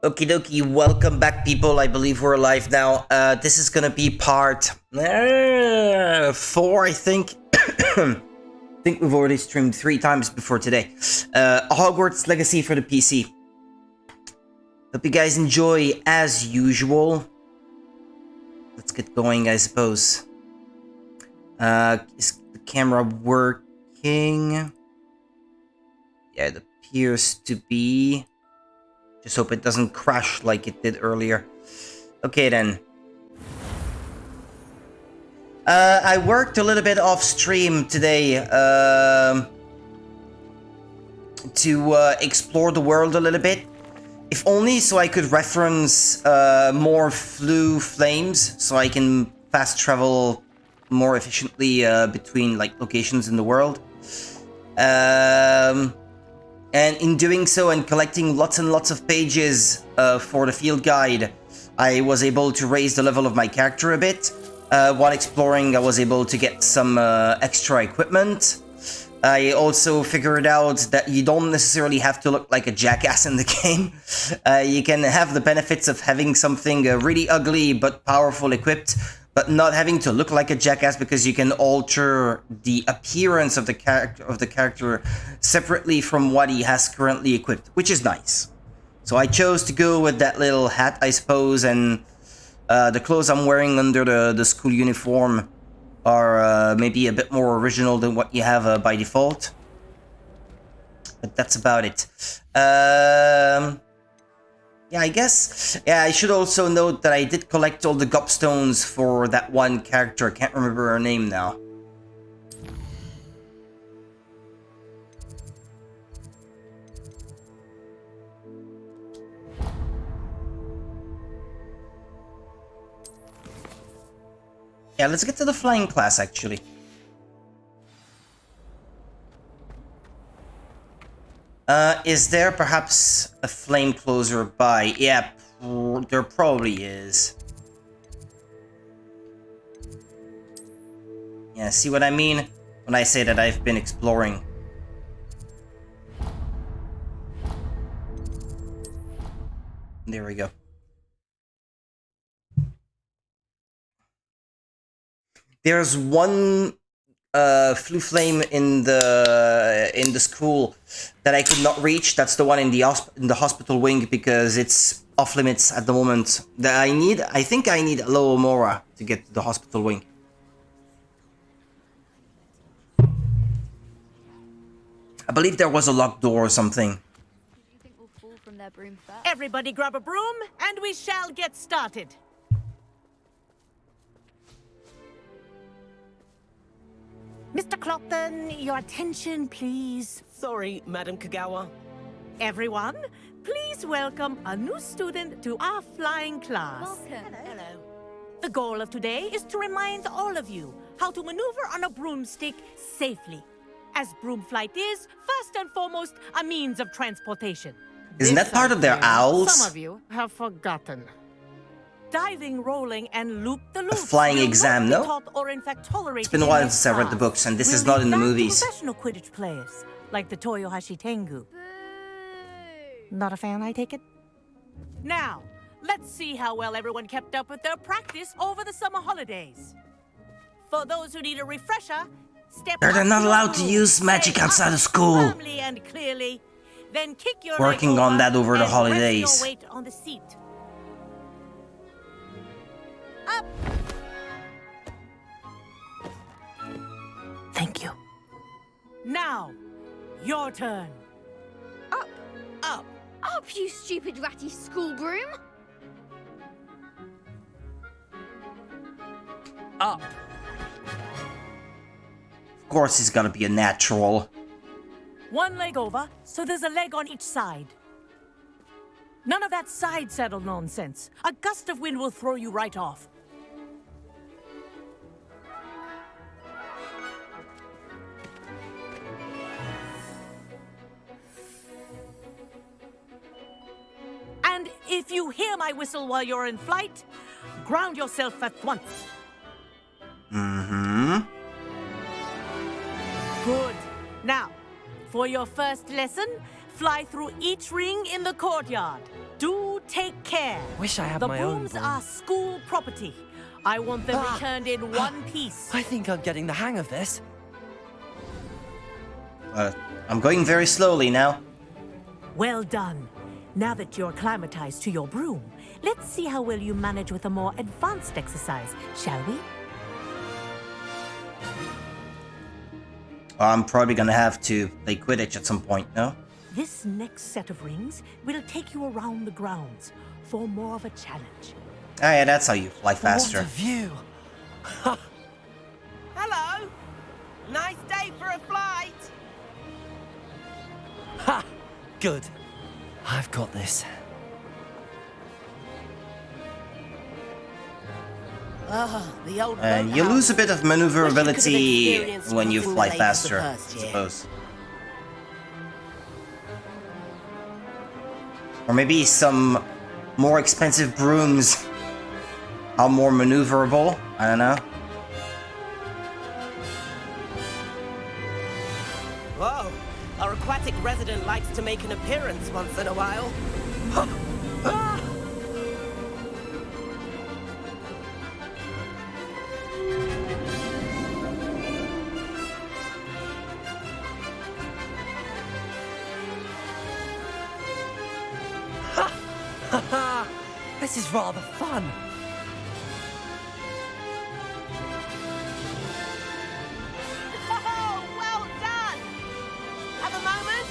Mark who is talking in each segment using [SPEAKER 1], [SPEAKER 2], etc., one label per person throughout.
[SPEAKER 1] Okie dokie, welcome back, people. I believe we're live now. This is gonna be part 4, I think. I think we've already streamed 3 times before today. Hogwarts Legacy for the PC. Hope you guys enjoy as usual. Let's get going, I suppose. Is the camera working? Yeah, it appears to be. Just hope it doesn't crash like it did earlier. Okay then. I worked a little bit off stream today to explore the world a little bit. If only so I could reference more flames, so I can fast travel more efficiently between like locations in the world. And in doing so and collecting lots and lots of pages for the field guide, I was able to raise the level of my character a bit. While exploring, I was able to get some extra equipment. I also figured out that you don't necessarily have to look like a jackass in the game. You can have the benefits of having something really ugly but powerful equipped, but not having to look like a jackass, because you can alter the appearance of the character separately from what he has currently equipped, which is nice. So I chose to go with that little hat, I suppose, and the clothes I'm wearing under the school uniform are maybe a bit more original than what you have by default. But that's about it. Yeah, I guess. Yeah, I should also note that I did collect all the gobstones for that one character. I can't remember her name now. Yeah, let's get to the flying class, actually. Is there perhaps a flame closer by? Yeah, there probably is. Yeah, see what I mean when I say that I've been exploring. There we go. There's one flame in the school that I could not reach. That's the one in the hospital wing, because it's off limits at the moment. I think I need Loomora to get to the hospital wing. I believe there was a locked door or something.
[SPEAKER 2] Everybody grab a broom and we shall get started. Mr. Clopton, your attention, please.
[SPEAKER 3] Sorry, Madam Kagawa.
[SPEAKER 2] Everyone, please welcome a new student to our flying class.
[SPEAKER 4] Welcome.
[SPEAKER 2] Hello. The goal of today is to remind all of you how to maneuver on a broomstick safely, as broom flight is, first and foremost, a means of transportation.
[SPEAKER 1] Isn't that part of their owls?
[SPEAKER 2] Some of you have forgotten. Diving, rolling, and loop-the-loop.
[SPEAKER 1] A flying exam, no?
[SPEAKER 2] Or in fact tolerated.
[SPEAKER 1] It's been a while since I read the books, and this is not in the movies.
[SPEAKER 2] Professional Quidditch players, like the Toyohashi Tengu. Not a fan, I take it? Now, let's see how well everyone kept up with their practice over the summer holidays. For those who need a refresher,
[SPEAKER 1] They're not allowed to use magic outside of school.
[SPEAKER 2] Firmly and clearly, then kick your
[SPEAKER 1] Working on that over the holidays.
[SPEAKER 2] Rest your weight on the seat. Up. Thank you. Now, your turn.
[SPEAKER 4] Up.
[SPEAKER 2] Up.
[SPEAKER 4] Up, you stupid ratty school broom.
[SPEAKER 3] Up.
[SPEAKER 1] Of course he's gotta be a natural.
[SPEAKER 2] One leg over, so there's a leg on each side. None of that side saddle nonsense. A gust of wind will throw you right off. And if you hear my whistle while you're in flight, ground yourself at once.
[SPEAKER 1] Mm-hmm.
[SPEAKER 2] Good. Now, for your first lesson, fly through each ring in the courtyard. Do take care.
[SPEAKER 3] Wish I had
[SPEAKER 2] The
[SPEAKER 3] my own
[SPEAKER 2] brooms
[SPEAKER 3] broom.
[SPEAKER 2] are school property. I want them returned in one piece.
[SPEAKER 3] I think I'm getting the hang of this.
[SPEAKER 1] I'm going very slowly now.
[SPEAKER 2] Well done. Now that you're acclimatized to your broom, let's see how well you manage with a more advanced exercise, shall we?
[SPEAKER 1] I'm probably gonna have to play Quidditch at some point, no?
[SPEAKER 2] This next set of rings will take you around the grounds for more of a challenge.
[SPEAKER 1] Ah, yeah, that's how you fly faster.
[SPEAKER 3] What a view.
[SPEAKER 5] Hello. Nice day for a flight.
[SPEAKER 3] Ha! Good. I've got this.
[SPEAKER 5] Oh, the old
[SPEAKER 1] And you lose a bit of maneuverability
[SPEAKER 5] experienced
[SPEAKER 1] when you
[SPEAKER 5] cruising
[SPEAKER 1] fly
[SPEAKER 5] the lakes
[SPEAKER 1] faster,
[SPEAKER 5] the
[SPEAKER 1] I
[SPEAKER 5] first year.
[SPEAKER 1] suppose. Or maybe some more expensive brooms are more maneuverable. I don't know.
[SPEAKER 5] Whoa. Our aquatic resident likes to make an appearance once in a while.
[SPEAKER 3] This is rather fun.
[SPEAKER 5] Oh, well done. Have a moment.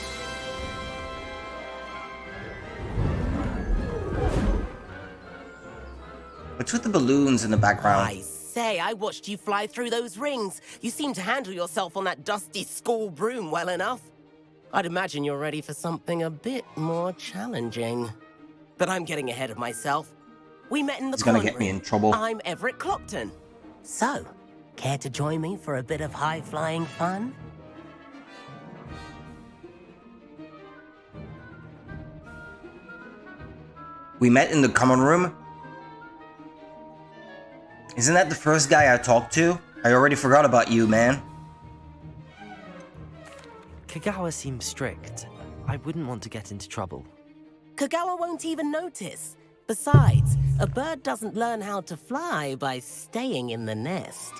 [SPEAKER 1] What's with the balloons in the background?
[SPEAKER 5] I say, I watched you fly through those rings. You seem to handle yourself on that dusty school broom well enough. I'd imagine you're ready for something a bit more challenging. But I'm getting ahead of myself. We met in the
[SPEAKER 1] It's gonna
[SPEAKER 5] common
[SPEAKER 1] get me
[SPEAKER 5] room.
[SPEAKER 1] in trouble.
[SPEAKER 5] I'm Everett Clopton. So, care to join me for a bit of high-flying fun?
[SPEAKER 1] We met in the common room? Isn't that the first guy I talked to? I already forgot about you, man.
[SPEAKER 3] Kagawa seems strict. I wouldn't want to get into trouble.
[SPEAKER 5] Kagawa won't even notice. Besides, a bird doesn't learn how to fly by staying in the nest.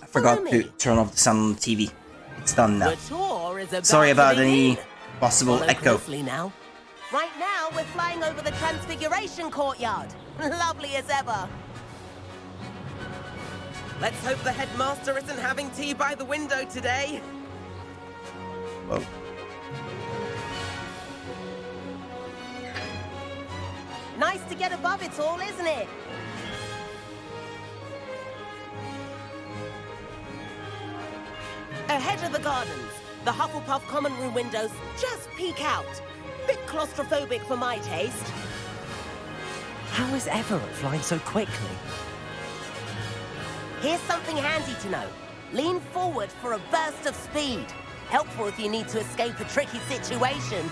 [SPEAKER 1] I forgot
[SPEAKER 5] Follow
[SPEAKER 1] to
[SPEAKER 5] me.
[SPEAKER 1] turn off the sound on the TV. It's done now.
[SPEAKER 5] The tour is about
[SPEAKER 1] Sorry
[SPEAKER 5] to
[SPEAKER 1] about
[SPEAKER 5] begin.
[SPEAKER 1] any possible
[SPEAKER 5] Follow
[SPEAKER 1] echo.
[SPEAKER 5] closely now. Right now, we're flying over the Transfiguration Courtyard. Lovely as ever. Let's hope the headmaster isn't having tea by the window today.
[SPEAKER 1] Whoa.
[SPEAKER 5] Nice to get above it all, isn't it? Ahead of the gardens, the Hufflepuff common room windows just peek out. Bit claustrophobic for my taste.
[SPEAKER 3] How is Everett flying so quickly?
[SPEAKER 5] Here's something handy to know. Lean forward for a burst of speed. Helpful if you need to escape a tricky situation.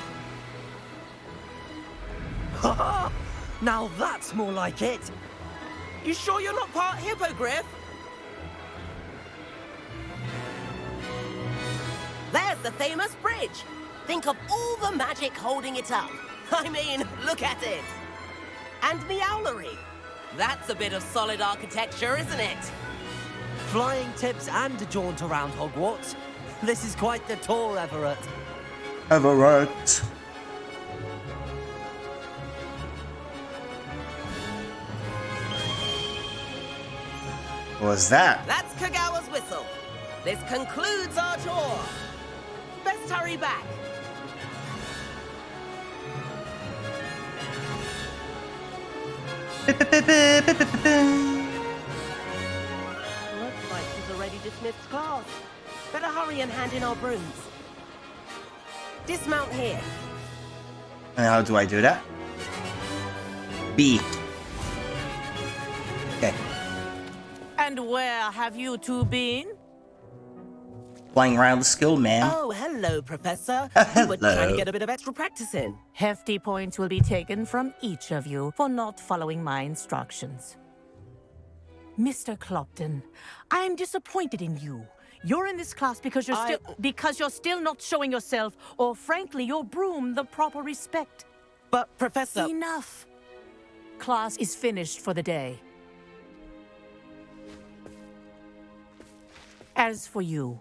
[SPEAKER 3] Now that's more like it.
[SPEAKER 5] You sure you're not part hippogriff? There's the famous bridge. Think of all the magic holding it up. I mean, look at it. And the owlery. That's a bit of solid architecture, isn't it?
[SPEAKER 3] Flying tips and a jaunt around Hogwarts. This is quite the tour, Everett.
[SPEAKER 1] Everett. What was that?
[SPEAKER 5] That's Kagawa's whistle. This concludes our tour. Best hurry back. Looks like she's already dismissed class. Better hurry and hand in our brooms. Dismount here.
[SPEAKER 1] And how do I do that? B. Okay.
[SPEAKER 2] And where have you two been?
[SPEAKER 1] Flying around the school, man.
[SPEAKER 5] Oh, hello, Professor.
[SPEAKER 1] Hello.
[SPEAKER 5] We were trying to get a bit of extra practice in.
[SPEAKER 2] Hefty points will be taken from each of you for not following my instructions. Mr. Clopton, I am disappointed in you. You're in this class because you're still not showing yourself, or frankly, your broom, the proper respect.
[SPEAKER 5] But, Professor...
[SPEAKER 2] Enough. class is finished for the day. As for you,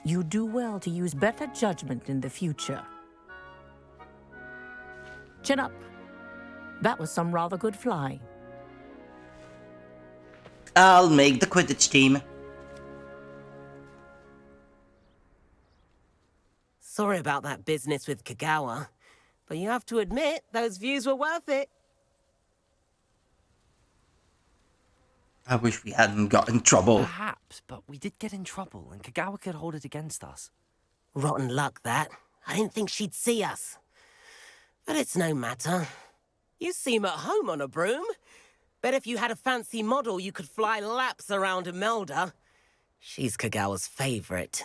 [SPEAKER 2] you do well to use better judgment in the future. Chin up. That was some rather good flying.
[SPEAKER 1] I'll make the Quidditch team.
[SPEAKER 5] Sorry about that business with Kagawa, but you have to admit, those views were worth it.
[SPEAKER 1] I wish we hadn't got in trouble.
[SPEAKER 3] Perhaps, but we did get in trouble, and Kagawa could hold it against us.
[SPEAKER 5] Rotten luck, that. I didn't think she'd see us. But it's no matter. You seem at home on a broom. Bet if you had a fancy model, you could fly laps around Imelda. She's Kagawa's favorite.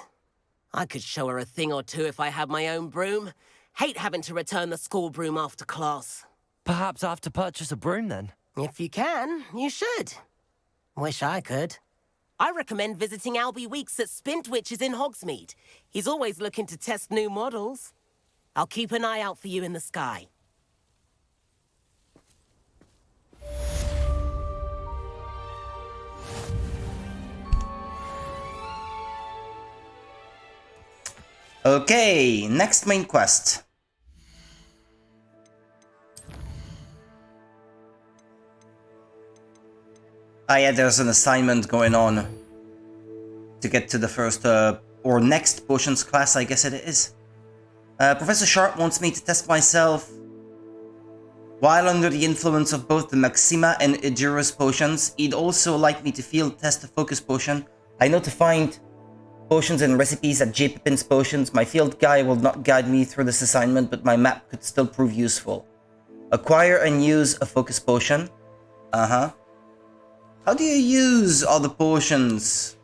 [SPEAKER 5] I could show her a thing or two if I had my own broom. Hate having to return the school broom after class.
[SPEAKER 3] Perhaps I have to purchase a broom then.
[SPEAKER 5] If you can, you should. Wish I could. I recommend visiting Albie Weeks at Spintwitches in Hogsmeade. He's always looking to test new models. I'll keep an eye out for you in the sky.
[SPEAKER 1] Okay, next main quest. Ah yeah, there's an assignment going on to get to the first, or next potions class, I guess it is. Professor Sharp wants me to test myself while under the influence of both the Maxima and Edurus potions. He'd also like me to field test a focus potion. I know to find potions and recipes at J. Pippin's Potions. My field guy will not guide me through this assignment, but my map could still prove useful. Acquire and use a focus potion. How do you use all the potions?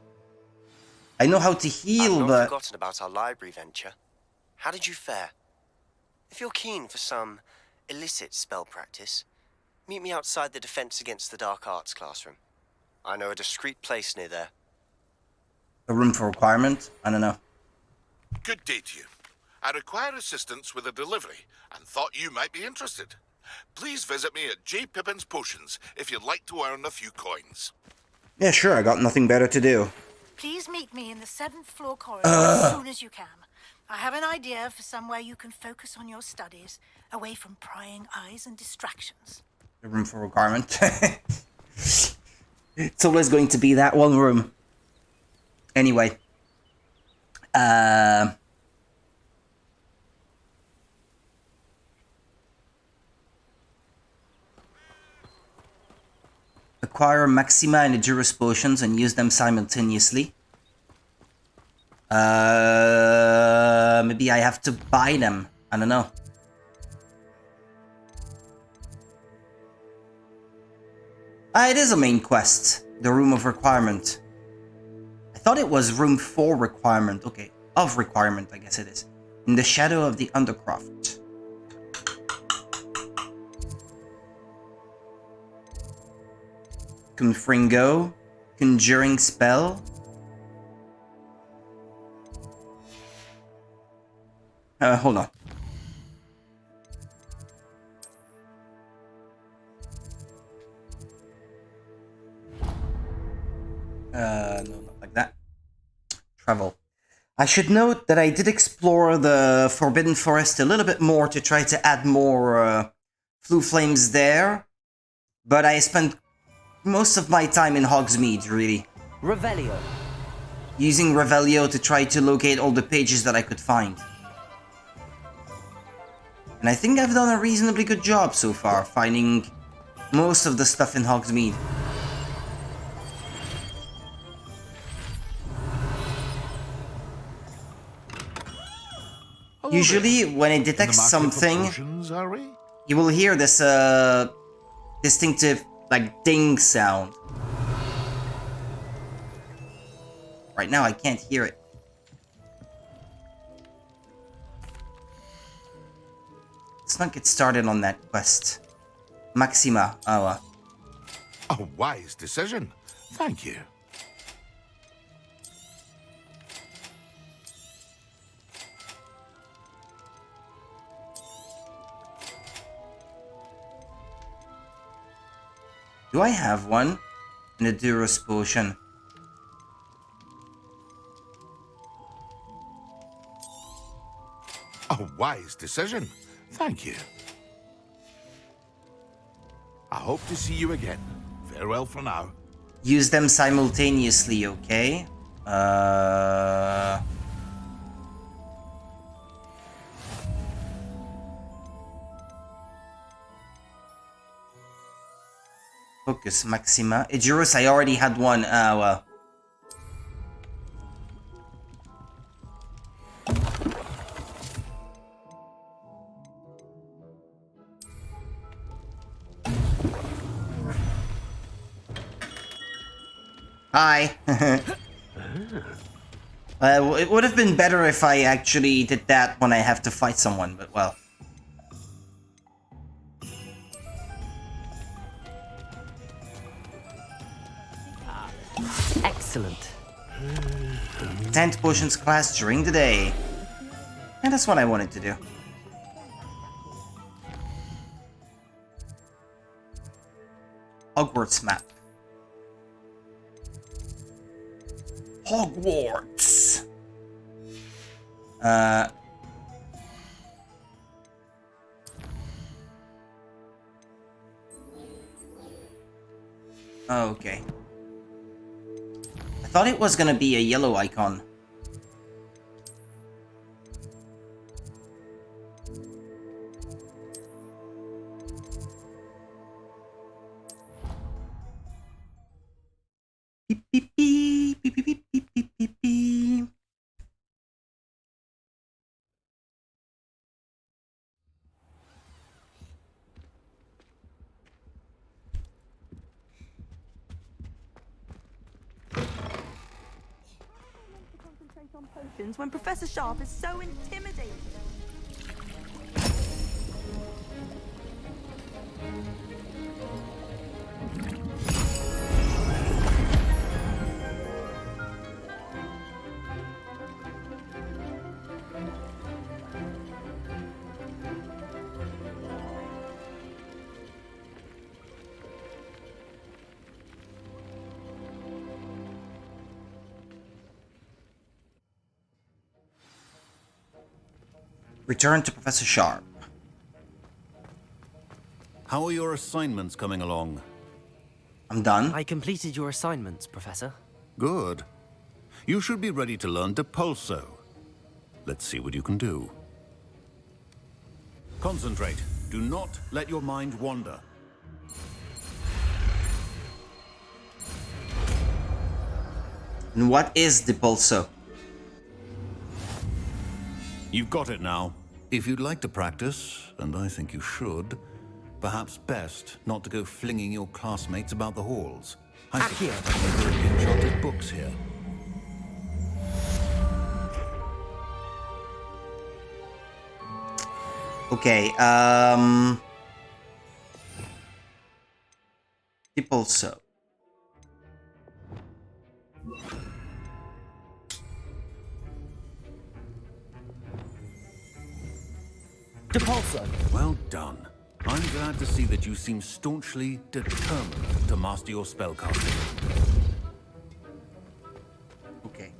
[SPEAKER 1] I know how to heal,
[SPEAKER 6] I've not
[SPEAKER 1] but...
[SPEAKER 6] forgotten about our library venture. How did you fare? If you're keen for some illicit spell practice, meet me outside the Defense Against the Dark Arts classroom. I know a discreet place near there.
[SPEAKER 1] A room for requirement? I don't know.
[SPEAKER 7] Good day to you. I require assistance with a delivery and thought you might be interested. Please visit me at J. Pippin's Potions if you'd like to earn a few coins.
[SPEAKER 1] Yeah, sure, I got nothing better to do.
[SPEAKER 8] Please meet me in the 7th floor corridor as soon as you can. I have an idea for somewhere you can focus on your studies, away from prying eyes and distractions.
[SPEAKER 1] A room for requirement. It's always going to be that one room. Anyway. Acquire Maxima and Edurus potions and use them simultaneously. Maybe I have to buy them. I don't know. It is a main quest. The room of requirement. I thought it was room 4 requirement. Okay, of requirement, I guess it is. In the shadow of the Undercroft. Confringo. Conjuring spell. Hold on. No, not like that. Travel. I should note that I did explore the Forbidden Forest a little bit more to try to add more Flue Flames there. But I spent most of my time in Hogsmeade, really.
[SPEAKER 3] Revelio.
[SPEAKER 1] Using Revelio to try to locate all the pages that I could find. And I think I've done a reasonably good job so far, finding most of the stuff in Hogsmeade.
[SPEAKER 7] Hello
[SPEAKER 1] Usually,
[SPEAKER 7] there.
[SPEAKER 1] when it
[SPEAKER 7] In the
[SPEAKER 1] detects
[SPEAKER 7] market for
[SPEAKER 1] something,
[SPEAKER 7] potions, are we?
[SPEAKER 1] you will hear this distinctive, like, ding sound. Right now, I can't hear it. Let's not get started on that quest. Maxima.
[SPEAKER 7] A wise decision. Thank you.
[SPEAKER 1] Do I have one? An Endurance potion.
[SPEAKER 7] A wise decision. Thank you. I hope to see you again. Farewell for now.
[SPEAKER 1] Use them simultaneously, okay? Focus Maxima. Ejurus, I already had one. Ah, well. Hi. It would have been better if I actually did that when I have to fight someone, but well.
[SPEAKER 3] Excellent.
[SPEAKER 1] 10 potions class during the day. And that's what I wanted to do. Hogwarts map. Hogwarts. Okay. I thought it was gonna be a yellow icon. Beep beep beep beep beep beep beep beep beep beep.
[SPEAKER 2] When Professor Sharp is so intimidating. Return to Professor Sharp.
[SPEAKER 9] How are your assignments coming along?
[SPEAKER 1] I'm done.
[SPEAKER 3] I completed your assignments, Professor.
[SPEAKER 9] Good. You should be ready to learn Depulso. Let's see what you can do. Concentrate. Do not let your mind wander.
[SPEAKER 1] And what is Depulso?
[SPEAKER 9] You've got it now. If you'd like to practice, and I think you should, perhaps best not to go flinging your classmates about the halls. I suspect there are enchanted books here.
[SPEAKER 1] Okay, Depulso.
[SPEAKER 3] Depulso.
[SPEAKER 9] Well done. I'm glad to see that you seem staunchly determined to master your spellcasting.
[SPEAKER 1] Okay.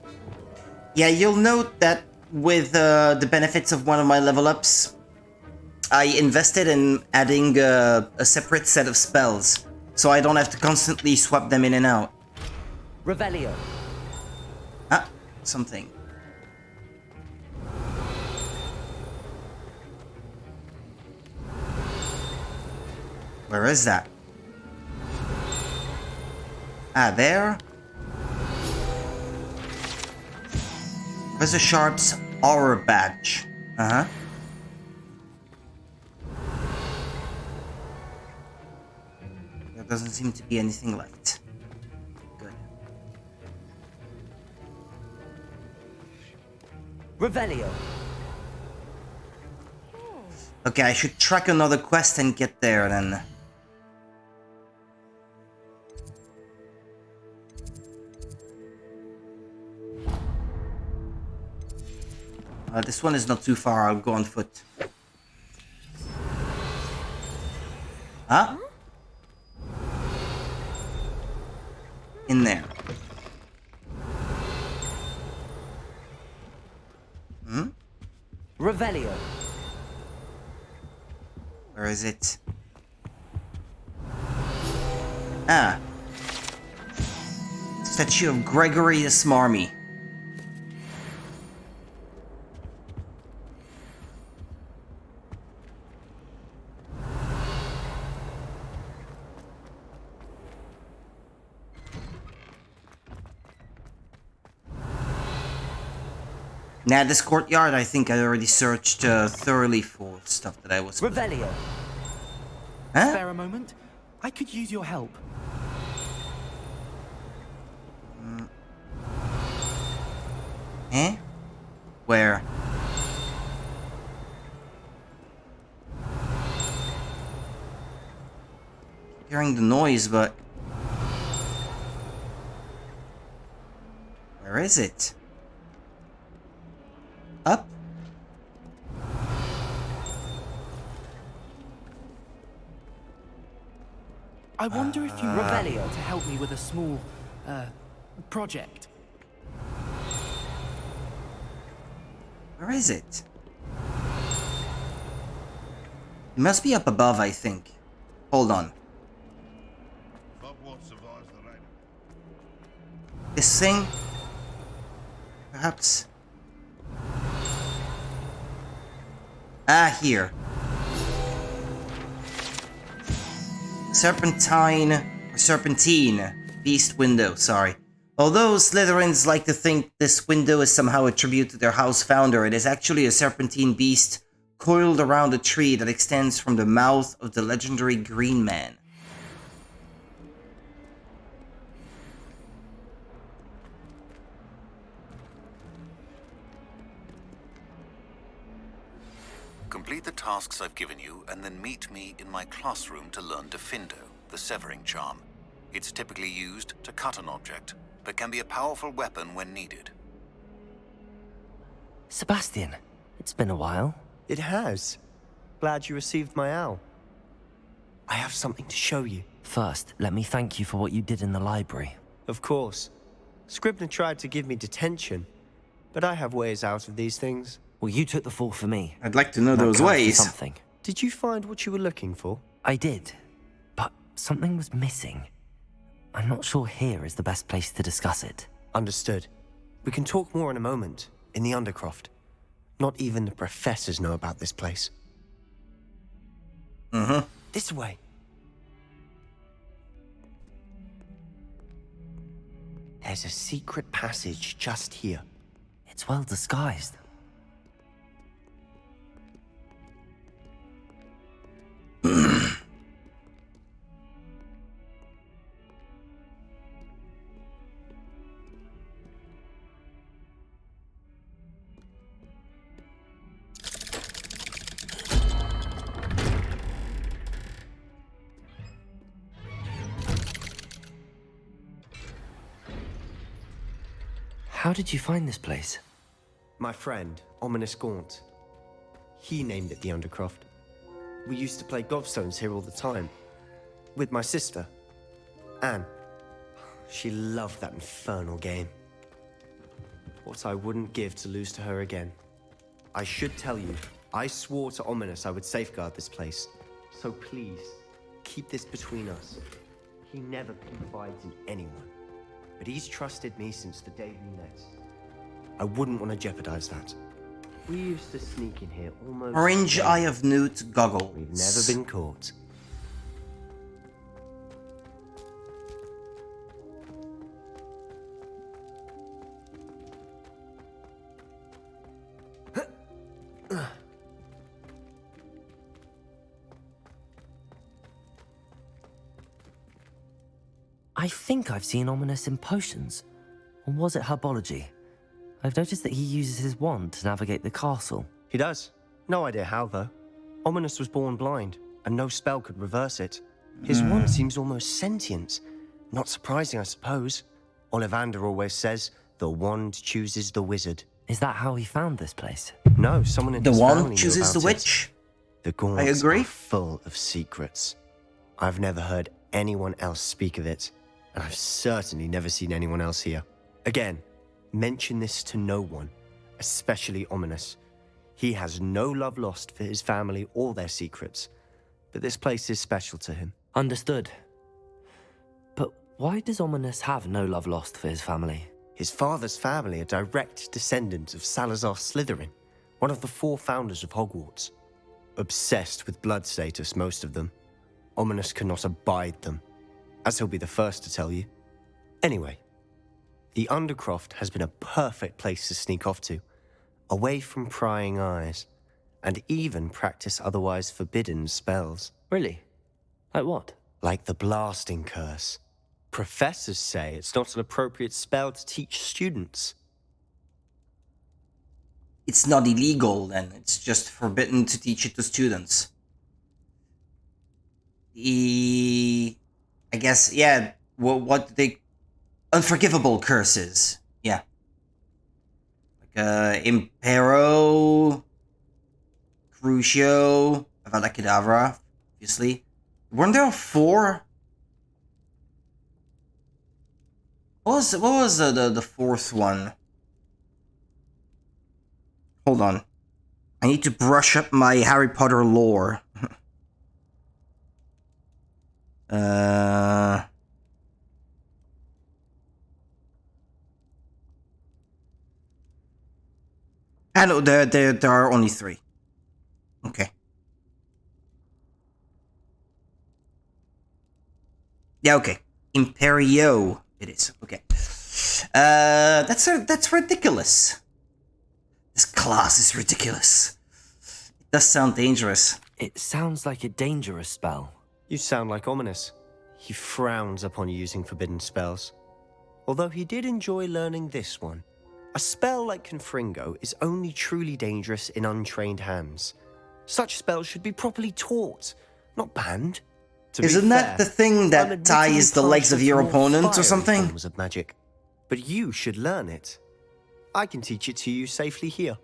[SPEAKER 1] Yeah, you'll note that with the benefits of one of my level ups, I invested in adding a separate set of spells, so I don't have to constantly swap them in and out.
[SPEAKER 3] Revelio.
[SPEAKER 1] Ah, something. Where is that? Ah, there? Professor Sharp's Aura Badge. Uh-huh. There doesn't seem to be anything left. Good.
[SPEAKER 3] Revelio.
[SPEAKER 1] Okay, I should track another quest and get there then. This one is not too far, I'll go on foot. Huh? in there.
[SPEAKER 3] Revelio.
[SPEAKER 1] Where is it? Ah. Statue of Gregory the Smarmy. Now, this courtyard, I think I already searched thoroughly for stuff that I was...
[SPEAKER 3] Revelio.
[SPEAKER 1] Huh?
[SPEAKER 10] Spare a moment? I could use your help.
[SPEAKER 1] Eh? Where? Hearing the noise, but... Where is it? Up?
[SPEAKER 10] I wonder if you
[SPEAKER 3] Revelio.
[SPEAKER 10] to help me with a small, project.
[SPEAKER 1] Where is it? It must be up above, I think. Hold on. This thing? Perhaps? Ah, here. Serpentine. Beast window, sorry. Although Slytherins like to think this window is somehow a tribute to their house founder, it is actually a serpentine beast coiled around a tree that extends from the mouth of the legendary Green Man.
[SPEAKER 9] Complete the tasks I've given you, and then meet me in my classroom to learn Diffindo, the severing charm. It's typically used to cut an object, but can be a powerful weapon when needed.
[SPEAKER 3] Sebastian, it's been a while.
[SPEAKER 11] It has. Glad you received my owl. I have something to show you.
[SPEAKER 3] First, let me thank you for what you did in the library.
[SPEAKER 11] Of course. Scribner tried to give me detention, but I have ways out of these things.
[SPEAKER 3] Well, you took the fall for me.
[SPEAKER 1] I'd like to know
[SPEAKER 3] That
[SPEAKER 1] those
[SPEAKER 3] counts for
[SPEAKER 1] ways.
[SPEAKER 3] something.
[SPEAKER 11] Did you find what you were looking for?
[SPEAKER 3] I did, but something was missing. I'm not sure here is the best place to discuss it.
[SPEAKER 11] Understood. We can talk more in a moment, in the Undercroft. Not even the professors know about this place. This way. There's a secret passage just here.
[SPEAKER 3] It's well disguised. How did you find this place?
[SPEAKER 11] My friend, Ominous Gaunt. He named it the Undercroft. We used to play gobstones here all the time. With my sister, Anne. She loved that infernal game. What I wouldn't give to lose to her again. I should tell you, I swore to Ominous I would safeguard this place. So please, keep this between us. He never confides in anyone. But he's trusted me since the day we met. I wouldn't want to jeopardize that. We used to sneak in here almost...
[SPEAKER 1] Orange Eye of Newt goggles.
[SPEAKER 11] We've never been caught.
[SPEAKER 3] I think I've seen Ominous in potions. Or was it herbology? I've noticed that he uses his wand to navigate the castle.
[SPEAKER 11] He does. No idea how, though. Ominous was born blind, and no spell could reverse it. His wand seems almost sentient. Not surprising, I suppose. Ollivander always says, the wand chooses the wizard.
[SPEAKER 3] Is that how he found this place?
[SPEAKER 11] No, someone in
[SPEAKER 1] The
[SPEAKER 11] his
[SPEAKER 1] wand
[SPEAKER 11] family knew
[SPEAKER 1] chooses the
[SPEAKER 11] about it.
[SPEAKER 1] witch?
[SPEAKER 11] The Gaunts
[SPEAKER 1] I agree.
[SPEAKER 11] are full of secrets. I've never heard anyone else speak of it, I've certainly never seen anyone else here. Again, mention this to no one, especially Ominous. He has no love lost for his family or their secrets, but this place is special to him.
[SPEAKER 3] Understood. But why does Ominous have no love lost for his family?
[SPEAKER 11] His father's family are direct descendants of Salazar Slytherin, one of the 4 founders of Hogwarts. Obsessed with blood status, most of them. Ominous cannot abide them, as he'll be the first to tell you. Anyway, the Undercroft has been a perfect place to sneak off to, away from prying eyes, and even practice otherwise forbidden spells.
[SPEAKER 3] Really? Like what?
[SPEAKER 11] Like the blasting curse. Professors say it's not an appropriate spell to teach students.
[SPEAKER 1] It's not illegal, then. It's just forbidden to teach it to students. I guess, yeah, what they... Unforgivable curses. Yeah. Like, Impero... Crucio... Avada Kedavra, obviously. Weren't there 4? What was the 4th one? Hold on. I need to brush up my Harry Potter lore. I know there are only 3. Okay. Yeah, okay. Imperio it is. Okay. That's ridiculous. This class is ridiculous. It does sound dangerous.
[SPEAKER 3] It sounds like a dangerous spell.
[SPEAKER 11] You sound like Ominous. He frowns upon using forbidden spells. Although he did enjoy learning this one. A spell like Confringo is only truly dangerous in untrained hands. Such spells should be properly taught, not banned.
[SPEAKER 1] Isn't that the thing that ties the legs of your opponent or something?
[SPEAKER 11] Forms of magic. But you should learn it. I can teach it to you safely here.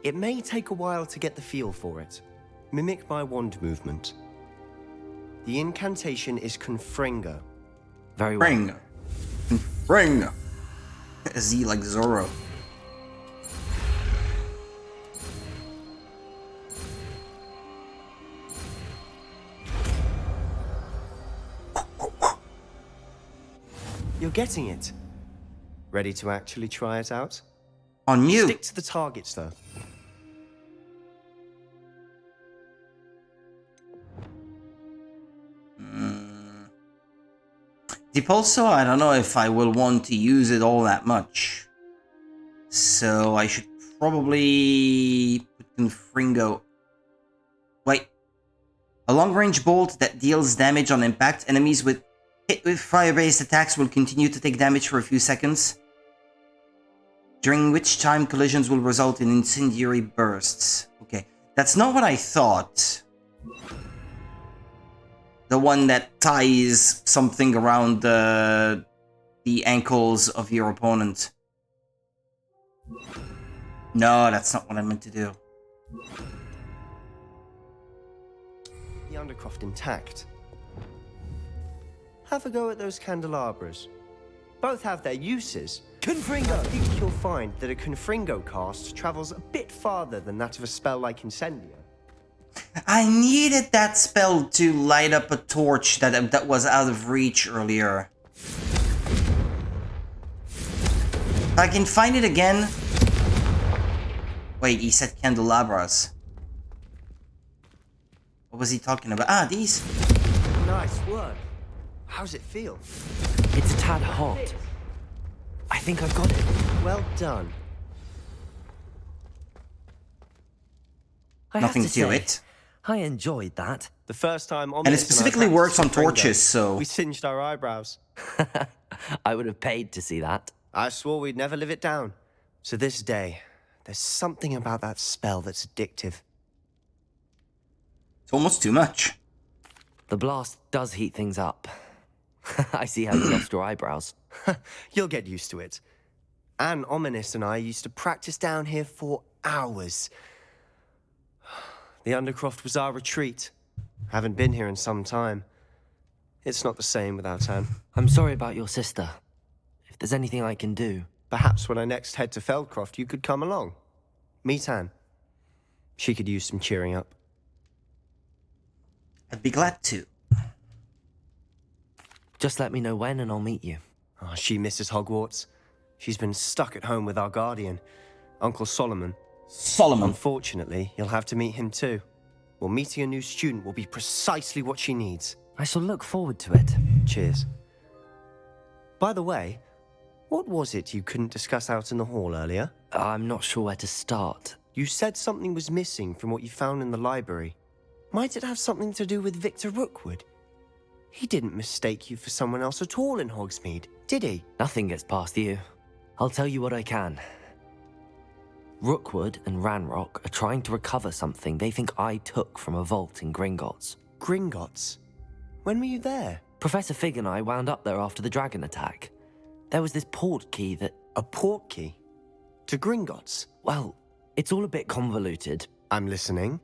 [SPEAKER 11] It may take a while to get the feel for it. Mimic my wand movement. The incantation is Confringo.
[SPEAKER 3] Very well.
[SPEAKER 1] Confringo. Z like Zorro.
[SPEAKER 11] You're getting it. Ready to actually try it out?
[SPEAKER 1] On you.
[SPEAKER 11] Stick to the targets, though.
[SPEAKER 1] Depulso, I don't know if I will want to use it all that much. So I should probably put Confringo. Wait. A long-range bolt that deals damage on impact. Enemies hit with fire-based attacks will continue to take damage for a few seconds, during which time collisions will result in incendiary bursts. Okay, that's not what I thought. The one that ties something around the ankles of your opponent. No, that's not what I meant to do.
[SPEAKER 11] The Undercroft intact. Have a go at those candelabras. Both have their uses. Confringo! I think you'll find that a Confringo cast travels a bit farther than that of a spell like Incendio.
[SPEAKER 1] I needed that spell to light up a torch that was out of reach earlier. If I can find it again... Wait, he said candelabras. What was he talking about? Ah, these.
[SPEAKER 11] Nice work. How's it feel?
[SPEAKER 3] It's a tad hot. I think I've got it.
[SPEAKER 11] Well done.
[SPEAKER 1] Nothing to it.
[SPEAKER 3] I enjoyed that.
[SPEAKER 11] The first time
[SPEAKER 1] And it specifically works on torches, so...
[SPEAKER 11] We singed our eyebrows.
[SPEAKER 3] I would have paid to see that.
[SPEAKER 11] I swore we'd never live it down. To this day, there's something about that spell that's addictive.
[SPEAKER 1] It's almost too much.
[SPEAKER 3] The blast does heat things up. I see how you lost your eyebrows.
[SPEAKER 11] You'll get used to it. Anne, Ominous, and I used to practice down here for hours. The Undercroft was our retreat. Haven't been here in some time. It's not the same without Anne.
[SPEAKER 3] I'm sorry about your sister. If there's anything I can do...
[SPEAKER 11] Perhaps when I next head to Feldcroft, you could come along. Meet Anne. She could use some cheering up.
[SPEAKER 1] I'd be glad to.
[SPEAKER 3] Just let me know when and I'll meet you.
[SPEAKER 11] Oh, she misses Hogwarts. She's been stuck at home with our guardian, Uncle Solomon.
[SPEAKER 1] Solomon.
[SPEAKER 11] Unfortunately, you'll have to meet him too. Well, meeting a new student will be precisely what she needs.
[SPEAKER 3] I shall look forward to it.
[SPEAKER 11] Cheers. By the way, what was it you couldn't discuss out in the hall earlier?
[SPEAKER 3] I'm not sure where to start.
[SPEAKER 11] You said something was missing from what you found in the library. Might it have something to do with Victor Rookwood? He didn't mistake you for someone else at all in Hogsmeade, did he?
[SPEAKER 3] Nothing gets past you. I'll tell you what I can. Rookwood and Ranrock are trying to recover something they think I took from a vault in Gringotts.
[SPEAKER 11] Gringotts? When were you there?
[SPEAKER 3] Professor Fig and I wound up there after the dragon attack. There was this port key that...
[SPEAKER 11] A port key? To Gringotts?
[SPEAKER 3] Well, it's all a bit convoluted.
[SPEAKER 11] I'm listening.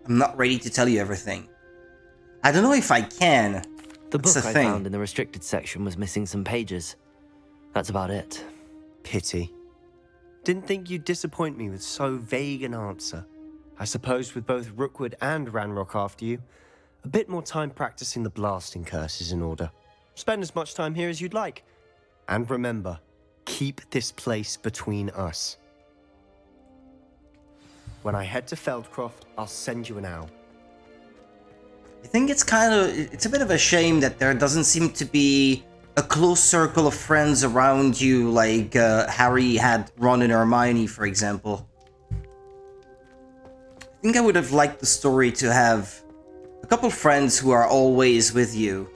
[SPEAKER 1] I'm not ready to tell you everything. I don't know if I can.
[SPEAKER 3] The
[SPEAKER 1] That's
[SPEAKER 3] book
[SPEAKER 1] the
[SPEAKER 3] I
[SPEAKER 1] thing.
[SPEAKER 3] found in the restricted section was missing some pages. That's about it.
[SPEAKER 11] Pity. Didn't think you'd disappoint me with so vague an answer. I suppose with both Rookwood and Ranrock after you, a bit more time practicing the blasting curse is in order. Spend as much time here as you'd like. And remember, keep this place between us. When I head to Feldcroft, I'll send you an owl.
[SPEAKER 1] I think it's a bit of a shame that there doesn't seem to be a close circle of friends around you like Harry had Ron and Hermione, for example. I think I would have liked the story to have a couple friends who are always with you.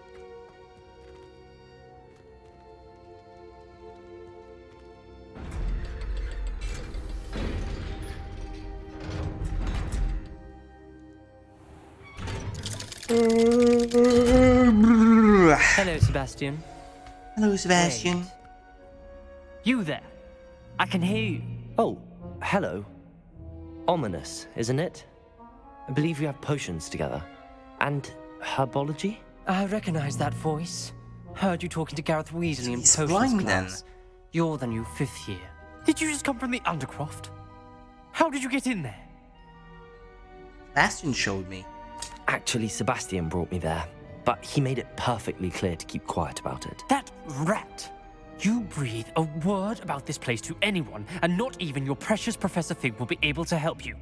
[SPEAKER 12] Hello, Sebastian.
[SPEAKER 1] Hello, Sebastian.
[SPEAKER 12] Wait. You there? I can hear you.
[SPEAKER 3] Oh, hello. Ominous, isn't it? I believe we have potions together. And herbology?
[SPEAKER 12] I recognize that voice. Heard you talking to Gareth Weasley in
[SPEAKER 1] He's
[SPEAKER 12] potions
[SPEAKER 1] blind,
[SPEAKER 12] class. You're the new 5th year. Did you just come from the Undercroft? How did you get in there?
[SPEAKER 1] Sebastian showed me.
[SPEAKER 3] Actually, Sebastian brought me there. But he made it perfectly clear to keep quiet about it.
[SPEAKER 12] That rat! You breathe a word about this place to anyone, and not even your precious Professor Fig will be able to help you.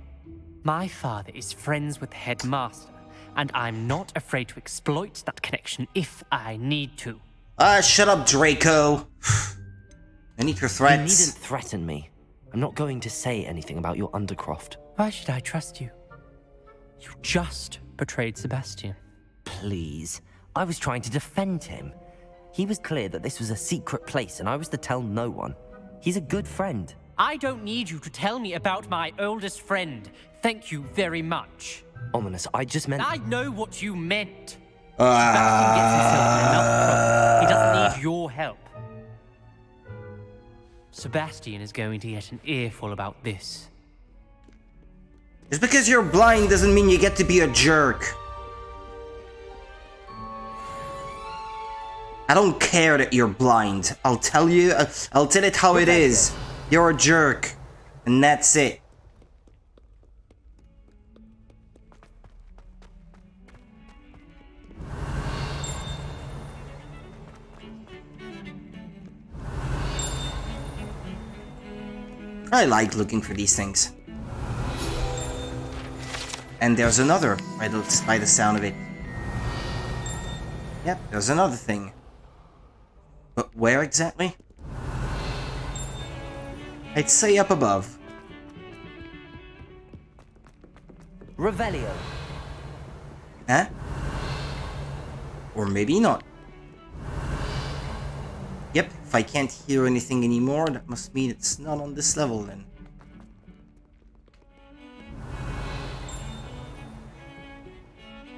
[SPEAKER 12] My father is friends with the headmaster, and I'm not afraid to exploit that connection if I need to.
[SPEAKER 1] Shut up, Draco. I need your threats.
[SPEAKER 3] You needn't threaten me. I'm not going to say anything about your Undercroft.
[SPEAKER 12] Why should I trust you? You just betrayed Sebastian.
[SPEAKER 3] Please. I was trying to defend him. He was clear that this was a secret place and I was to tell no one. He's a good friend.
[SPEAKER 12] I don't need you to tell me about my oldest friend. Thank you very much.
[SPEAKER 3] Ominous, I just meant...
[SPEAKER 12] I know what you meant. Sebastian gets himself in enough trouble. He doesn't need your help. Sebastian is going to get an earful about this.
[SPEAKER 1] Just because you're blind doesn't mean you get to be a jerk. I don't care that you're blind. I'll tell you, I'll tell it how it is. You're a jerk. And that's it. I like looking for these things. And there's another, by the sound of it. Yep, there's another thing. But where exactly? I'd say up above.
[SPEAKER 3] Revelio.
[SPEAKER 1] Huh? Or maybe not. Yep, if I can't hear anything anymore, that must mean it's not on this level then.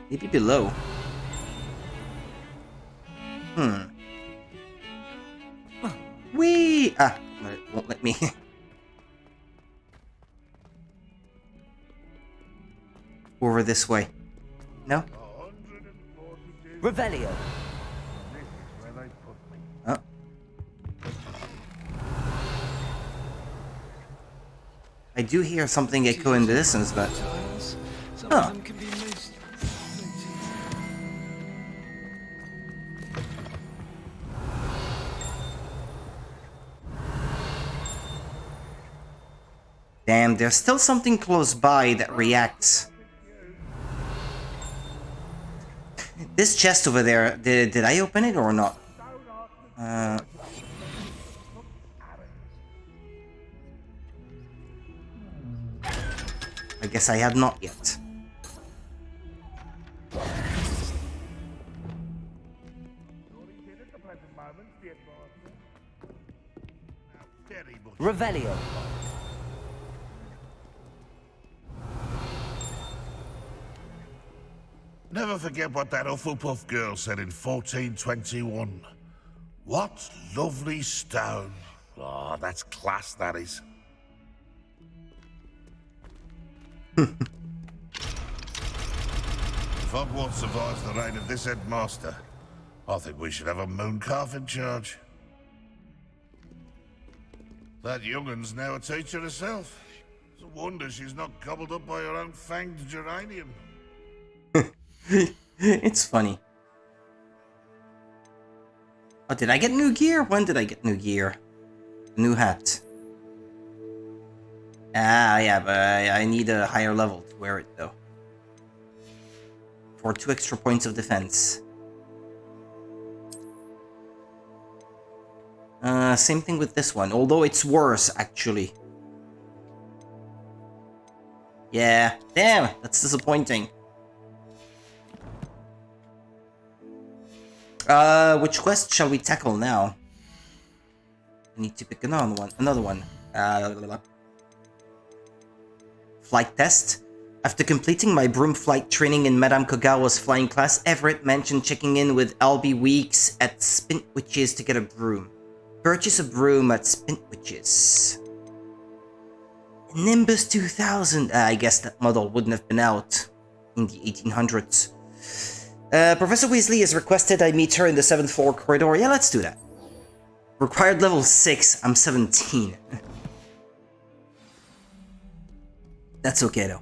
[SPEAKER 1] Maybe below. Whee! Ah, but it won't let me. over this way. No?
[SPEAKER 3] Revelio.
[SPEAKER 1] Oh. I do hear something echo in the distance, but... Huh. Damn, there's still something close by that reacts. This chest over there, did I open it or not? I guess I had not yet.
[SPEAKER 3] Revelio.
[SPEAKER 7] Never forget what that Hufflepuff girl said in 1421. What lovely stone. Oh, that's class, that is. If Hogwarts survives the reign of this headmaster, I think we should have a mooncalf in charge. That young'un's now a teacher herself. It's a wonder she's not gobbled up by her own fanged geranium.
[SPEAKER 1] It's funny. Oh, did I get new gear? When did I get new gear? New hat. Ah, yeah, but I need a higher level to wear it, though. For 2 extra points of defense. Same thing with this one, although it's worse, actually. Yeah, damn, that's disappointing. Which quest shall we tackle now? I need to pick another one. Flight test. After completing my broom flight training in Madame Kogawa's flying class, Everett mentioned checking in with Albie Weeks at Spintwitches to get a broom. Purchase a broom at Spintwitches. Nimbus 2000. I guess that model wouldn't have been out in the 1800s. Professor Weasley has requested I meet her in the 7th floor corridor. Yeah, let's do that. Required level 6. I'm 17. That's okay, though.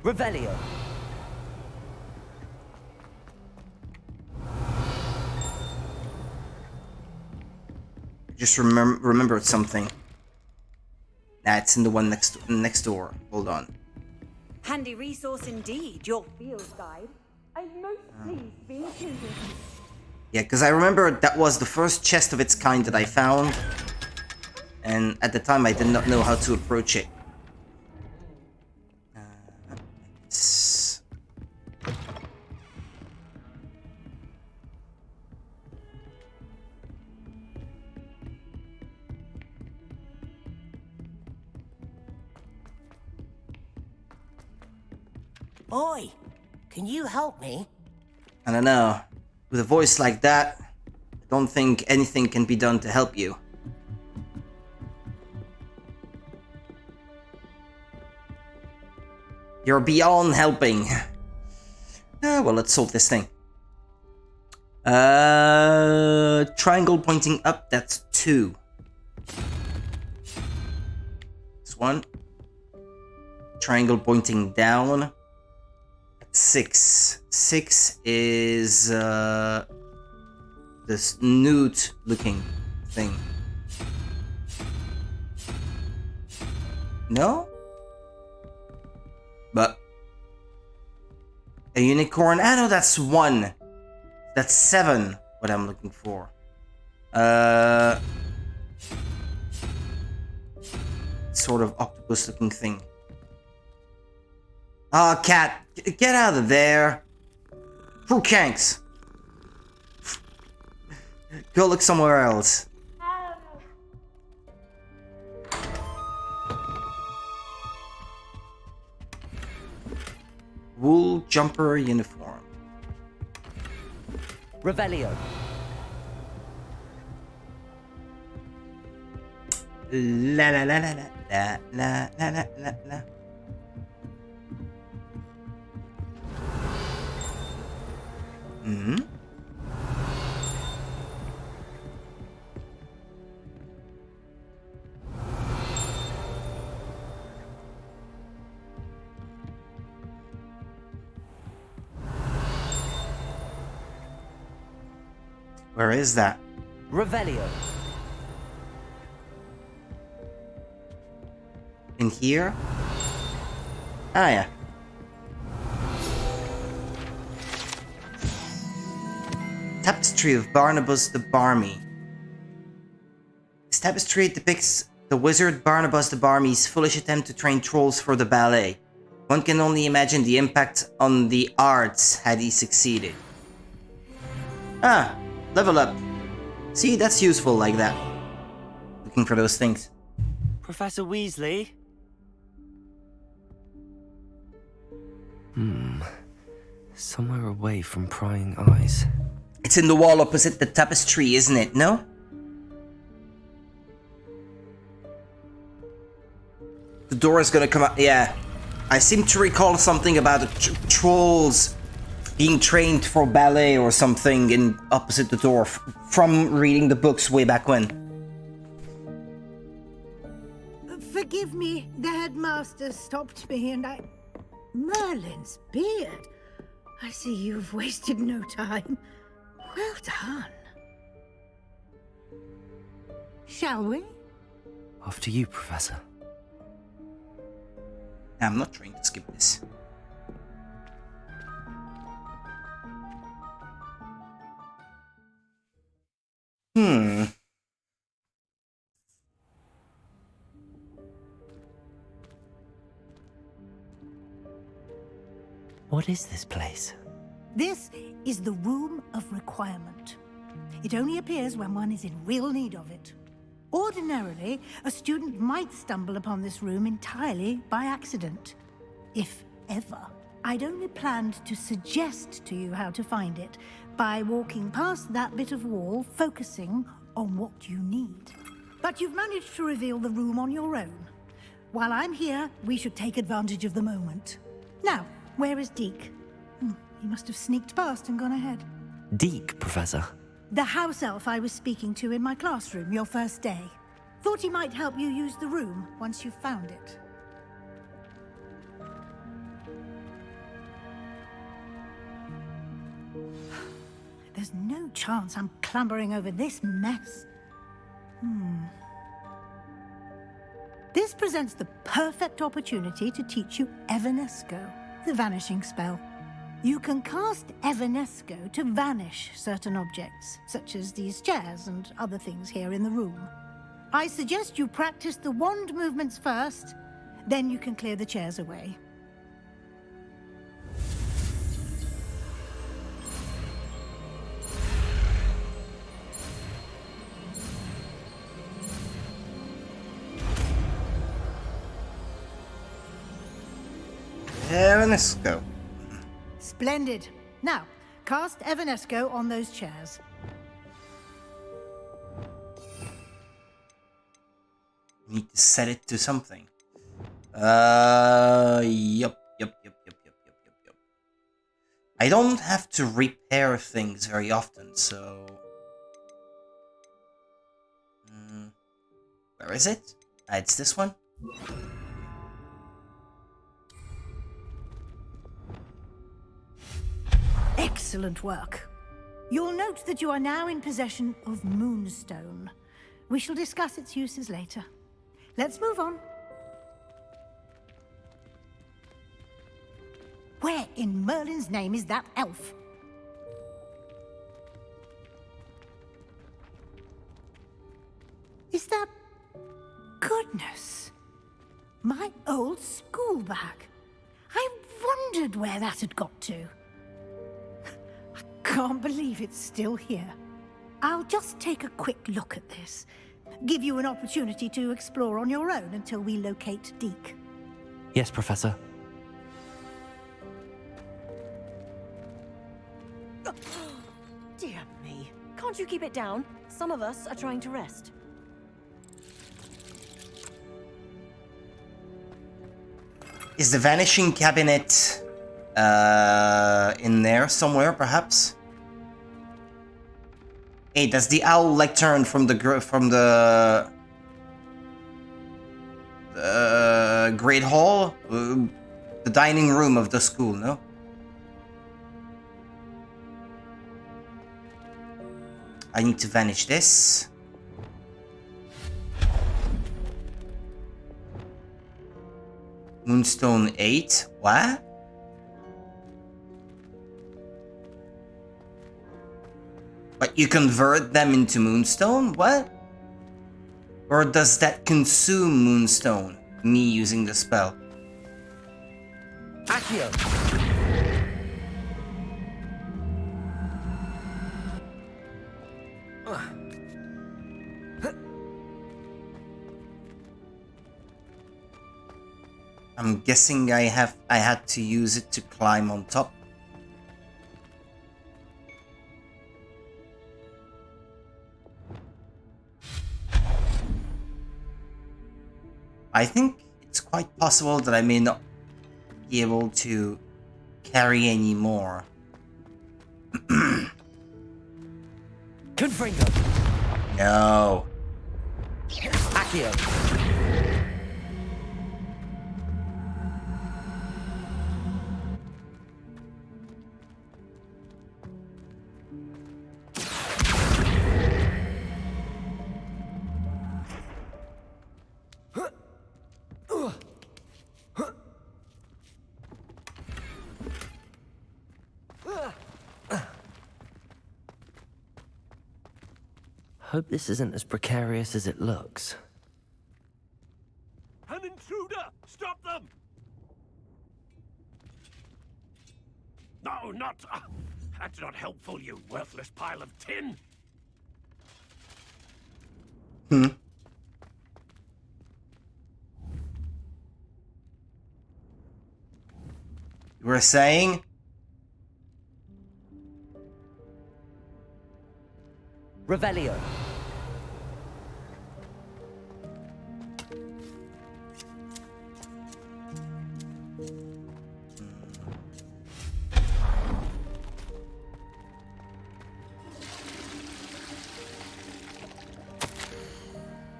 [SPEAKER 3] Revelio.
[SPEAKER 1] Just remembered something. Nah, it's in the one next door. Hold on.
[SPEAKER 13] Handy resource indeed, your field guide. I'm most pleased to be included.
[SPEAKER 1] Yeah, because I remember that was the first chest of its kind that I found. And at the time I did not know how to approach it.
[SPEAKER 5] Oi, can you help me?
[SPEAKER 1] I don't know. With a voice like that, I don't think anything can be done to help you. You're beyond helping. Well, let's solve this thing. Triangle pointing up, that's 2. This one. Triangle pointing down. 6. 6 is this newt looking thing. No? But a unicorn. Ah, no, that's 1. That's 7. What I'm looking for. Sort of octopus looking thing. Ah, cat. Get out of there. Fruitcanks. Go look somewhere else. Wool jumper uniform.
[SPEAKER 3] Revelio.
[SPEAKER 1] La la la la la la la la la la. Hmm. Where is that?
[SPEAKER 3] Revelio.
[SPEAKER 1] In here? Ah, yeah. Tapestry of Barnabas the Barmy. This tapestry depicts the wizard Barnabas the Barmy's foolish attempt to train trolls for the ballet. One can only imagine the impact on the arts had he succeeded. Ah, level up. See, that's useful like that. Looking for those things.
[SPEAKER 3] Professor Weasley? Somewhere away from prying eyes.
[SPEAKER 1] It's in the wall opposite the tapestry, isn't it? No? The door is gonna come up. Yeah. I seem to recall something about the trolls being trained for ballet or something in opposite the door from reading the books way back when.
[SPEAKER 8] Forgive me, the headmaster stopped me and I... Merlin's beard. I see you've wasted no time. Well done. Shall we?
[SPEAKER 3] After you, Professor.
[SPEAKER 1] I'm not trying to skip this.
[SPEAKER 3] What is this place?
[SPEAKER 8] This is the Room of Requirement. It only appears when one is in real need of it. Ordinarily, a student might stumble upon this room entirely by accident. If ever. I'd only planned to suggest to you how to find it by walking past that bit of wall, focusing on what you need. But you've managed to reveal the room on your own. While I'm here, we should take advantage of the moment. Now, where is Deke? He must have sneaked past and gone ahead.
[SPEAKER 3] Deke, Professor.
[SPEAKER 8] The house elf I was speaking to in my classroom your first day. Thought he might help you use the room once you've found it. There's no chance I'm clambering over this mess. This presents the perfect opportunity to teach you Evanesco, the vanishing spell. You can cast Evanesco to vanish certain objects, such as these chairs and other things here in the room. I suggest you practice the wand movements first, then you can clear the chairs away.
[SPEAKER 1] Evanesco.
[SPEAKER 8] Splendid. Now, cast Evanesco on those chairs.
[SPEAKER 1] Need to set it to something. Yup. I don't have to repair things very often, so... Where is it? It's this one?
[SPEAKER 8] Excellent work. You'll note that you are now in possession of Moonstone. We shall discuss its uses later. Let's move on. Where in Merlin's name is that elf? Is that... Goodness. My old school bag. I wondered where that had got to. Can't believe it's still here. I'll just take a quick look at this. Give you an opportunity to explore on your own until we locate Deke.
[SPEAKER 3] Yes, Professor.
[SPEAKER 13] keep it down. Some of us are trying to rest.
[SPEAKER 1] Is the vanishing cabinet in there somewhere, perhaps? Hey, that's the owl lectern from the Great Hall, the dining room of the school. No. I need to vanish this. Moonstone 8. What? But you convert them into Moonstone? What? Or does that consume Moonstone? Me using the spell.
[SPEAKER 3] Accio!
[SPEAKER 1] I'm guessing I had to use it to climb on top. I think it's quite possible that I may not be able to carry any more.
[SPEAKER 3] Confringo!
[SPEAKER 1] No.
[SPEAKER 3] Accio! Hope this isn't as precarious as it looks.
[SPEAKER 14] An intruder! Stop them! No, not... that's not helpful, you worthless pile of tin!
[SPEAKER 1] Hmm. You were saying?
[SPEAKER 3] Revelio.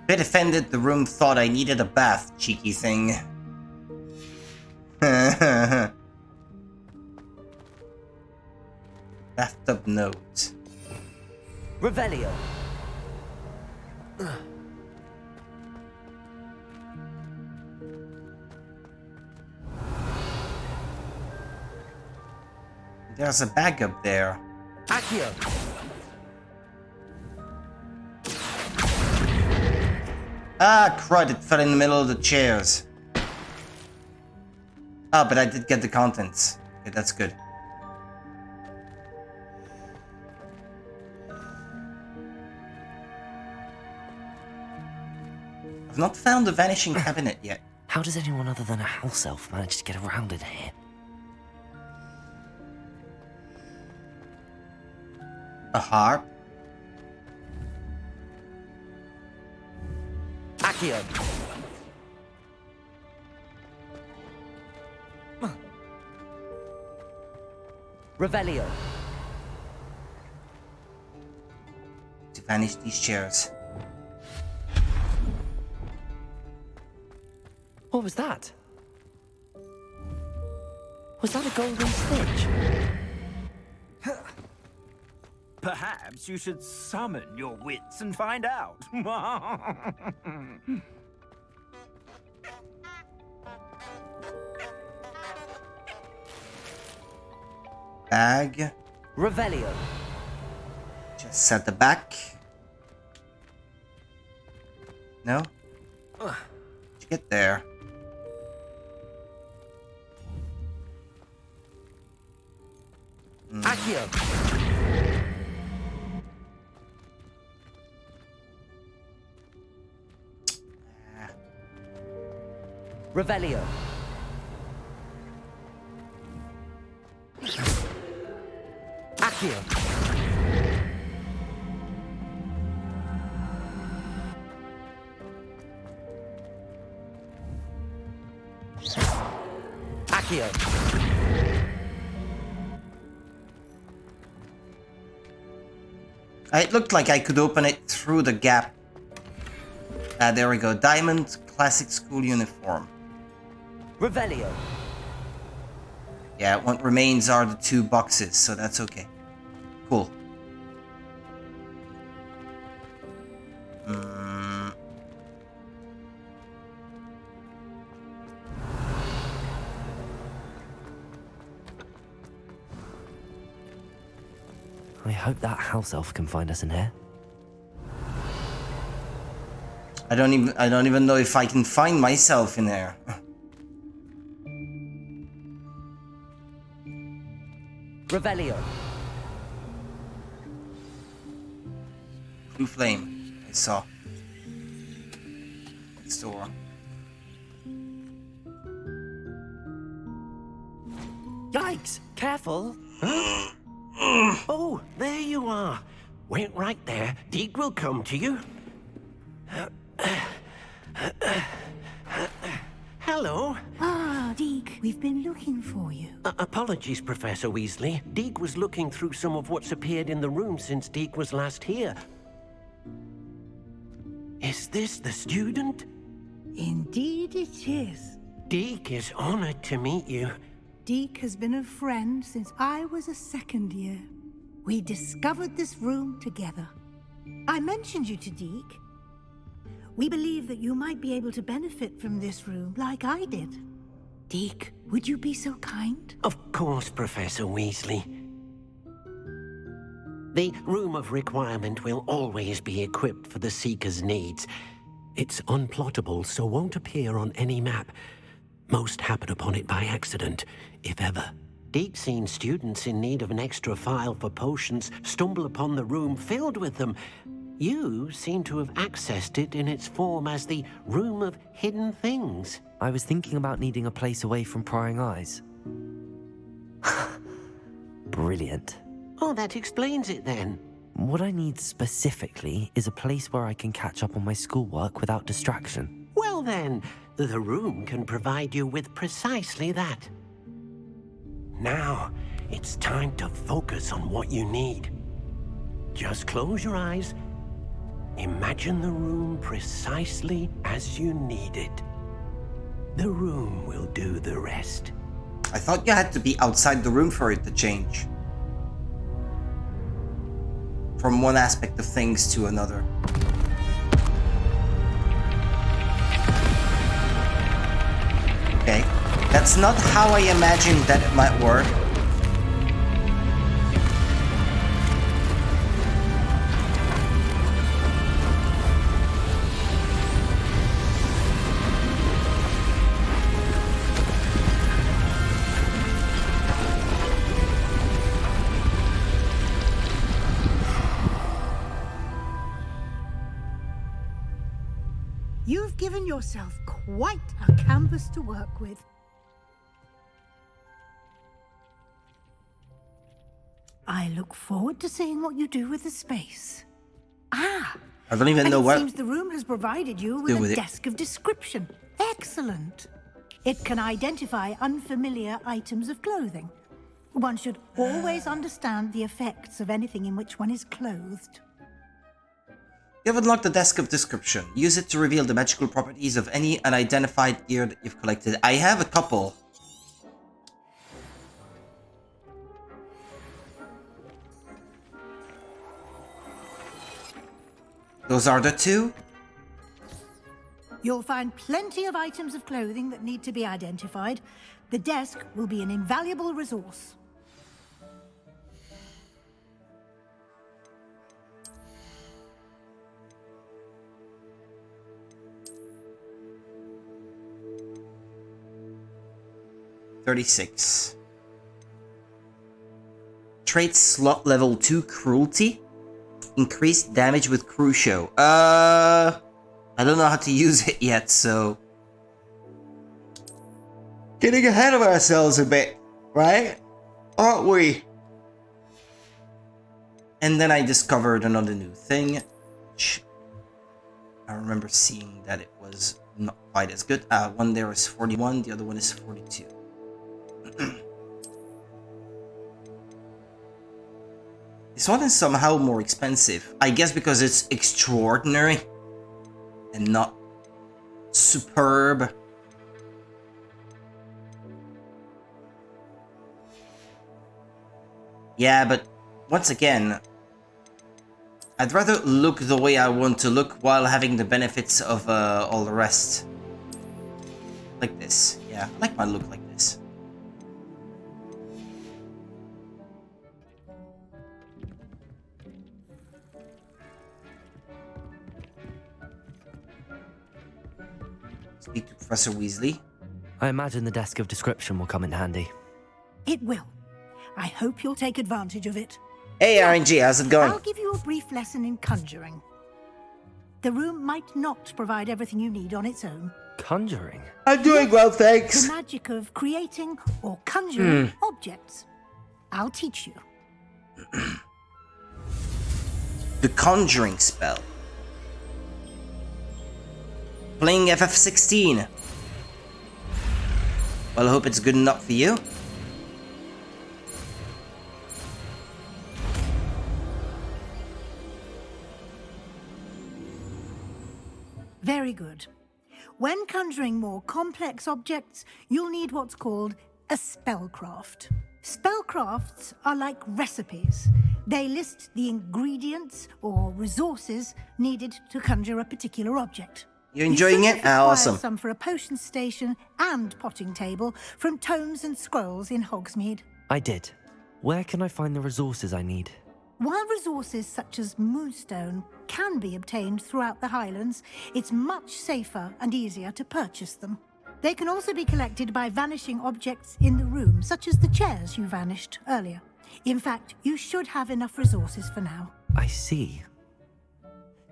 [SPEAKER 1] Bit offended the room thought I needed a bath, cheeky thing. Bathtub note.
[SPEAKER 3] Revelio.
[SPEAKER 1] There's a bag up there.
[SPEAKER 3] Accio.
[SPEAKER 1] Ah, crud, it fell in the middle of the chairs. Ah, but I did get the contents. Okay, that's good. I've not found the vanishing cabinet yet.
[SPEAKER 3] How does anyone other than a house elf manage to get around in here?
[SPEAKER 1] A harp?
[SPEAKER 3] Accio. Revelio.
[SPEAKER 1] To vanish these chairs.
[SPEAKER 3] What was that? Was that a golden stitch?
[SPEAKER 14] Perhaps you should summon your wits and find out.
[SPEAKER 1] Bag.
[SPEAKER 3] Revelio.
[SPEAKER 1] Just at the back. No? How'd you get there?
[SPEAKER 3] Accio. Revelio. Accio. Accio.
[SPEAKER 1] It looked like I could open it through the gap. There we go. Diamond classic school uniform.
[SPEAKER 3] Revelio.
[SPEAKER 1] Yeah, what remains are the 2 boxes, so that's okay. Cool.
[SPEAKER 3] I hope that house elf can find us in here.
[SPEAKER 1] I don't even know if I can find myself in there.
[SPEAKER 3] Revelio.
[SPEAKER 1] Blue flame. I saw. Store.
[SPEAKER 14] Yikes! Careful! Huh? Oh, there you are. Wait right there. Deke will come to you. Hello.
[SPEAKER 8] Ah, Deke, we've been looking for you.
[SPEAKER 14] Apologies, Professor Weasley. Deke was looking through some of what's appeared in the room since Deke was last here. Is this the student?
[SPEAKER 8] Indeed it is.
[SPEAKER 14] Deke is honored to meet you.
[SPEAKER 8] Deke has been a friend since I was a 2nd year. We discovered this room together. I mentioned you to Deke. We believe that you might be able to benefit from this room like I did. Deke, would you be so kind?
[SPEAKER 14] Of course, Professor Weasley. The Room of Requirement will always be equipped for the Seeker's needs. It's unplottable, so won't appear on any map. Most happen upon it by accident, if ever. Deke's seen students in need of an extra file for potions stumble upon the room filled with them. You seem to have accessed it in its form as the Room of Hidden Things.
[SPEAKER 3] I was thinking about needing a place away from prying eyes. Brilliant.
[SPEAKER 14] Oh, that explains it then.
[SPEAKER 3] What I need specifically is a place where I can catch up on my schoolwork without distraction.
[SPEAKER 14] Well then, the room can provide you with precisely that. Now, it's time to focus on what you need. Just close your eyes. Imagine the room precisely as you need it. The room will do the rest.
[SPEAKER 1] I thought you had to be outside the room for it to change. From one aspect of things to another. Okay, that's not how I imagined that it might work.
[SPEAKER 8] You've given yourself quite a canvas to work with. I look forward to seeing what you do with the space. Ah!
[SPEAKER 1] I don't even know
[SPEAKER 8] It
[SPEAKER 1] what
[SPEAKER 8] seems the room has provided you with a desk of description. Excellent. It can identify unfamiliar items of clothing. One should always understand the effects of anything in which one is clothed.
[SPEAKER 1] You have unlocked the desk of description. Use it to reveal the magical properties of any unidentified gear that you've collected. I have a couple. Those are the two?
[SPEAKER 8] You'll find plenty of items of clothing that need to be identified. The desk will be an invaluable resource.
[SPEAKER 1] $36. Trait slot level 2 cruelty. Increased damage with Crucio. I don't know how to use it yet, so... Getting ahead of ourselves a bit, right? Aren't we? And then I discovered another new thing, which I remember seeing that it was not quite as good. One there is 41, the other one is 42. This one is somehow more expensive. I guess because it's extraordinary and not superb. Yeah, but once again, I'd rather look the way I want to look while having the benefits of all the rest. Like this. Yeah, I like my look like this. Speak to Professor Weasley.
[SPEAKER 3] I imagine the desk of description will come in handy.
[SPEAKER 8] It will. I hope you'll take advantage of it.
[SPEAKER 1] Hey RNG, how's it going?
[SPEAKER 8] I'll give you a brief lesson in conjuring. The room might not provide everything you need on its own.
[SPEAKER 3] Conjuring?
[SPEAKER 1] I'm doing well, thanks.
[SPEAKER 8] The magic of creating or conjuring objects. I'll teach you.
[SPEAKER 1] The conjuring spell. Playing FF16. Well, I hope it's good enough for you.
[SPEAKER 8] Very good. When conjuring more complex objects, you'll need what's called a spellcraft. Spellcrafts are like recipes. They list the ingredients or resources needed to conjure a particular object.
[SPEAKER 1] You enjoying it? Ah, awesome.
[SPEAKER 8] Some for a potion station and potting table from tomes and scrolls in Hogsmeade.
[SPEAKER 3] I did. Where can I find the resources I need?
[SPEAKER 8] While resources such as moonstone can be obtained throughout the Highlands, it's much safer and easier to purchase them. They can also be collected by vanishing objects in the room, such as the chairs you vanished earlier. In fact, you should have enough resources for now.
[SPEAKER 3] I see.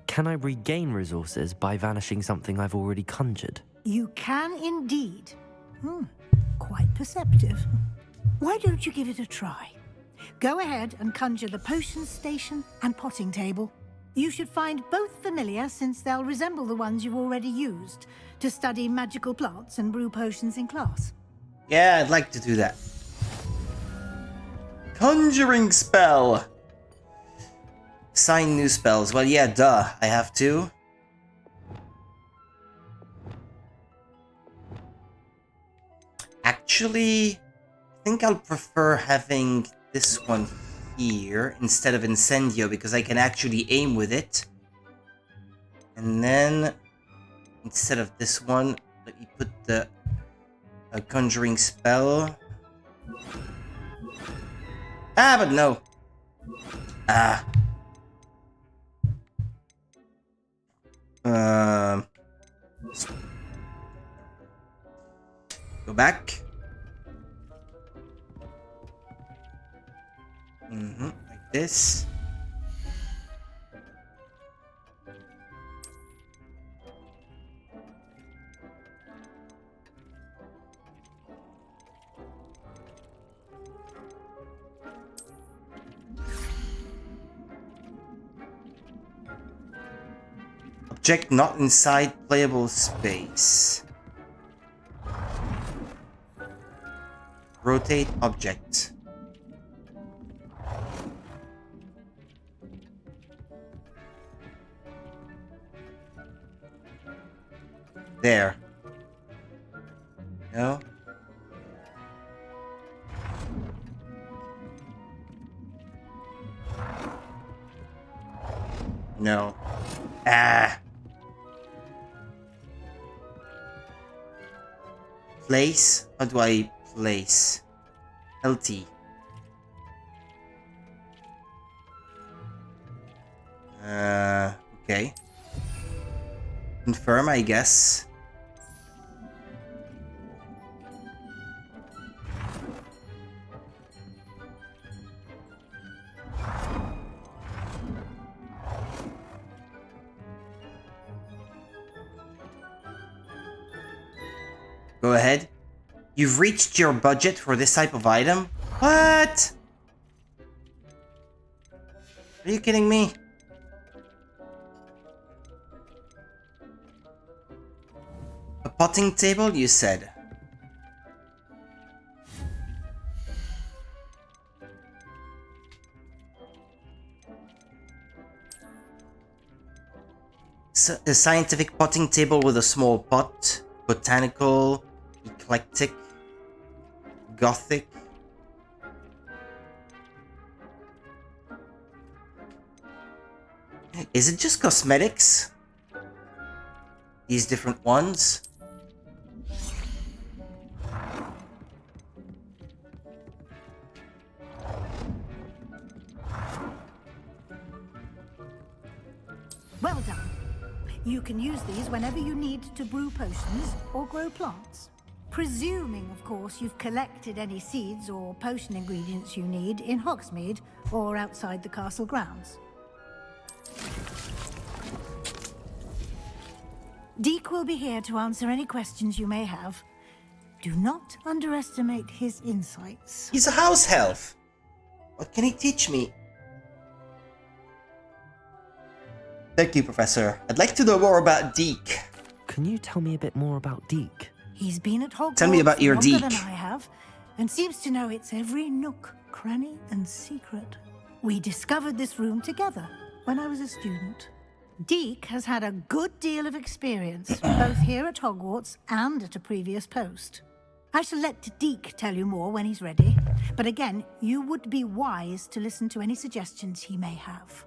[SPEAKER 3] Can I regain resources by vanishing something I've already conjured?
[SPEAKER 8] You can indeed. Quite perceptive. Why don't you give it a try? Go ahead and conjure the potion station and potting table. You should find both familiar, since they'll resemble the ones you've already used to study magical plants and brew potions in class.
[SPEAKER 1] Yeah, I'd like to do that. Conjuring spell. Assign new spells. Well, yeah, duh. I have to. Actually, I think I'll prefer having this one here instead of Incendio, because I can actually aim with it. And then, instead of this one, let me put the conjuring spell. Ah, but no. Ah. Go back. Like this. Object not inside playable space. Rotate object. There. No. No. Ah. Place? How do I place? LT. Okay. Confirm, I guess. Go ahead. You've reached your budget for this type of item? What? Are you kidding me? A potting table, you said? a scientific potting table with a small pot. Botanical, eclectic, gothic. Is it just cosmetics? These different ones?
[SPEAKER 8] Well done. You can use these whenever you need to brew potions or grow plants. Presuming, of course, you've collected any seeds or potion ingredients you need in Hogsmeade or outside the castle grounds. Deke will be here to answer any questions you may have. Do not underestimate his insights.
[SPEAKER 1] He's a house elf. What can he teach me? Thank you, Professor. I'd like to know more about Deke.
[SPEAKER 3] Can you tell me a bit more about Deke?
[SPEAKER 8] He's been at Hogwarts
[SPEAKER 1] Tell me about your
[SPEAKER 8] longer
[SPEAKER 1] Deke.
[SPEAKER 8] than I have, and seems to know its every nook, cranny, and secret. We discovered this room together when I was a student. Deke has had a good deal of experience, both here at Hogwarts and at a previous post. I shall let Deke tell you more when he's ready, but again, you would be wise to listen to any suggestions he may have.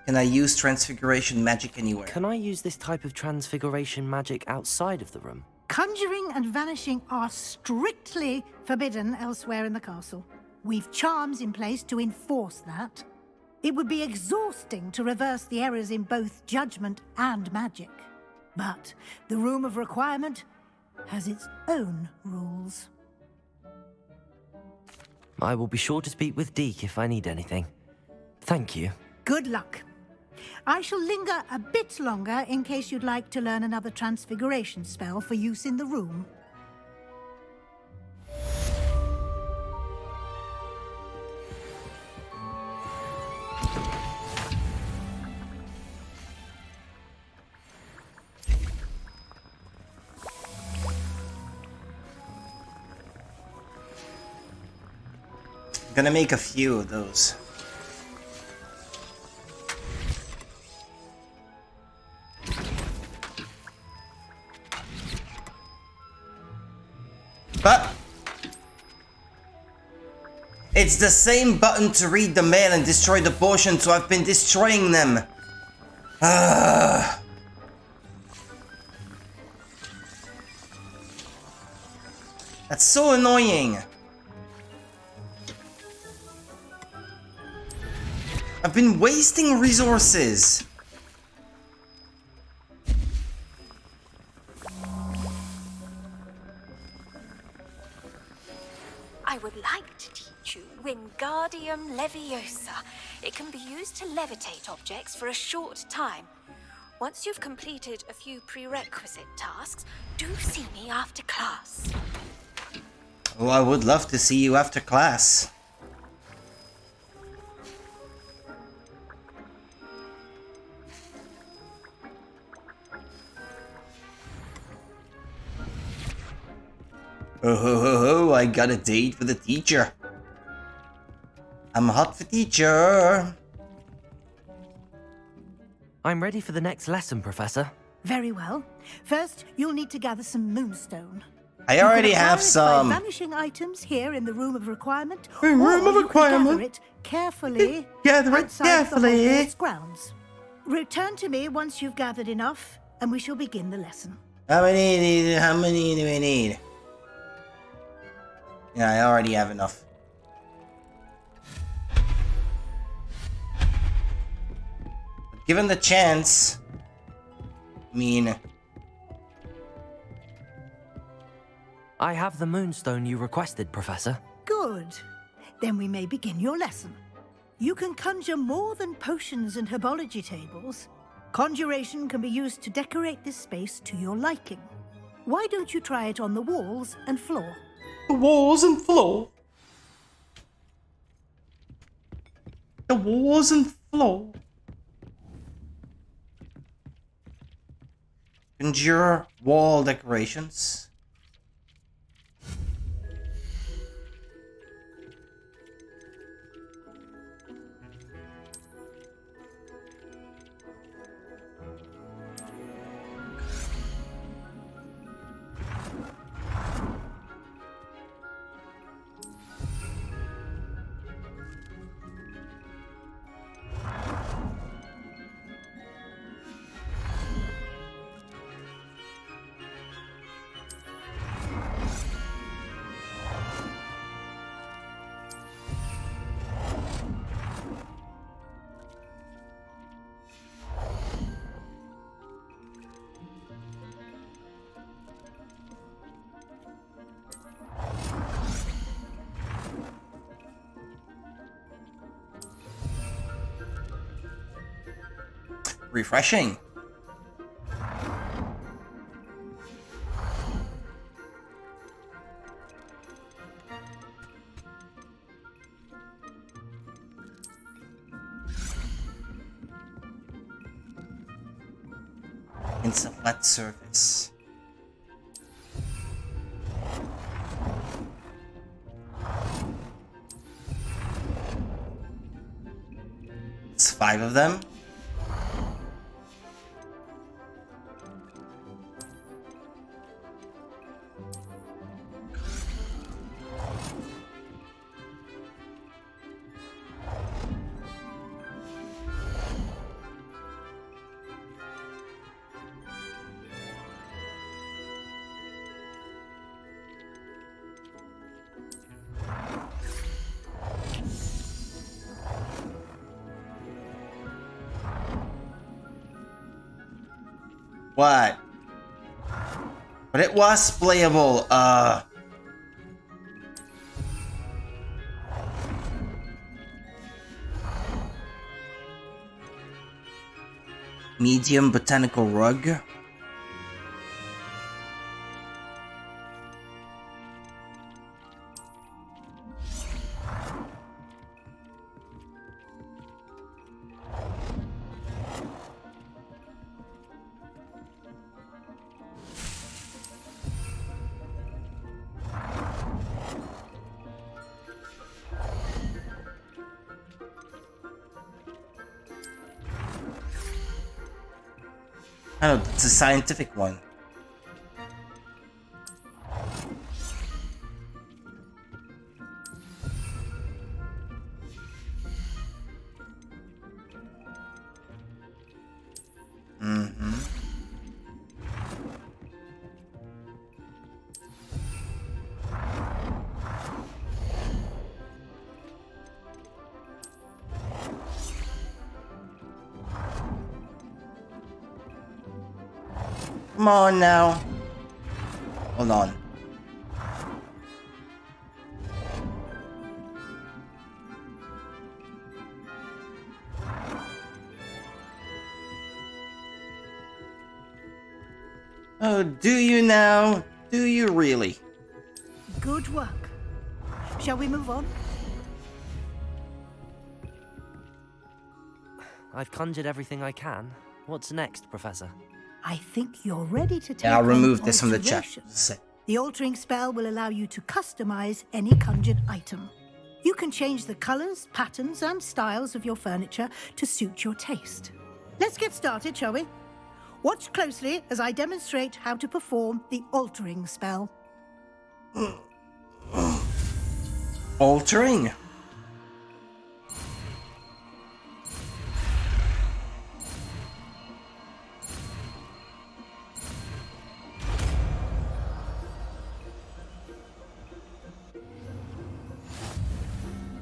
[SPEAKER 1] Can I use transfiguration magic anywhere?
[SPEAKER 3] Can I use this type of transfiguration magic outside of the room?
[SPEAKER 8] Conjuring and vanishing are strictly forbidden elsewhere in the castle. We've charms in place to enforce that. It would be exhausting to reverse the errors in both judgment and magic. But the Room of Requirement has its own rules.
[SPEAKER 3] I will be sure to speak with Deke if I need anything. Thank you.
[SPEAKER 8] Good luck. I shall linger a bit longer in case you'd like to learn another transfiguration spell for use in the room.
[SPEAKER 1] I'm gonna make a few of those. But it's the same button to read the mail and destroy the potion, so I've been destroying them. That's so annoying. I've been wasting resources.
[SPEAKER 15] I would like to teach you Wingardium Leviosa. It can be used to levitate objects for a short time. Once you've completed a few prerequisite tasks, do see me after class.
[SPEAKER 1] Oh, I would love to see you after class. Oh ho ho ho, I got a date with a teacher. I'm hot for teacher.
[SPEAKER 3] I'm ready for the next lesson, Professor.
[SPEAKER 8] Very well. First, you'll need to gather some moonstone.
[SPEAKER 1] I already have some.
[SPEAKER 8] By vanishing items here in the Room of Requirement.
[SPEAKER 1] Room of Requirement.
[SPEAKER 8] Gather it carefully.
[SPEAKER 1] Gather it
[SPEAKER 8] outside
[SPEAKER 1] carefully.
[SPEAKER 8] The Hogwarts grounds. Return to me once you've gathered enough, and we shall begin the lesson.
[SPEAKER 1] How many do we need? Yeah, I already have enough. But given the chance, I mean...
[SPEAKER 3] I have the moonstone you requested, Professor.
[SPEAKER 8] Good. Then we may begin your lesson. You can conjure more than potions and herbology tables. Conjuration can be used to decorate this space to your liking. Why don't you try it on the walls and floor?
[SPEAKER 1] The walls and floor. The walls and floor. Conjure wall decorations. refreshing. It's a flat surface. It's 5 of them. What? But it was playable, medium botanical rug. I don't know, it's a scientific one. Mm-hmm. Come on now. Hold on. Oh, do you now? Do you really?
[SPEAKER 8] Good work. Shall we move on?
[SPEAKER 3] I've conjured everything I can. What's next, Professor?
[SPEAKER 8] I think you're ready to take
[SPEAKER 1] Yeah, I'll
[SPEAKER 8] on
[SPEAKER 1] remove this from the chat.
[SPEAKER 8] alterations. The altering spell will allow you to customize any conjured item. You can change the colors, patterns, and styles of your furniture to suit your taste. Let's get started, shall we? Watch closely as I demonstrate how to perform the altering spell.
[SPEAKER 1] Altering?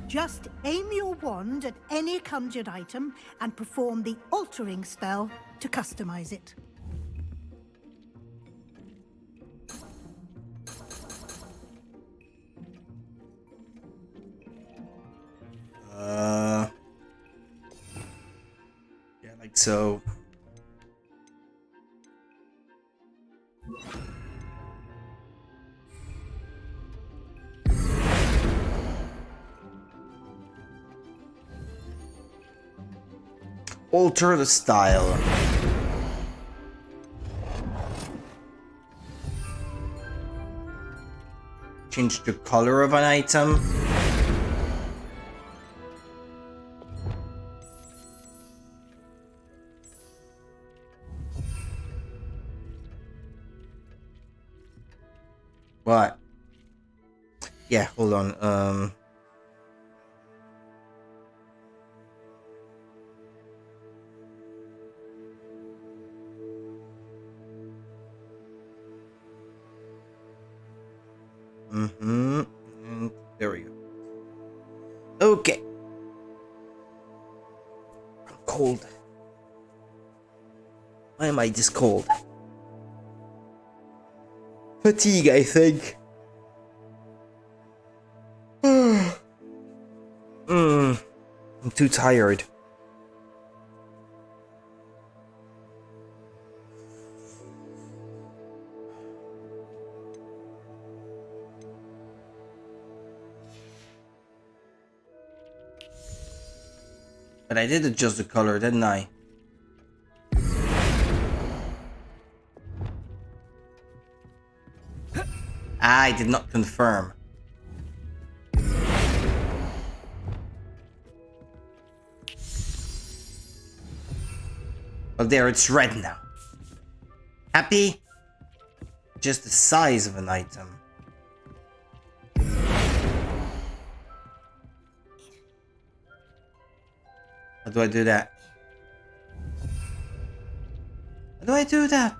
[SPEAKER 8] Just aim your wand at any conjured item and perform the altering spell to customize it.
[SPEAKER 1] Yeah, like so. Alter the style. Change the color of an item. What? Yeah, hold on. And there we go. Okay. I'm cold. Why am I this cold? Fatigue, I think. I'm too tired. But I did adjust the color, didn't I? I did not confirm. Well, there, it's red now. Happy? Just the size of an item. How do I do that? How do I do that?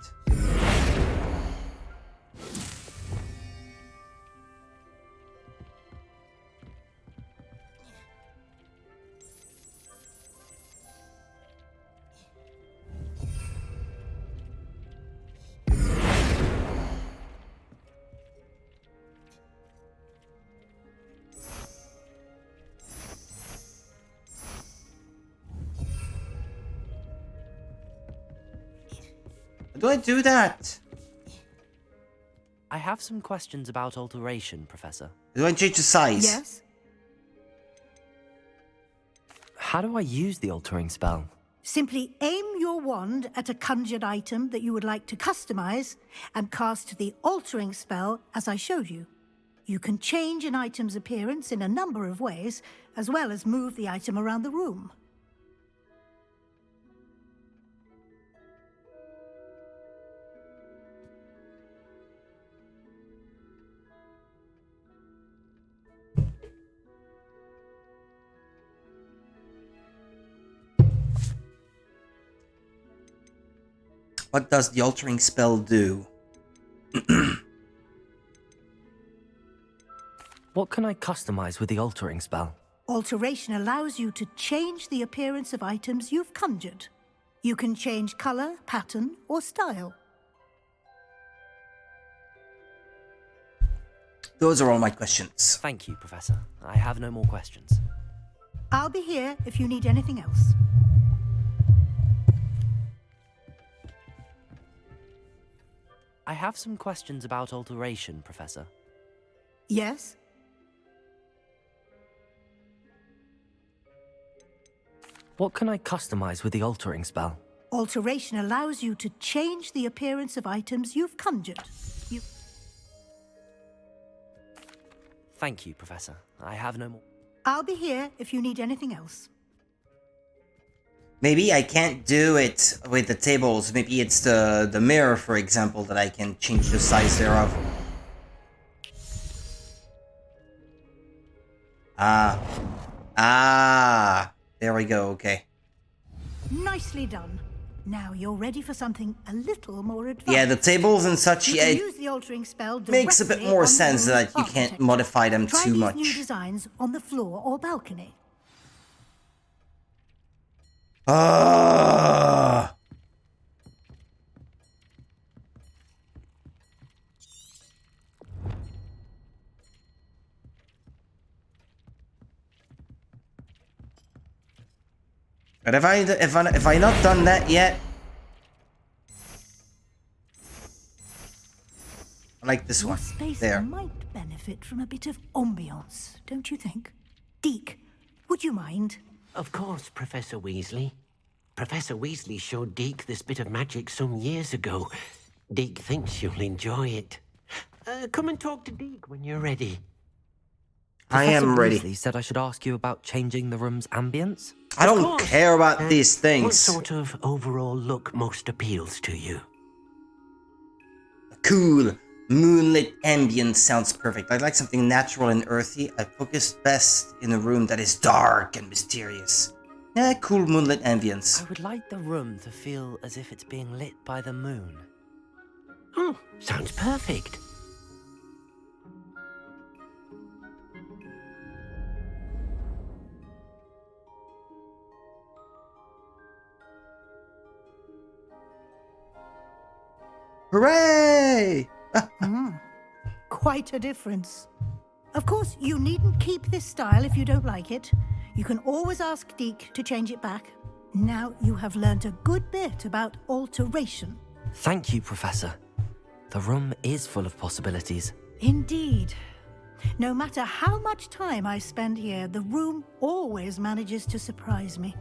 [SPEAKER 1] How do I do that?
[SPEAKER 3] I have some questions about alteration, Professor.
[SPEAKER 1] Do I change the size?
[SPEAKER 8] Yes?
[SPEAKER 3] How do I use the altering spell?
[SPEAKER 8] Simply aim your wand at a conjured item that you would like to customize and cast the altering spell as I showed you. You can change an item's appearance in a number of ways, as well as move the item around the room.
[SPEAKER 1] What does the altering spell do?
[SPEAKER 3] What can I customize with the altering spell?
[SPEAKER 8] Alteration allows you to change the appearance of items you've conjured. You can change color, pattern, or style.
[SPEAKER 1] Those are all my questions.
[SPEAKER 3] Thank you, Professor. I have no more questions.
[SPEAKER 8] I'll be here if you need anything else.
[SPEAKER 3] I have some questions about alteration, Professor.
[SPEAKER 8] Yes?
[SPEAKER 3] What can I customize with the altering spell?
[SPEAKER 8] Alteration allows you to change the appearance of items you've conjured.
[SPEAKER 3] Thank you, Professor. I have no more.
[SPEAKER 8] I'll be here if you need anything else.
[SPEAKER 1] Maybe I can't do it with the tables. Maybe it's the mirror, for example, that I can change the size thereof. There we go, okay.
[SPEAKER 8] Nicely done. Now you're ready for something a little more advanced.
[SPEAKER 1] Yeah, the tables and such,
[SPEAKER 8] You
[SPEAKER 1] yeah,
[SPEAKER 8] can
[SPEAKER 1] it
[SPEAKER 8] use the altering spell
[SPEAKER 1] makes a bit
[SPEAKER 8] directly
[SPEAKER 1] more
[SPEAKER 8] on the
[SPEAKER 1] sense
[SPEAKER 8] room's
[SPEAKER 1] that you can't
[SPEAKER 8] architecture.
[SPEAKER 1] modify them
[SPEAKER 8] Try
[SPEAKER 1] too
[SPEAKER 8] these
[SPEAKER 1] much.
[SPEAKER 8] new designs on the floor or balcony.
[SPEAKER 1] But if I not done that yet, I like this
[SPEAKER 8] Your
[SPEAKER 1] one.
[SPEAKER 8] space
[SPEAKER 1] There.
[SPEAKER 8] might benefit from a bit of ambiance, don't you think? Deke, would you mind?
[SPEAKER 14] Of course, Professor Weasley. Professor Weasley showed Deke this bit of magic some years ago. Deke thinks you'll enjoy it. Come and talk to Deke when you're ready.
[SPEAKER 1] I am ready.
[SPEAKER 3] Professor Weasley said I should ask you about changing the room's ambience.
[SPEAKER 1] I don't care about these
[SPEAKER 14] What
[SPEAKER 1] things.
[SPEAKER 14] sort of overall look most appeals to you?
[SPEAKER 1] Cool moonlit ambience sounds perfect. I like something natural and earthy. I focus best in a room that is dark and mysterious. Yeah, cool moonlit ambience.
[SPEAKER 3] I would like the room to feel as if it's being lit by the moon.
[SPEAKER 14] Oh, sounds perfect.
[SPEAKER 1] Hooray!
[SPEAKER 8] Quite a difference. Of course, you needn't keep this style if you don't like it. You can always ask Deke to change it back. Now you have learned a good bit about alteration.
[SPEAKER 3] Thank you, Professor. The room is full of possibilities.
[SPEAKER 8] Indeed. No matter how much time I spend here, the room always manages to surprise me.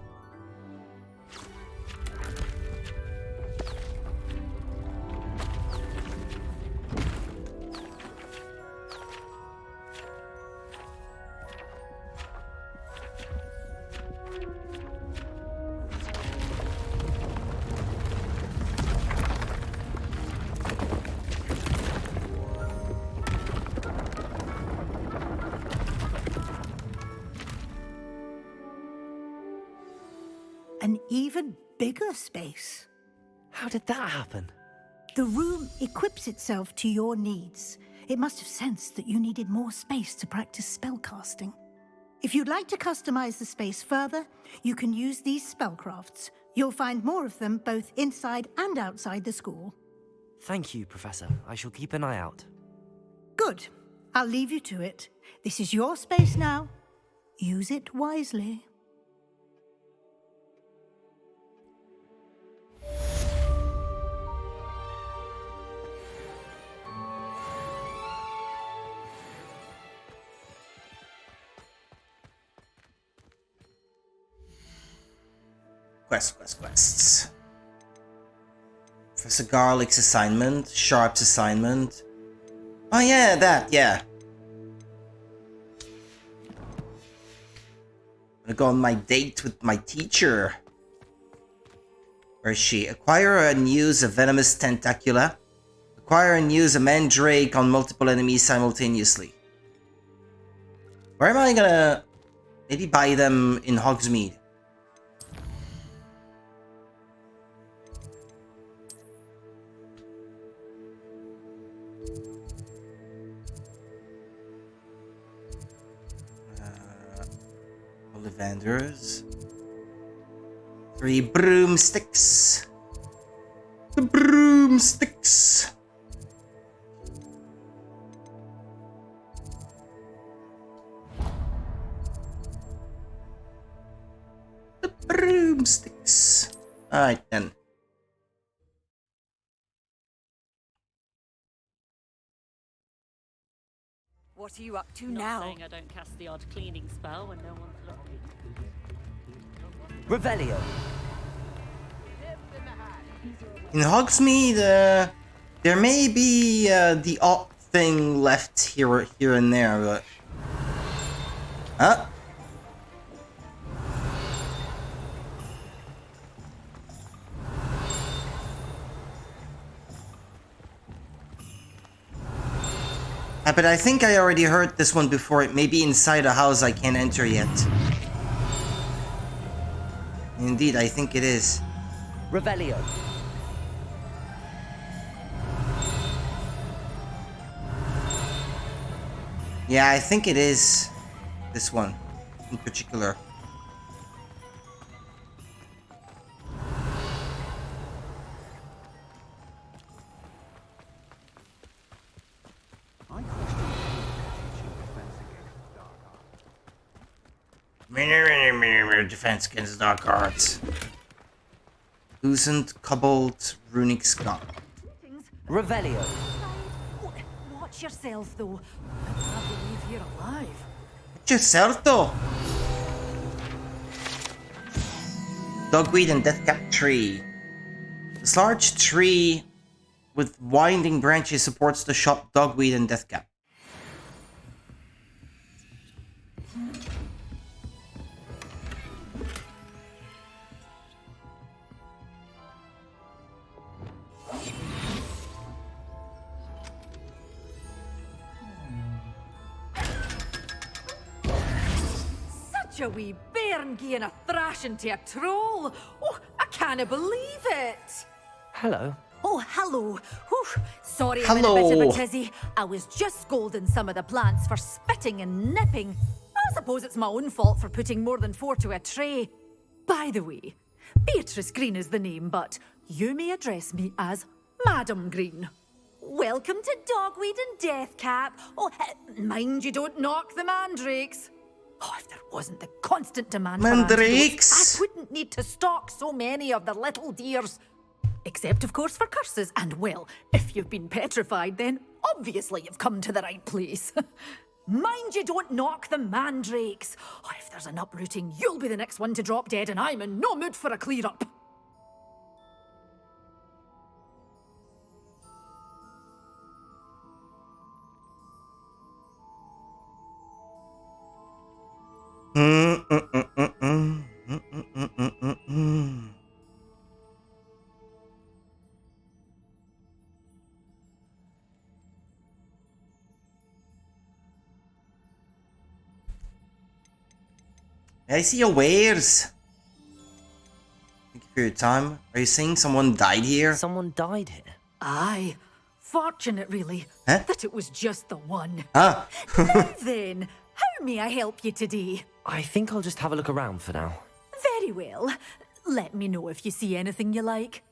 [SPEAKER 8] an even bigger space.
[SPEAKER 3] How did that happen?
[SPEAKER 8] The room equips itself to your needs. It must have sensed that you needed more space to practice spellcasting. If you'd like to customize the space further, you can use these spellcrafts. You'll find more of them both inside and outside the school.
[SPEAKER 3] Thank you, Professor. I shall keep an eye out.
[SPEAKER 8] Good. I'll leave you to it. This is your space now. Use it wisely.
[SPEAKER 1] Quests. Professor Garlick's assignment, Sharp's assignment. Oh yeah, that, yeah. I'm gonna go on my date with my teacher. Where is she? Acquire and use a venomous tentacula. Acquire and use a mandrake on multiple enemies simultaneously. Where am I gonna... Maybe buy them in Hogsmeade. Ollivanders. 3 broomsticks. The broomsticks. The broomsticks. Alright then.
[SPEAKER 13] What are you up to
[SPEAKER 16] Not
[SPEAKER 13] now?
[SPEAKER 16] saying I don't cast the odd cleaning spell when no one's looking.
[SPEAKER 3] Revelio.
[SPEAKER 1] In Hogsmeade, there may be the odd thing left here and there, but... Huh? But I think I already heard this one before. It may be inside a house I can't enter yet. Indeed, I think it is.
[SPEAKER 3] Revelio.
[SPEAKER 1] Yeah, I think it is this one in particular. Defense against dark arts. Loosened, cobbled, runic skull.
[SPEAKER 3] Revelio.
[SPEAKER 13] Watch yourself, though. I can't believe you're alive.
[SPEAKER 1] Watch yourself, though. Dogweed and deathcap tree. This large tree with winding branches supports the shop dogweed and deathcap.
[SPEAKER 13] Such a wee bairn gieing a thrashing to a troll. Oh, I can't believe it.
[SPEAKER 3] Hello.
[SPEAKER 13] Oh, hello. Whew. Sorry I'm in a bit of a tizzy. I was just scolding some of the plants for spitting and nipping. I suppose it's my own fault for putting more than 4 to a tray. By the way, Beatrice Green is the name, but you may address me as Madam Green. Welcome to Dogweed and Deathcap. Oh, mind you don't knock the mandrakes. Oh, if there wasn't the constant demand for
[SPEAKER 1] mandrakes,
[SPEAKER 13] I wouldn't need to stalk so many of the little dears. Except, of course, for curses. And, well, if you've been petrified, then obviously you've come to the right place. Mind you don't knock the mandrakes. Oh, if there's an uprooting, you'll be the next one to drop dead, and I'm in no mood for a clear-up.
[SPEAKER 1] I see your wares. period of time. Are you saying someone died here?
[SPEAKER 3] Someone died here?
[SPEAKER 13] Aye. Fortunate, really,
[SPEAKER 1] Huh?
[SPEAKER 13] that it was just the one.
[SPEAKER 1] Ah.
[SPEAKER 13] Now then, how may I help you today?
[SPEAKER 3] I think I'll just have a look around for now.
[SPEAKER 13] Very well. Let me know if you see anything you like.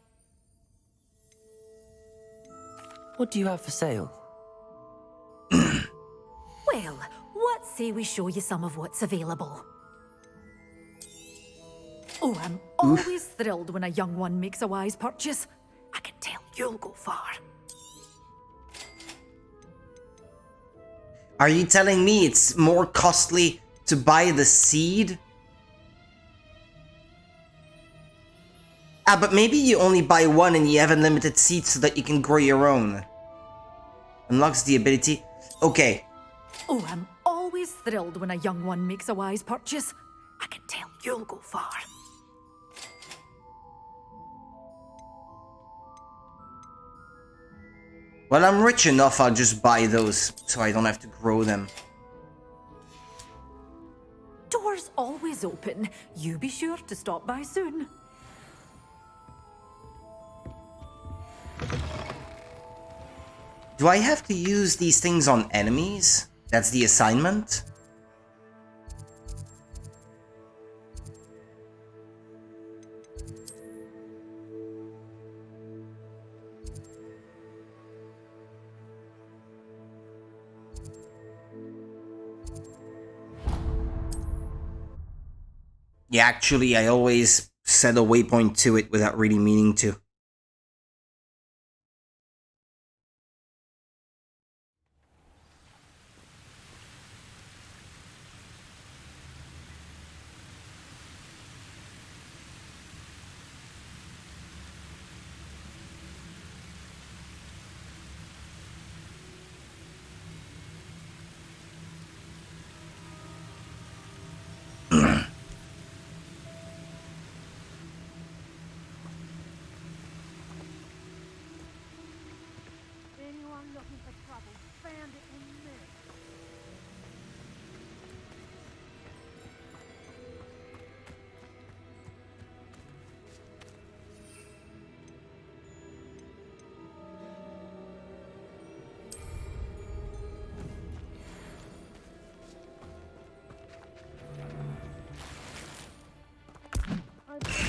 [SPEAKER 3] What do you have for sale?
[SPEAKER 13] Well, what say we show you some of what's available? Oh, I'm always thrilled when a young one makes a wise purchase. I can tell you'll go far.
[SPEAKER 1] Are you telling me it's more costly to buy the seed? Ah, but maybe you only buy one and you have unlimited seeds so that you can grow your own. Unlocks the ability. Okay.
[SPEAKER 13] Oh, I'm always thrilled when a young one makes a wise purchase. I can tell you'll go far.
[SPEAKER 1] Well, I'm rich enough, I'll just buy those so I don't have to grow them.
[SPEAKER 13] Doors always open. You be sure to stop by soon.
[SPEAKER 1] Do I have to use these things on enemies? That's the assignment? Yeah, actually, I always set a waypoint to it without really meaning to.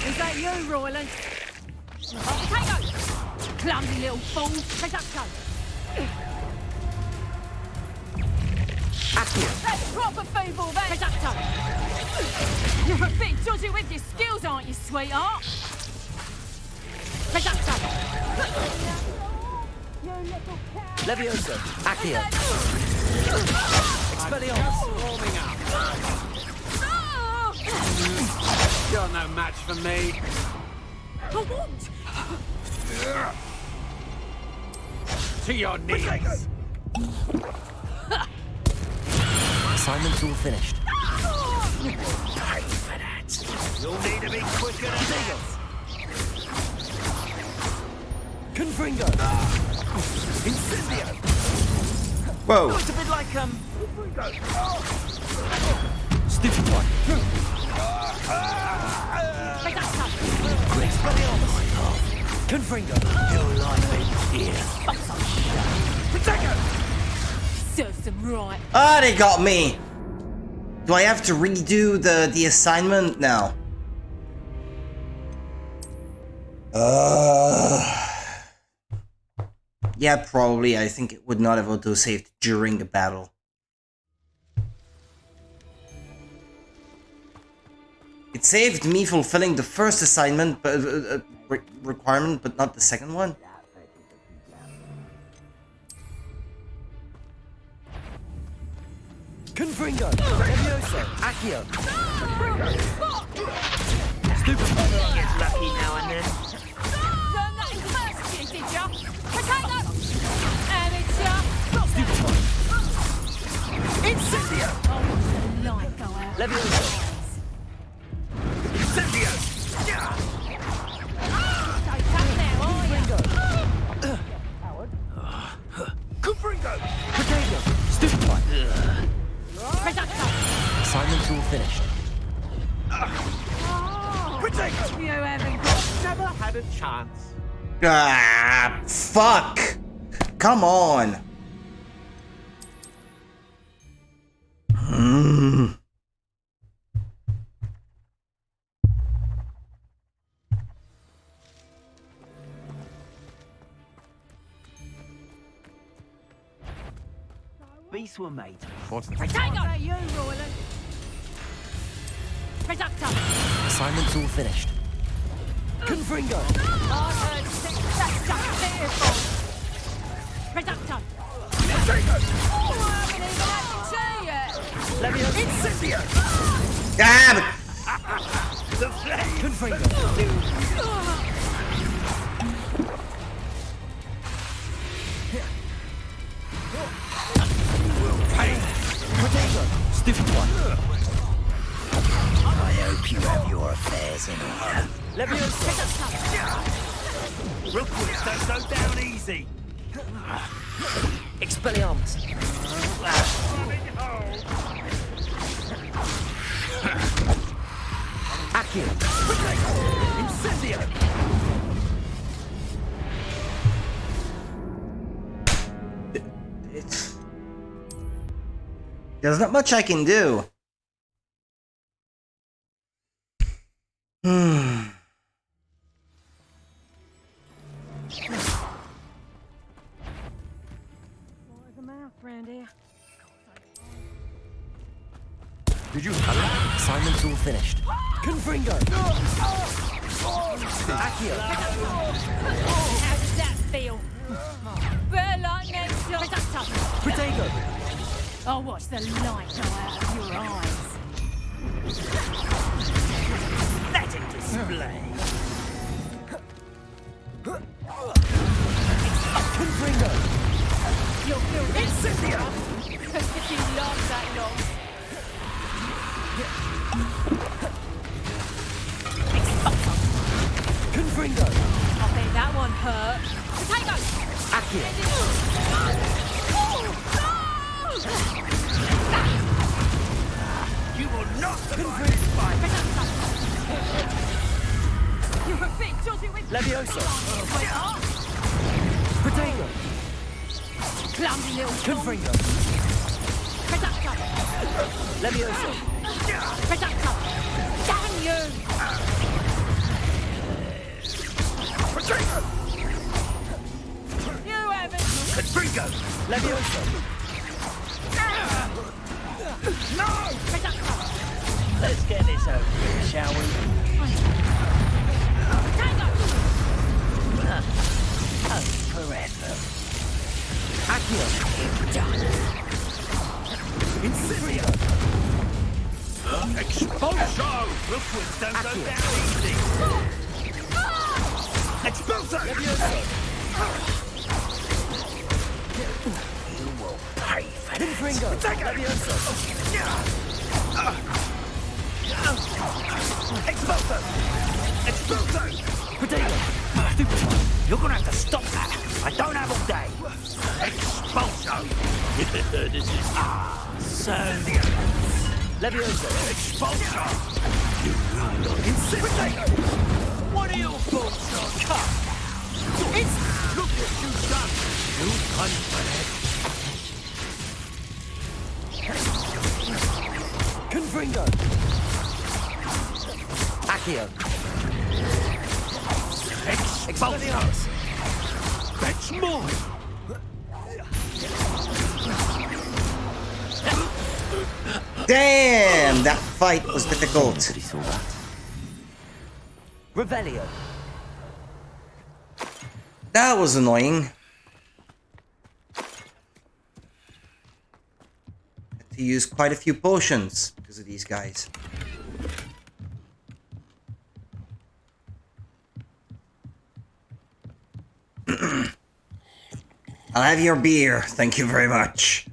[SPEAKER 2] Is that you, Royland? Potato! Clumsy little fool! Potato! That's proper feeble, that! Potato! You're a bit dodgy with your skills, aren't you, sweetheart? Potato!
[SPEAKER 3] Leviosa, Accio. Expelliarmus.
[SPEAKER 17] Warming up. You're no match for me.
[SPEAKER 2] For what?
[SPEAKER 17] To your knees.
[SPEAKER 3] Assignment's all finished.
[SPEAKER 17] Pay for that. You'll need to be quicker than that.
[SPEAKER 3] Confringo. Incendio.
[SPEAKER 1] Whoa.
[SPEAKER 3] Looks a bit like, Stupid one. Confringo. You'll like me here.
[SPEAKER 2] Serves them right.
[SPEAKER 1] Ah, they got me. Do I have to redo the assignment now? Yeah, probably. I think it would not have autosaved during the battle. It saved me fulfilling the first assignment, but requirement, but not the second one.
[SPEAKER 3] Confringo. Leviosa. Accio. Stupid one.
[SPEAKER 17] Get lucky now and then.
[SPEAKER 2] Learn that in first year, did ya? Potato! Amateur!
[SPEAKER 3] Stupid one. Incendio.
[SPEAKER 2] Oh, the light go out.
[SPEAKER 3] Leviosa.
[SPEAKER 17] Incendio.
[SPEAKER 2] Stay tough now, are ya?
[SPEAKER 17] Confringo.
[SPEAKER 3] Potato. Stupid one.
[SPEAKER 2] Potato!
[SPEAKER 3] Assignment's all finished.
[SPEAKER 17] Potato.
[SPEAKER 2] You haven't got
[SPEAKER 17] a chance.
[SPEAKER 1] Ah, fuck! Come on!
[SPEAKER 17] These were made.
[SPEAKER 12] What's the
[SPEAKER 2] Tiger! You, Roland. Reductor.
[SPEAKER 3] Assignment's all finished.
[SPEAKER 17] Confringo!
[SPEAKER 2] I heard six. That's just fearful. Reductor. Oh, I haven't even had to say yet.
[SPEAKER 17] Leviosa! Incendio!
[SPEAKER 1] Damn it!
[SPEAKER 17] The flame! Confringo! Stiff one. I hope you have your affairs in order. Leviosa! Rookwood, don't go down easy.
[SPEAKER 3] Expelliarmus.
[SPEAKER 17] Accio! Incendio!
[SPEAKER 1] There's not much I can do.
[SPEAKER 2] What is the mouth round here?
[SPEAKER 3] Did you Assignment's all finished.
[SPEAKER 17] Confringo!
[SPEAKER 2] Accio. How does that feel? Better like next time. Reductor.
[SPEAKER 17] Protego!
[SPEAKER 2] I'll watch the light go out of your eyes.
[SPEAKER 17] Let it display! Confringo!
[SPEAKER 2] You'll feel
[SPEAKER 17] Incendio!
[SPEAKER 2] because if you last that long.
[SPEAKER 17] Confringo!
[SPEAKER 2] I think that one hurt. Potato!
[SPEAKER 17] Accio! You will not survive by
[SPEAKER 2] You're a bit dodgy with
[SPEAKER 17] Leviosa!
[SPEAKER 2] sweetheart.
[SPEAKER 17] Protego!
[SPEAKER 2] Clumsy little
[SPEAKER 17] Confringo!
[SPEAKER 2] Reductor.
[SPEAKER 17] Leviosa!
[SPEAKER 2] Reductor. Damn you!
[SPEAKER 17] Protego!
[SPEAKER 2] You haven't.
[SPEAKER 17] Confringo! Leviosa! No!
[SPEAKER 2] Reductor.
[SPEAKER 17] Let's get this over with, shall we?
[SPEAKER 2] Tango.
[SPEAKER 17] Oh, forever.
[SPEAKER 3] Accio.
[SPEAKER 17] Done. Incendio! Expulso! Rookwoods don't go down easy! Expulso! Leviosa! You will pay for this! Confringo! Leviosa! Expulso! Expulso! Protego! Stupid one! You're gonna have to stop that! I don't have all day! Expulso! This is... so... Leviosa! Expulso! You will not insist! What are your thoughts on cut? It's... Look what you've done! You confident! Confringo!
[SPEAKER 3] Accio.
[SPEAKER 17] Expulsios! That's more!
[SPEAKER 1] Damn! That fight was difficult.
[SPEAKER 3] Saw that. Revelio.
[SPEAKER 1] That was annoying. Had to use quite a few potions because of these guys. I'll have your beer, thank you very much.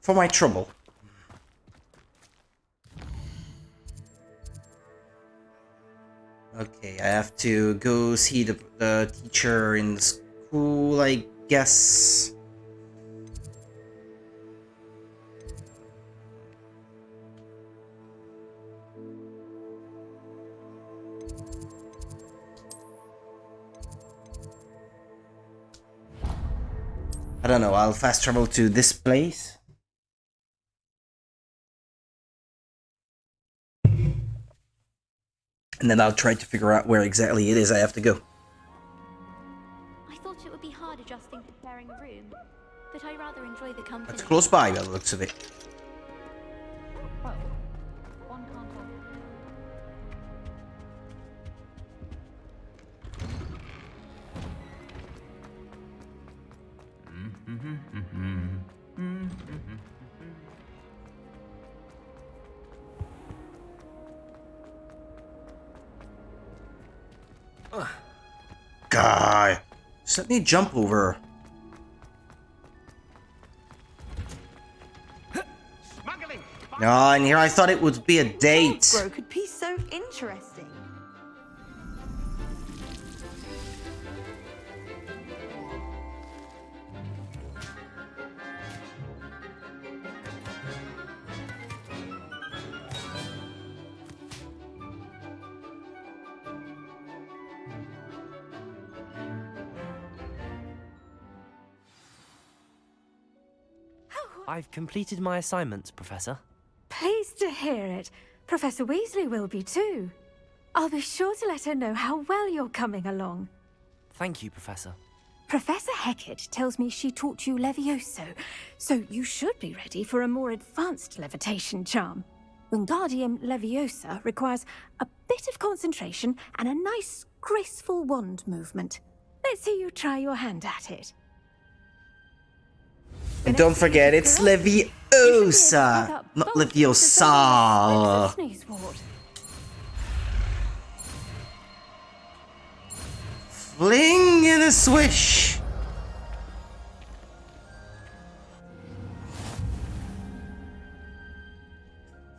[SPEAKER 1] For my trouble. Okay, I have to go see the teacher in the school, I guess. I don't know, I'll fast travel to this place. And then I'll try to figure out where exactly it is I have to go.
[SPEAKER 4] I thought it would be hard adjusting to sharing a room, but I rather enjoy the company.
[SPEAKER 1] It's close by by the looks of it.
[SPEAKER 4] Well, one can't
[SPEAKER 1] God, just let me jump over. Oh, and here I thought it would be a date.
[SPEAKER 18] Bro could be so interesting.
[SPEAKER 3] I've completed my assignments, Professor.
[SPEAKER 13] Pleased to hear it. Professor Weasley will be too. I'll be sure to let her know how well you're coming along.
[SPEAKER 3] Thank you, Professor.
[SPEAKER 13] Professor Hecat tells me she taught you Levioso, so you should be ready for a more advanced levitation charm. Wingardium Leviosa requires a bit of concentration and a nice, graceful wand movement. Let's see you try your hand at it.
[SPEAKER 1] And don't forget, it's Leviosa, not Leviosa. Fling and a swish.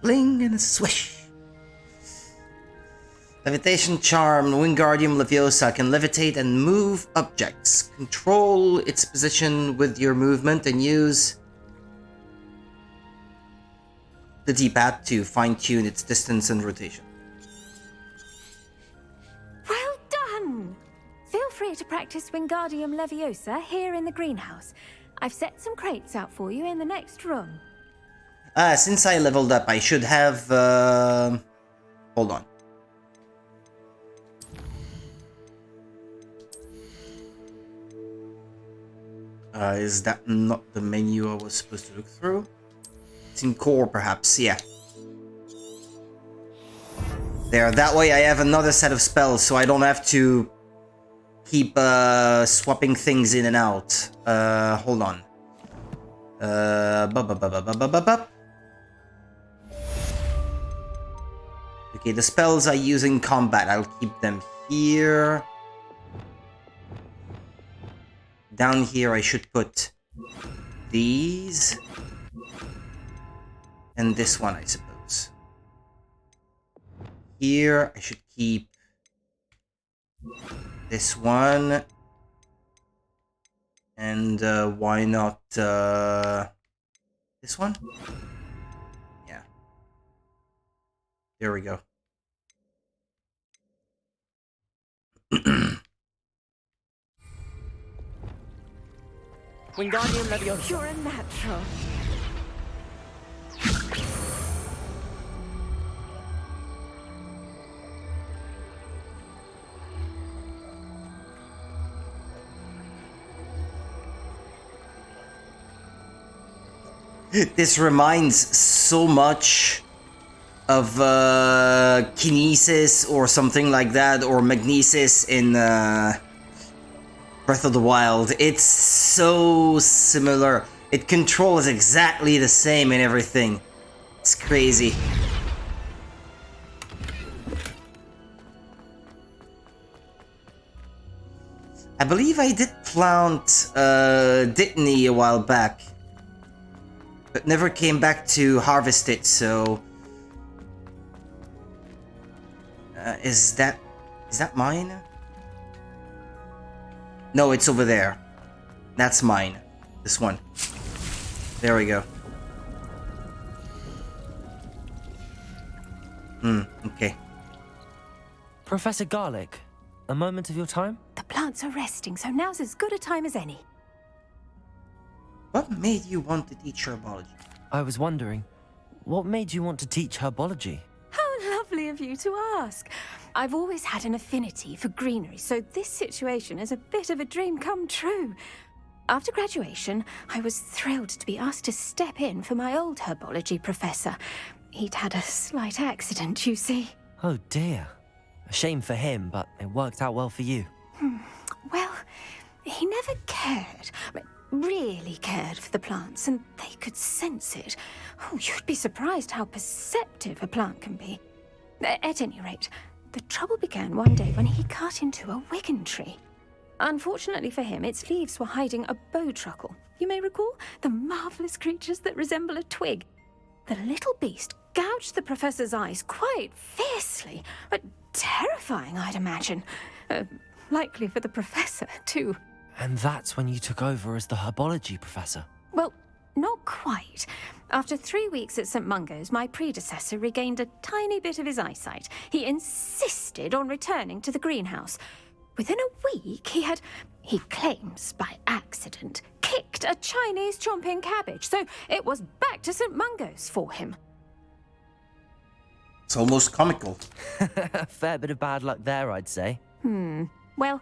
[SPEAKER 1] Fling and a swish. Levitation charm. Wingardium Leviosa can levitate and move objects. Control its position with your movement and use the D-pad to fine-tune its distance and rotation.
[SPEAKER 13] Well done! Feel free to practice Wingardium Leviosa here in the greenhouse. I've set some crates out for you in the next room.
[SPEAKER 1] Since I leveled up, I should have... Hold on. Is that not the menu I was supposed to look through? It's in core, perhaps, yeah. There, that way I have another set of spells, so I don't have to keep swapping things in and out. Hold on. Okay, the spells I use in combat, I'll keep them here. Down here I should put these. And this one, I suppose. Here I should keep this one. And why not this one? Yeah. There we go.
[SPEAKER 3] Wingardium Leviosa.
[SPEAKER 13] You're a natural.
[SPEAKER 1] This reminds so much of kinesis or something like that, or magnesis in Breath of the Wild. It's so similar. It controls exactly the same and everything. It's crazy. I believe I did plant Dittany a while back, but never came back to harvest it, so... Is that mine? No, it's over there. That's mine. This one. There we go. Okay.
[SPEAKER 3] Professor Garlick, a moment of your time?
[SPEAKER 13] The plants are resting, so now's as good a time as any.
[SPEAKER 1] What made you want to teach herbology?
[SPEAKER 3] I was wondering, what made you want to teach herbology?
[SPEAKER 15] How lovely of you to ask. I've always had an affinity for greenery, so this situation is a bit of a dream come true. After graduation, I was thrilled to be asked to step in for my old herbology professor. He'd had a slight accident, you see.
[SPEAKER 3] Oh dear. A shame for him, but it worked out well for you.
[SPEAKER 15] Well, he never cared, really cared for the plants, and they could sense it. Oh, you'd be surprised how perceptive a plant can be. At any rate, the trouble began one day when he cut into a wigan tree. Unfortunately for him, its leaves were hiding a bowtruckle. You may recall the marvelous creatures that resemble a twig. The little beast gouged the professor's eyes quite fiercely, but terrifying, I'd imagine. Likely for the professor, too.
[SPEAKER 3] And that's when you took over as the herbology professor?
[SPEAKER 15] Well, not quite. After 3 weeks at St. Mungo's, my predecessor regained a tiny bit of his eyesight. He insisted on returning to the greenhouse. Within a week, he claims by accident, kicked a Chinese chomping cabbage, so it was back to St. Mungo's for him.
[SPEAKER 1] It's almost comical.
[SPEAKER 3] A fair bit of bad luck there, I'd say.
[SPEAKER 15] Well,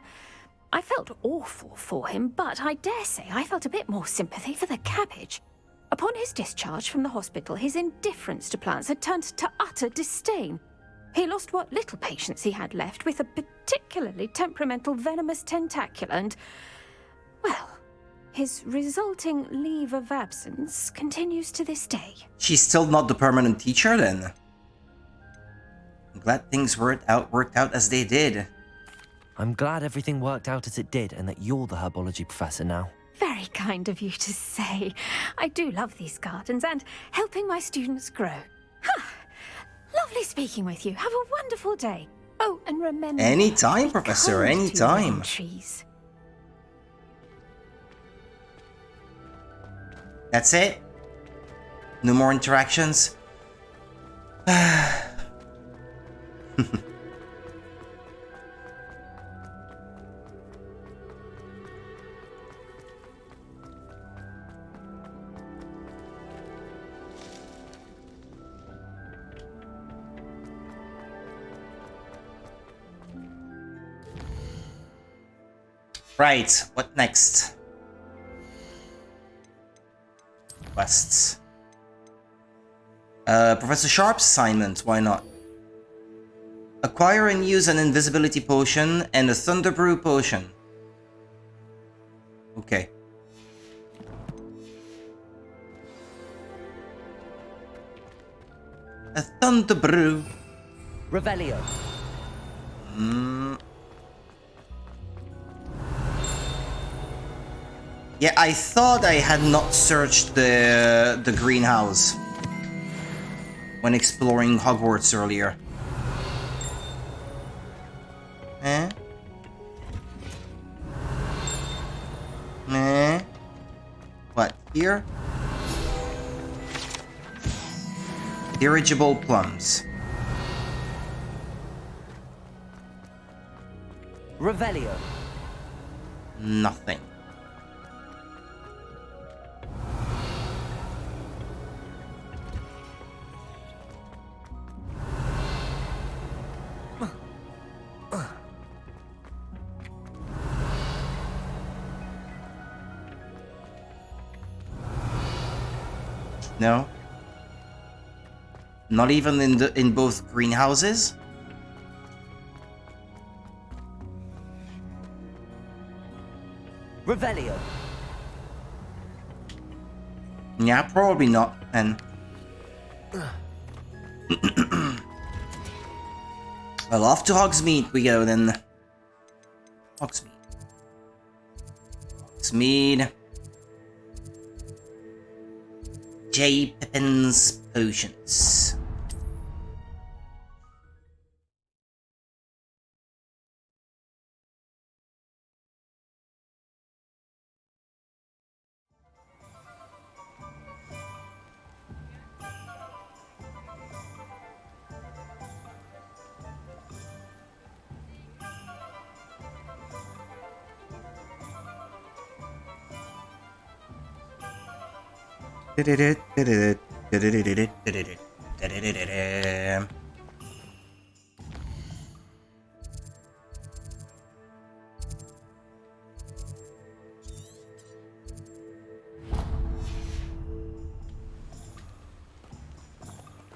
[SPEAKER 15] I felt awful for him, but I dare say I felt a bit more sympathy for the cabbage. Upon his discharge from the hospital, his indifference to plants had turned to utter disdain. He lost what little patience he had left with a particularly temperamental venomous tentacula and, well, his resulting leave of absence continues to this day.
[SPEAKER 1] She's still not the permanent teacher then. I'm glad things worked out as they did.
[SPEAKER 3] I'm glad everything worked out as it did and that you're the herbology professor now.
[SPEAKER 15] Very kind of you to say. I do love these gardens and helping my students grow. Lovely speaking with you. Have a wonderful day. Oh, and remember...
[SPEAKER 1] Anytime, Professor, anytime.
[SPEAKER 15] Trees.
[SPEAKER 1] That's it? No more interactions? Right, what next? Quests. Professor Sharp's assignment, why not? Acquire and use an invisibility potion and a thunder brew potion. Okay. A thunder brew.
[SPEAKER 3] Revelio.
[SPEAKER 1] Yeah, I thought I had not searched the greenhouse when exploring Hogwarts earlier. What, here? Dirigible plums.
[SPEAKER 3] Revelio.
[SPEAKER 1] Nothing. No. Not even in both greenhouses?
[SPEAKER 3] Revelio.
[SPEAKER 1] Yeah, probably not, and well, off to Hogsmeade we go then. Hogsmeade. J. Pippin's potions.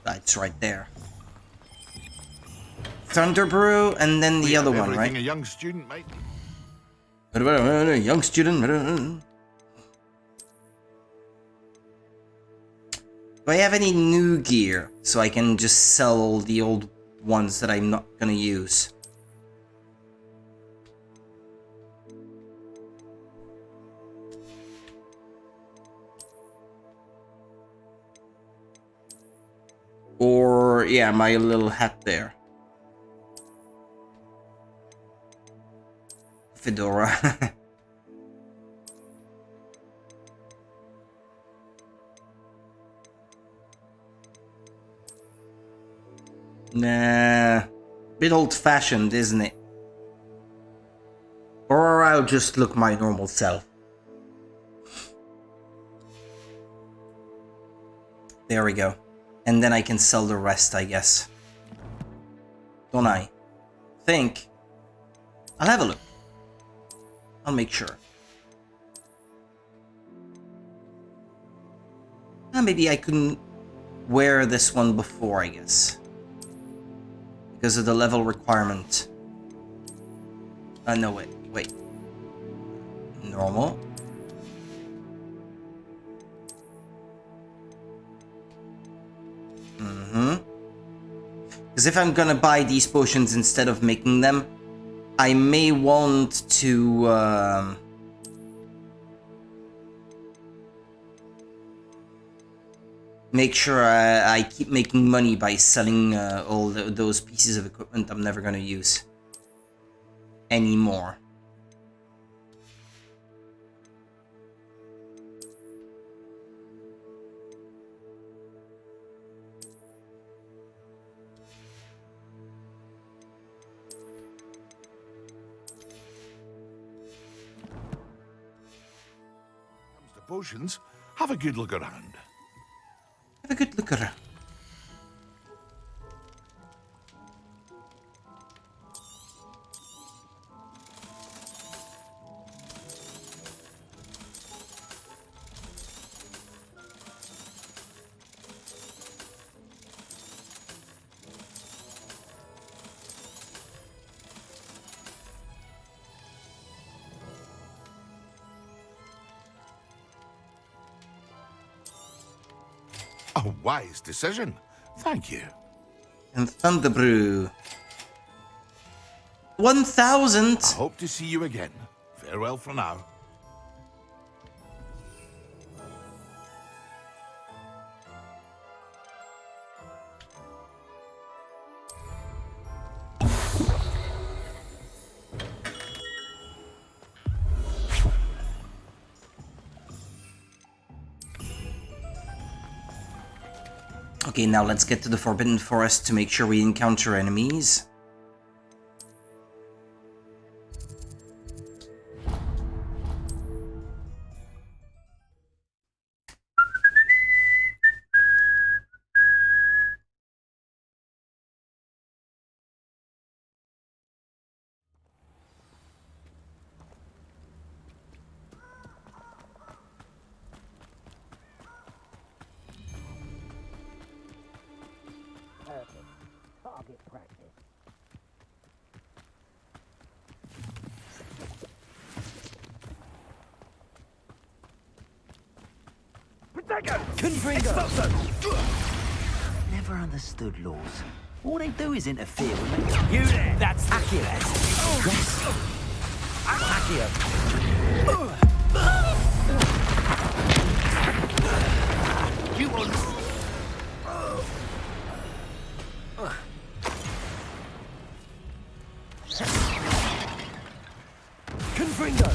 [SPEAKER 1] That's right there. Thunder Brew, and then the other one, right?
[SPEAKER 7] A young student might.
[SPEAKER 1] Young student. Do I have any new gear so I can just sell all the old ones that I'm not gonna use? Or, yeah, my little hat there. Fedora. Nah, bit old-fashioned, isn't it? Or I'll just look my normal self. There we go. And then I can sell the rest, I guess. Don't I? Think. I'll have a look. I'll make sure. Maybe I couldn't wear this one before, I guess. Because of the level requirement. No, wait. Normal. Because if I'm gonna buy these potions instead of making them, I may want to make sure I keep making money by selling all those pieces of equipment I'm never gonna use anymore.
[SPEAKER 7] Potions, have a good look around.
[SPEAKER 1] Have a good look around.
[SPEAKER 7] A wise decision. Thank you.
[SPEAKER 1] And Thunder Brew. 1,000!
[SPEAKER 7] I hope to see you again. Farewell for now.
[SPEAKER 1] Okay, now let's get to the Forbidden Forest to make sure we encounter enemies.
[SPEAKER 17] Target practice. Confringo! Never understood laws. All they do is interfere with me. You there! That's accurate. Yes. You will. Confringo!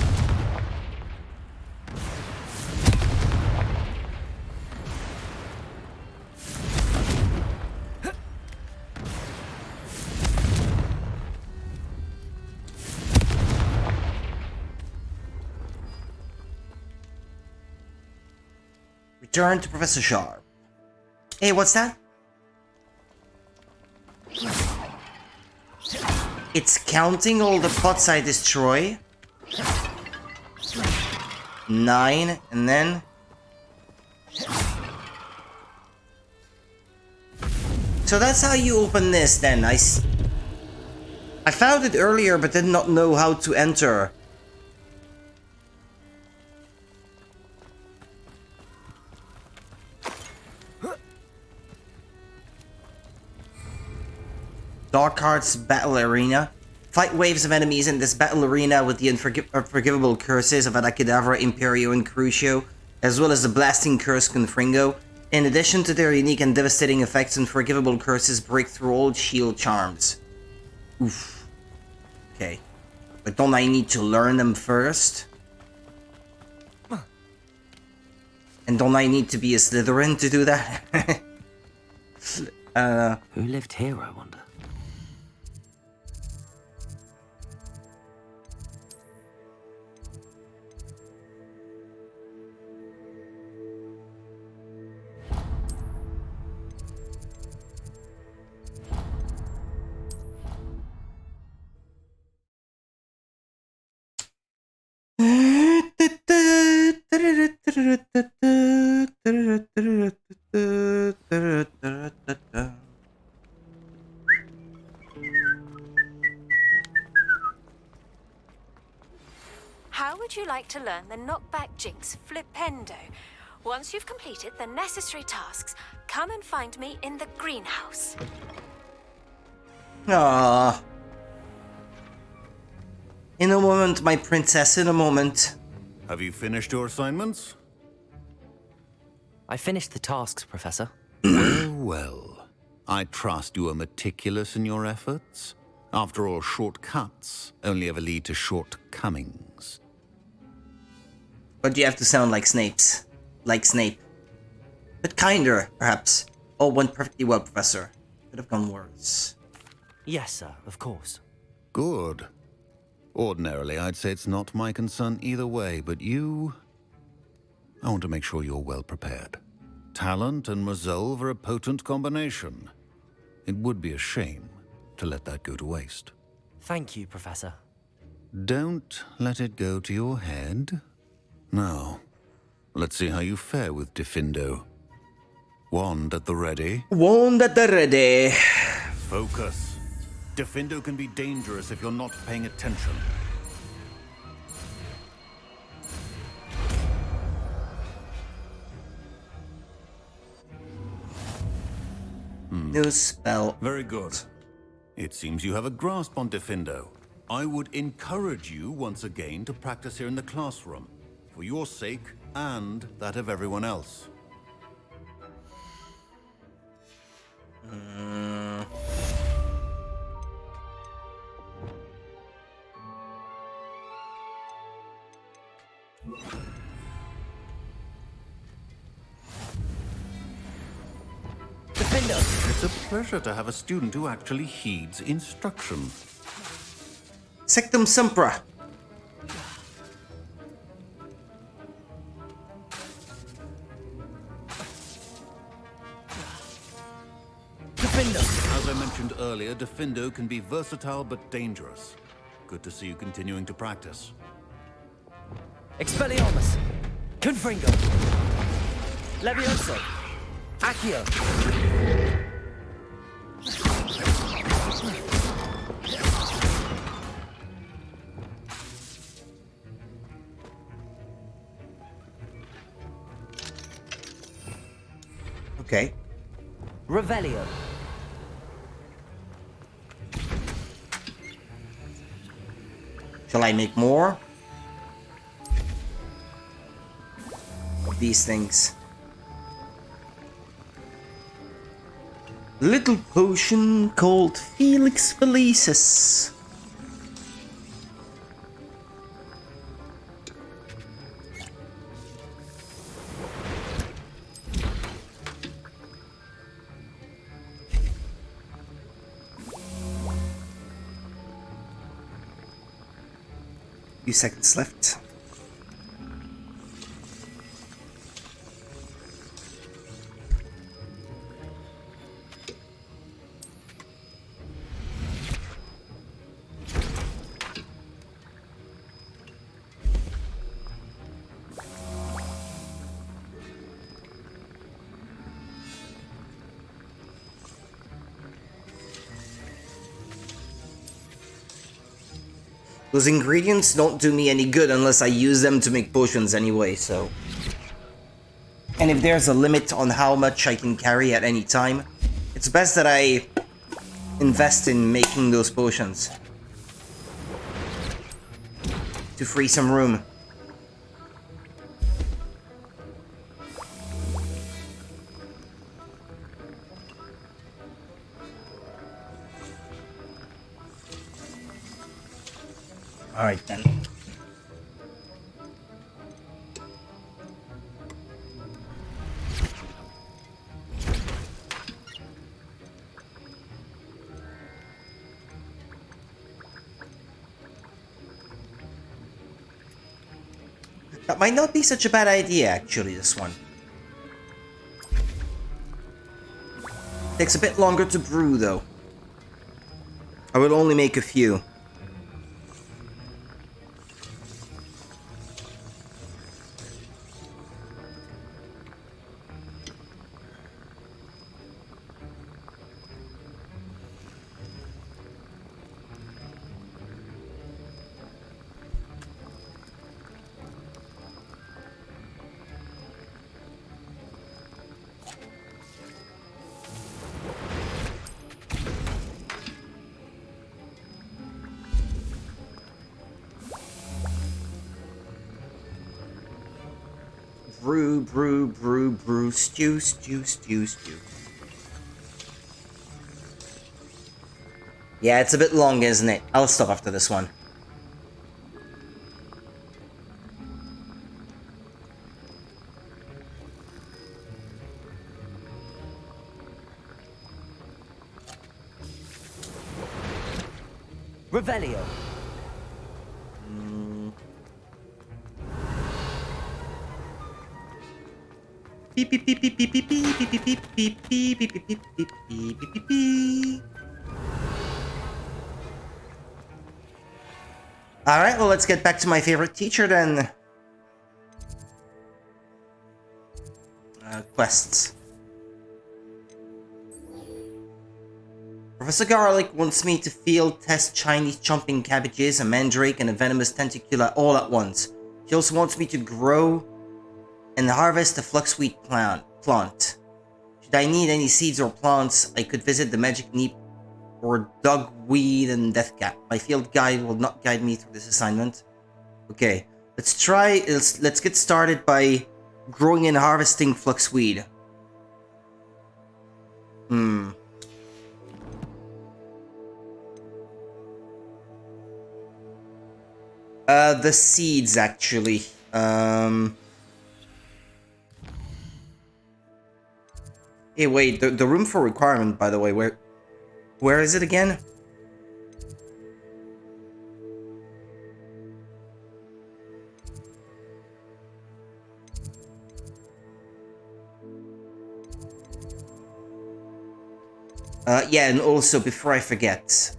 [SPEAKER 1] Return to Professor Sharp. Hey, what's that? It's counting all the pots I destroy. 9, and then... So that's how you open this then. I found it earlier but did not know how to enter. Dark Hearts Battle Arena. Fight waves of enemies in this battle arena with the unforgivable curses of Adacadabra, Imperio, and Crucio, as well as the blasting curse Confringo. In addition to their unique and devastating effects, unforgivable curses break through old shield charms. Oof. Okay. But don't I need to learn them first? And don't I need to be a Slytherin to do that?
[SPEAKER 3] Who lived here, I wonder?
[SPEAKER 15] How would you like to learn the knockback jinx Flipendo? Once you've completed the necessary tasks, come and find me in the greenhouse.
[SPEAKER 1] Ah. In a moment, my princess, in a moment.
[SPEAKER 9] Have you finished your assignments?
[SPEAKER 3] I finished the tasks, Professor.
[SPEAKER 9] Well, well. I trust you are meticulous in your efforts. After all, shortcuts only ever lead to shortcomings.
[SPEAKER 1] But you have to sound like Snape's. Like Snape. But kinder, perhaps. All went perfectly well, Professor. Could have gone worse.
[SPEAKER 3] Yes, sir, of course.
[SPEAKER 9] Good. Ordinarily, I'd say it's not my concern either way, but you... I want to make sure you're well prepared. Talent and resolve are a potent combination. It would be a shame to let that go to waste.
[SPEAKER 3] Thank you, Professor.
[SPEAKER 9] Don't let it go to your head. Now, let's see how you fare with Diffindo. Wand at the ready.
[SPEAKER 1] Wand at the ready.
[SPEAKER 9] Focus. Diffindo can be dangerous if you're not paying attention.
[SPEAKER 1] New spell.
[SPEAKER 9] Very good. It seems you have a grasp on Diffindo. I would encourage you once again to practice here in the classroom, for your sake and that of everyone else. It's a pleasure to have a student who actually heeds instruction.
[SPEAKER 1] Sectum Sempra.
[SPEAKER 9] As I mentioned earlier, Diffindo can be versatile but dangerous. Good to see you continuing to practice.
[SPEAKER 3] Expelliarmus! Confringo! Levioso! Accio!
[SPEAKER 1] Okay.
[SPEAKER 3] Revelio!
[SPEAKER 1] Shall I make more of these things? Little potion called Felix Felicis. Few seconds left. Those ingredients don't do me any good unless I use them to make potions anyway, so... And if there's a limit on how much I can carry at any time, it's best that I invest in making those potions. To free some room. Alright then. That might not be such a bad idea, actually, this one. Takes a bit longer to brew, though. I will only make a few. Brew, brew, brew, brew, stew, stew, stew, stew. Yeah, it's a bit long, isn't it? I'll stop after this one.
[SPEAKER 3] Revelio.
[SPEAKER 1] Beep beep beep beep beep beep beep beep beep beep beep beep beep beep beep beep beep beep. Alright, well let's get back to my favorite teacher then. Quests. Professor Garlic wants me to field test Chinese chomping cabbages, a mandrake, and a venomous tentacula all at once. She also wants me to grow and harvest a fluxweed plant. Should I need any seeds or plants, I could visit the Magic Neep or Dogweed and Deathcap. My field guide will not guide me through this assignment. Okay, let's get started by growing and harvesting fluxweed. The seeds actually. Hey, wait, the room for requirement, by the way, where is it again? Yeah, and also, before I forget,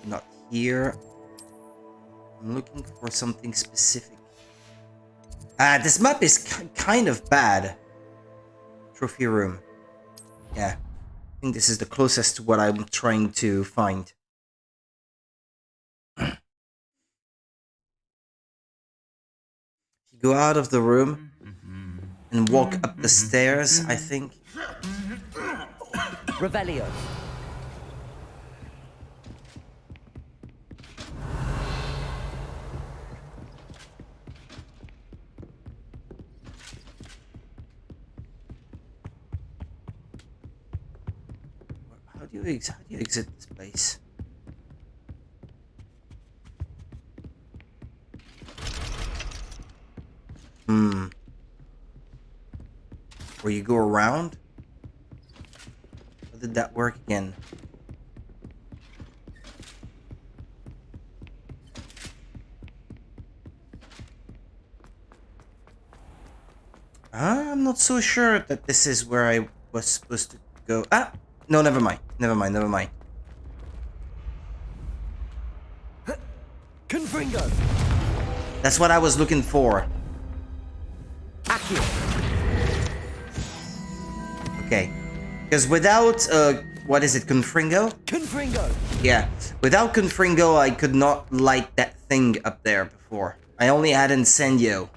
[SPEAKER 1] not here. I'm looking for something specific. This map is kind of bad. Trophy room. Yeah. I think this is the closest to what I'm trying to find. You go out of the room and walk up the stairs, I think.
[SPEAKER 3] Revelio.
[SPEAKER 1] How do you exit this place? Where you go around? How did that work again? I'm not so sure that this is where I was supposed to go. Ah! No, never mind. Never mind, never mind.
[SPEAKER 3] Confringo.
[SPEAKER 1] That's what I was looking for. Okay. Because without what is it, Confringo?
[SPEAKER 17] Confringo!
[SPEAKER 1] Yeah, without Confringo, I could not light that thing up there before. I only had Incendio.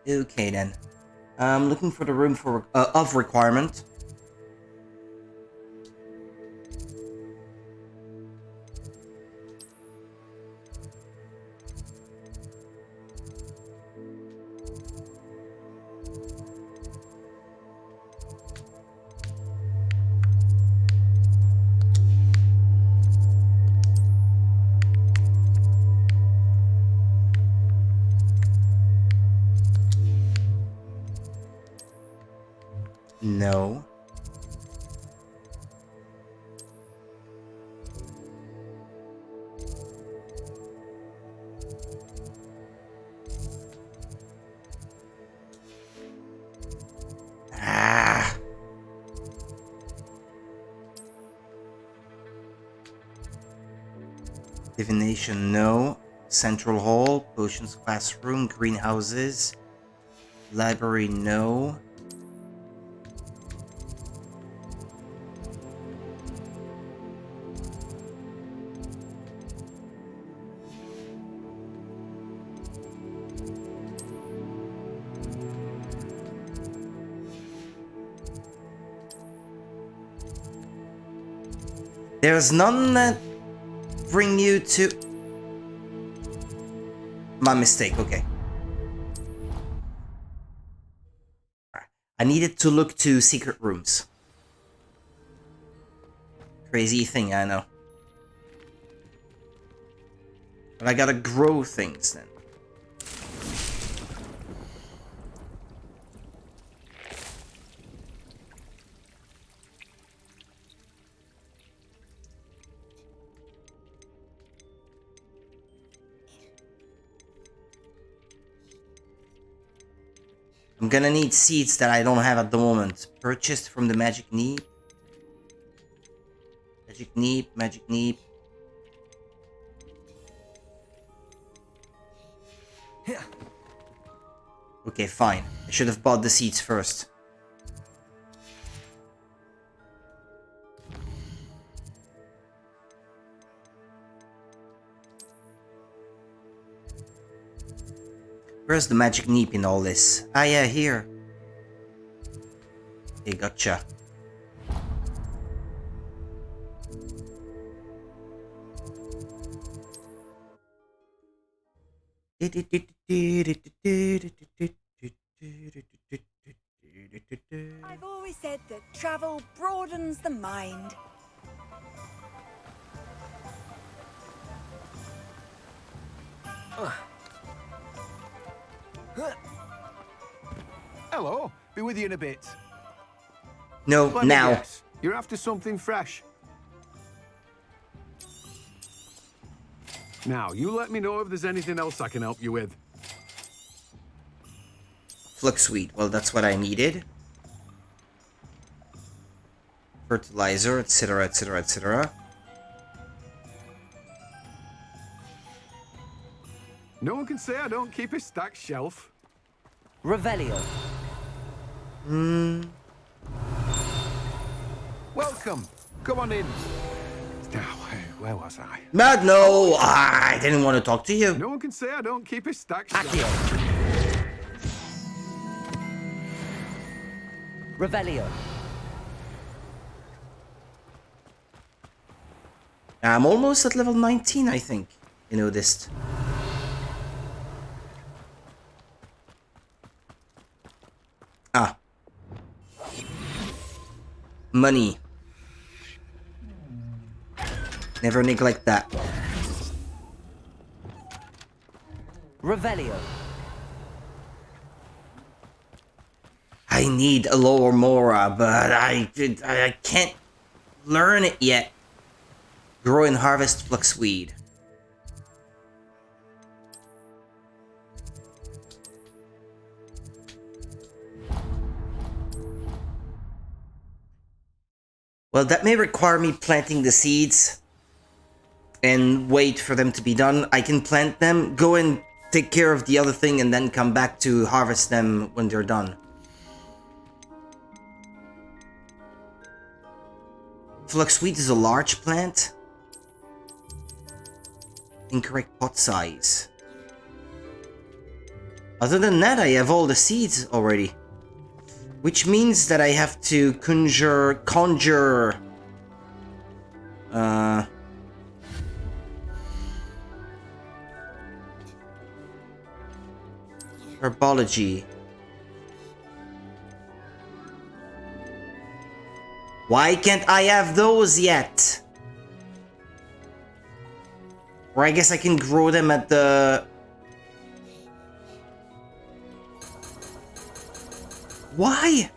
[SPEAKER 1] Okay then. I'm looking for the room for of requirement. No. Ah. Divination, no. Central hall, potions classroom, greenhouses. Library, no. There's none that bring you to... My mistake, okay. I needed to look to secret rooms. Crazy thing, I know. But I gotta grow things then. I'm gonna need seeds that I don't have at the moment. Purchased from the Magic Neep. Magic Neep, Magic Neep. Okay, fine. I should have bought the seeds first. Where's the Magic Neep in all this? Ah yeah, here. Okay, gotcha.
[SPEAKER 19] I've always said that travel broadens the mind.
[SPEAKER 20] Hello, be with you in a bit.
[SPEAKER 1] No,
[SPEAKER 20] Let me
[SPEAKER 1] now.
[SPEAKER 20] guess, you're after something fresh. Now, you let me know if there's anything else I can help you with.
[SPEAKER 1] Fluxweed, well that's what I needed. Fertilizer, etc, etc, etc.
[SPEAKER 20] No one can say I don't keep a stacked shelf.
[SPEAKER 3] Revelio.
[SPEAKER 20] Welcome. Come on in. Now, where was I?
[SPEAKER 1] Mad, no! I didn't want to talk to you.
[SPEAKER 20] No one can say I don't keep a stacked shelf.
[SPEAKER 3] Revelio.
[SPEAKER 1] I'm almost at level 19, I think. You noticed. Ah. Money. Never neglect that.
[SPEAKER 3] Revelio.
[SPEAKER 1] I need a lower Mora, but I can't learn it yet. Grow and harvest fluxweed. Well, that may require me planting the seeds and wait for them to be done. I can plant them, go and take care of the other thing, and then come back to harvest them when they're done. Fluxweed is a large plant. Incorrect pot size. Other than that, I have all the seeds already. Which means that I have to conjure... Herbology. Why can't I have those yet? Or I guess I can grow them at the... Why?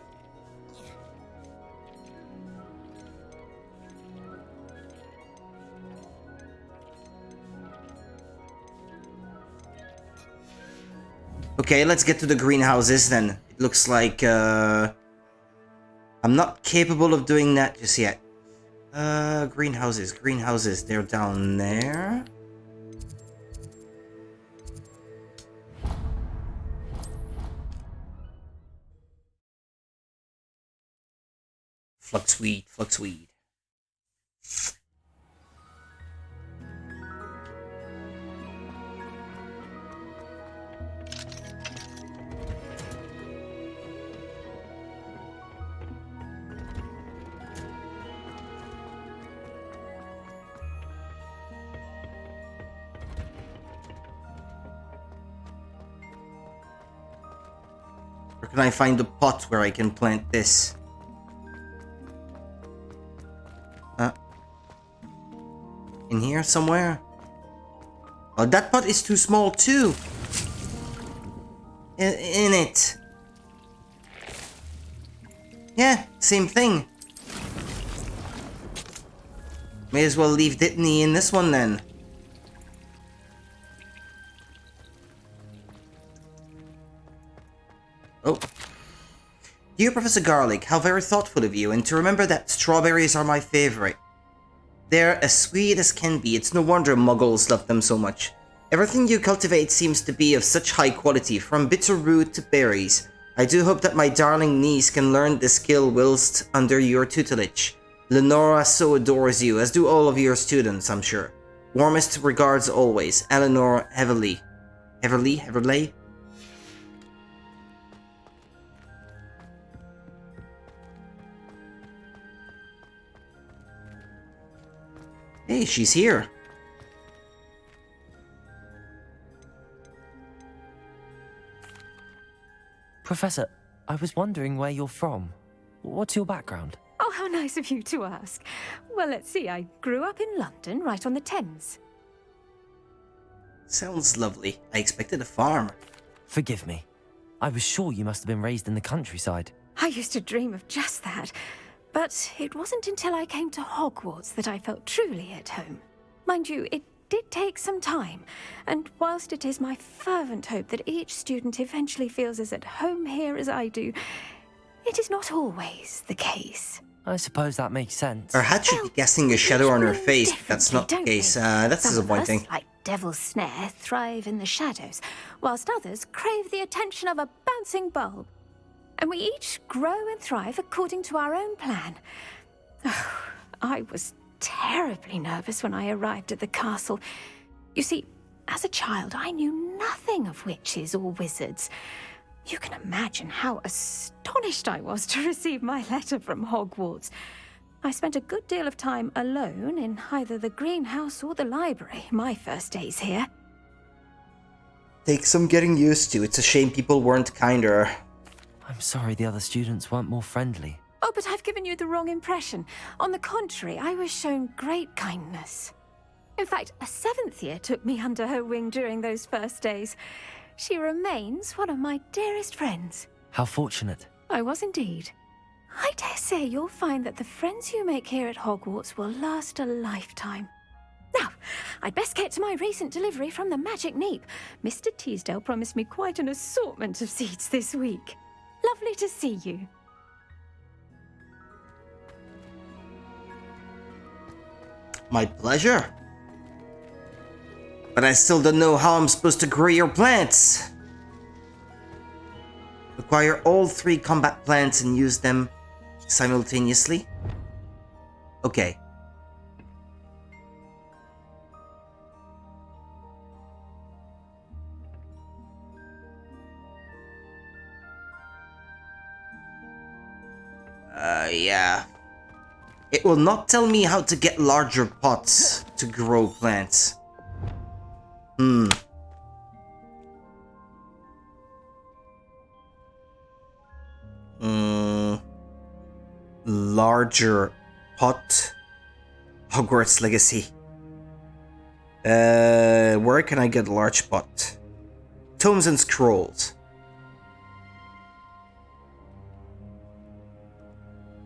[SPEAKER 1] Okay, let's get to the greenhouses then. It looks like I'm not capable of doing that just yet. Greenhouses, they're down there. Fluxweed. Where can I find the pot where I can plant this? In here somewhere? Oh, that pot is too small too. In it. Yeah, same thing. May as well leave Dittany in this one then. Oh. Dear Professor Garlic, how very thoughtful of you, and to remember that strawberries are my favorite. They're as sweet as can be. It's no wonder muggles love them so much. Everything you cultivate seems to be of such high quality, from bitter root to berries. I do hope that my darling niece can learn this skill whilst under your tutelage. Lenora so adores you, as do all of your students, I'm sure. Warmest regards always, Eleanor Heverley. Heverley? Hey, she's here.
[SPEAKER 3] Professor, I was wondering where you're from. What's your background?
[SPEAKER 15] Oh, how nice of you to ask. Well, let's see. I grew up in London, right on the Thames.
[SPEAKER 1] Sounds lovely. I expected a farm.
[SPEAKER 3] Forgive me. I was sure you must have been raised in the countryside.
[SPEAKER 15] I used to dream of just that. But it wasn't until I came to Hogwarts that I felt truly at home. Mind you, it did take some time, and whilst it is my fervent hope that each student eventually feels as at home here as I do, it is not always the case.
[SPEAKER 3] I suppose that makes sense.
[SPEAKER 1] Her hat should be casting a shadow on her face, but that's not the case. That's disappointing.
[SPEAKER 15] Some of us, like Devil's Snare, thrive in the shadows, whilst others crave the attention of a bouncing bulb. And we each grow and thrive according to our own plan. Oh, I was terribly nervous when I arrived at the castle. You see, as a child, I knew nothing of witches or wizards. You can imagine how astonished I was to receive my letter from Hogwarts. I spent a good deal of time alone in either the greenhouse or the library my first days here.
[SPEAKER 1] Takes some getting used to. It's a shame people weren't kinder.
[SPEAKER 3] I'm sorry the other students weren't more friendly.
[SPEAKER 15] Oh, but I've given you the wrong impression. On the contrary, I was shown great kindness. In fact, a 7th year took me under her wing during those first days. She remains one of my dearest friends.
[SPEAKER 3] How fortunate.
[SPEAKER 15] I was indeed. I dare say you'll find that the friends you make here at Hogwarts will last a lifetime. Now, I'd best get to my recent delivery from the Magic Neep. Mr. Teasdale promised me quite an assortment of seeds this week. Lovely to see you.
[SPEAKER 1] My pleasure. But I still don't know how I'm supposed to grow your plants. Acquire all 3 combat plants and use them simultaneously. Okay. Yeah. It will not tell me how to get larger pots to grow plants. Larger pot. Hogwarts Legacy. Where can I get a large pot? Tomes and scrolls.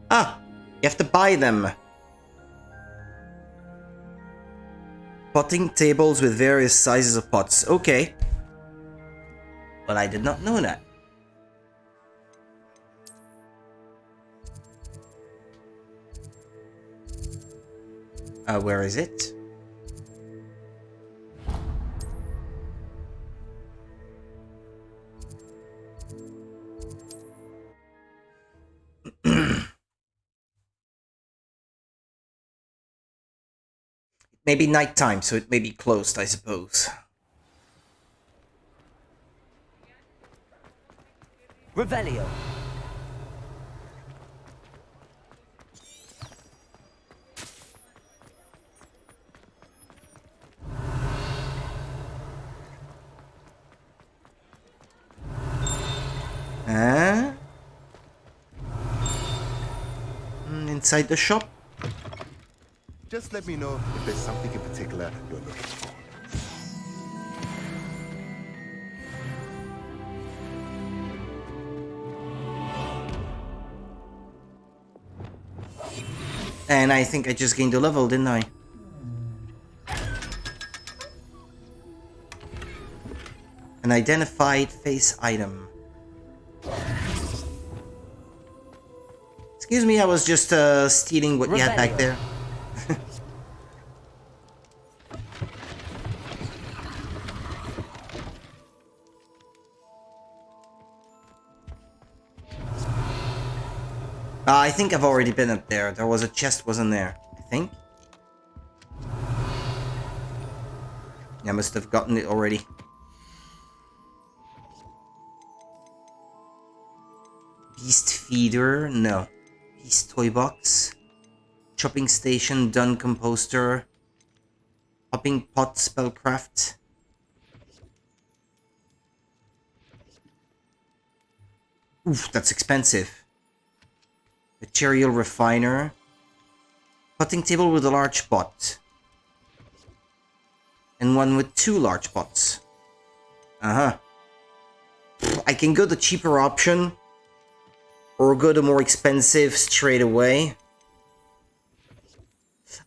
[SPEAKER 1] Ah, you have to buy them. Potting tables with various sizes of pots. Okay. Well, I did not know that. Where is it? Maybe nighttime, so it may be closed, I suppose.
[SPEAKER 3] Revelio.
[SPEAKER 1] Huh? Inside the shop?
[SPEAKER 20] Just let me know if there's something in particular you're looking for.
[SPEAKER 1] And I think I just gained a level, didn't I? An identified face item. Excuse me, I was just stealing what you had back there. I think I've already been up there. There was a chest, wasn't there? I think. I must have gotten it already. Beast feeder? No. Beast toy box. Chopping station, dun composter. Hopping pot spellcraft. Oof, that's expensive. Material refiner. Potting table with a large pot. And one with 2 large pots. I can go the cheaper option. Or go the more expensive straight away.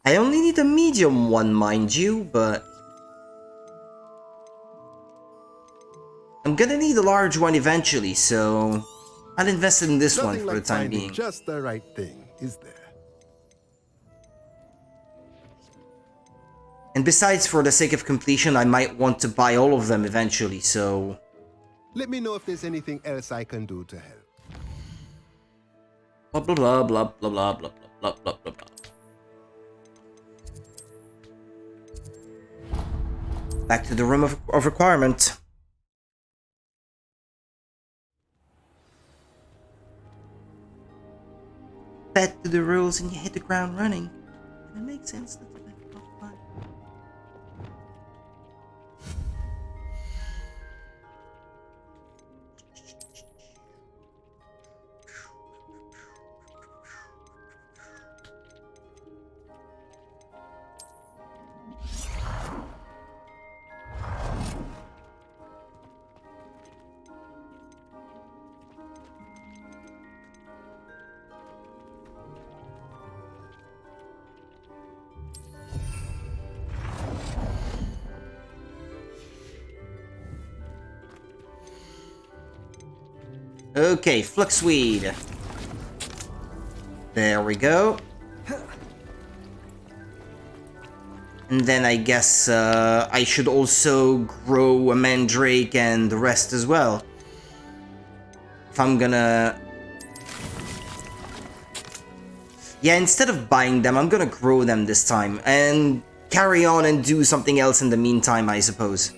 [SPEAKER 1] I only need a medium one, mind you, but... I'm gonna need a large one eventually, so... I'll invest in this one for the time being.
[SPEAKER 20] Just the right thing, is there?
[SPEAKER 1] And besides, for the sake of completion, I might want to buy all of them eventually, so...
[SPEAKER 20] Let me know if there's anything else I can do to help.
[SPEAKER 1] Blah blah blah blah blah blah blah blah blah blah blah. Back to the room of requirement. Back to the rules and you hit the ground running. And it makes sense. Okay, Fluxweed. There we go. And then I guess I should also grow a Mandrake and the rest as well. If I'm gonna... Yeah, instead of buying them, I'm gonna grow them this time and carry on and do something else in the meantime, I suppose.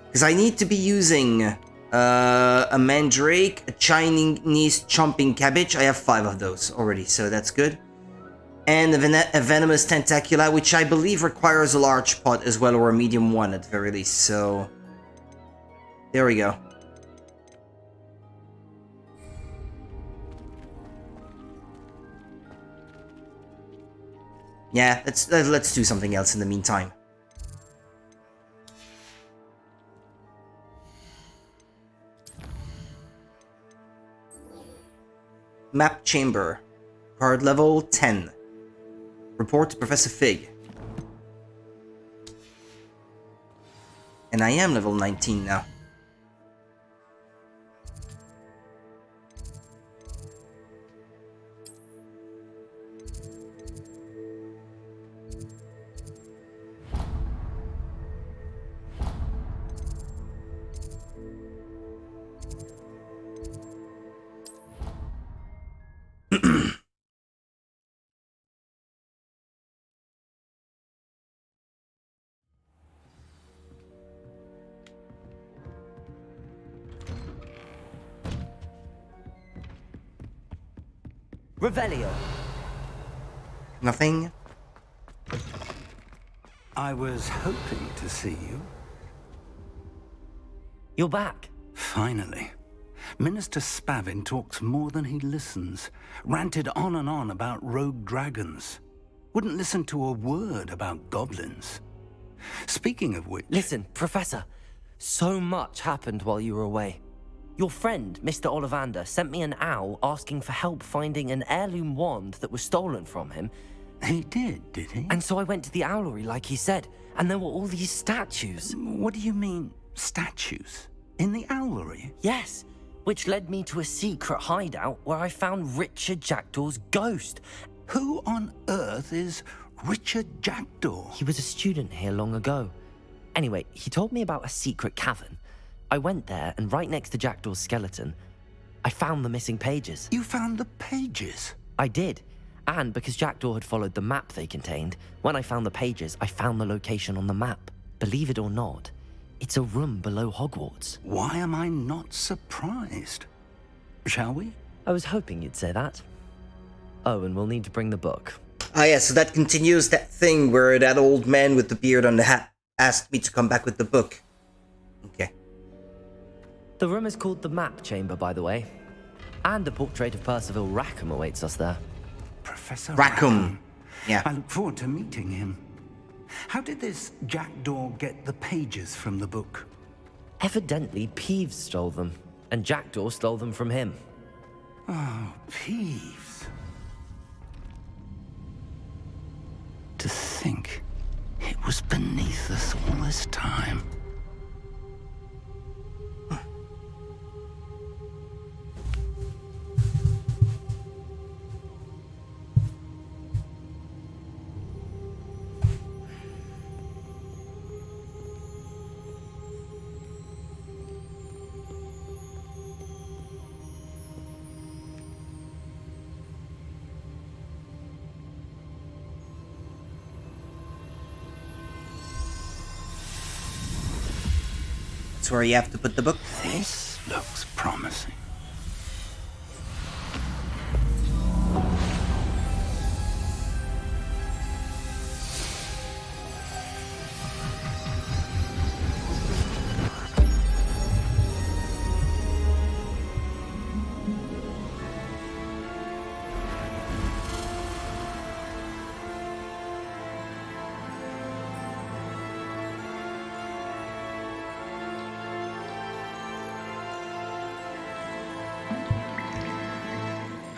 [SPEAKER 1] Because I need to be using a mandrake, a Chinese chomping cabbage. I have 5 of those already, so that's good. And a venomous tentacula, which I believe requires a large pot as well, or a medium one at the very least, so... There we go. Yeah, let's do something else in the meantime. Map chamber. Card level 10. Report to Professor Fig. And I am level 19 now.
[SPEAKER 3] Revelio.
[SPEAKER 1] Nothing.
[SPEAKER 20] I was hoping to see you.
[SPEAKER 3] You're back.
[SPEAKER 20] Finally. Minister Spavin talks more than he listens. Ranted on and on about rogue dragons. Wouldn't listen to a word about goblins. Speaking of which...
[SPEAKER 3] Listen, Professor. So much happened while you were away. Your friend, Mr. Ollivander, sent me an owl asking for help finding an heirloom wand that was stolen from him.
[SPEAKER 20] He did he?
[SPEAKER 3] And so I went to the owlery like he said, and there were all these statues.
[SPEAKER 20] What do you mean, statues? In the owlery?
[SPEAKER 3] Yes, which led me to a secret hideout where I found Richard Jackdaw's ghost.
[SPEAKER 20] Who on earth is Richard Jackdaw?
[SPEAKER 3] He was a student here long ago. Anyway, he told me about a secret cavern. I went there, and right next to Jackdaw's skeleton, I found the missing pages.
[SPEAKER 20] You found the pages?
[SPEAKER 3] I did. And because Jackdaw had followed the map they contained, when I found the pages, I found the location on the map. Believe it or not, it's a room below Hogwarts.
[SPEAKER 20] Why am I not surprised? Shall we?
[SPEAKER 3] I was hoping you'd say that. Oh, and we'll need to bring the book.
[SPEAKER 1] Ah yeah, so that continues that thing where that old man with the beard on the hat asked me to come back with the book. Okay.
[SPEAKER 3] The room is called the Map Chamber, by the way. And a portrait of Percival Rackham awaits us there.
[SPEAKER 20] Professor
[SPEAKER 1] Rackham. Yeah.
[SPEAKER 20] I look forward to meeting him. How did this Jackdaw get the pages from the book?
[SPEAKER 3] Evidently, Peeves stole them, and Jackdaw stole them from him.
[SPEAKER 20] Oh, Peeves. To think it was beneath us all this time.
[SPEAKER 1] That's where you have to put the book.
[SPEAKER 20] This looks promising.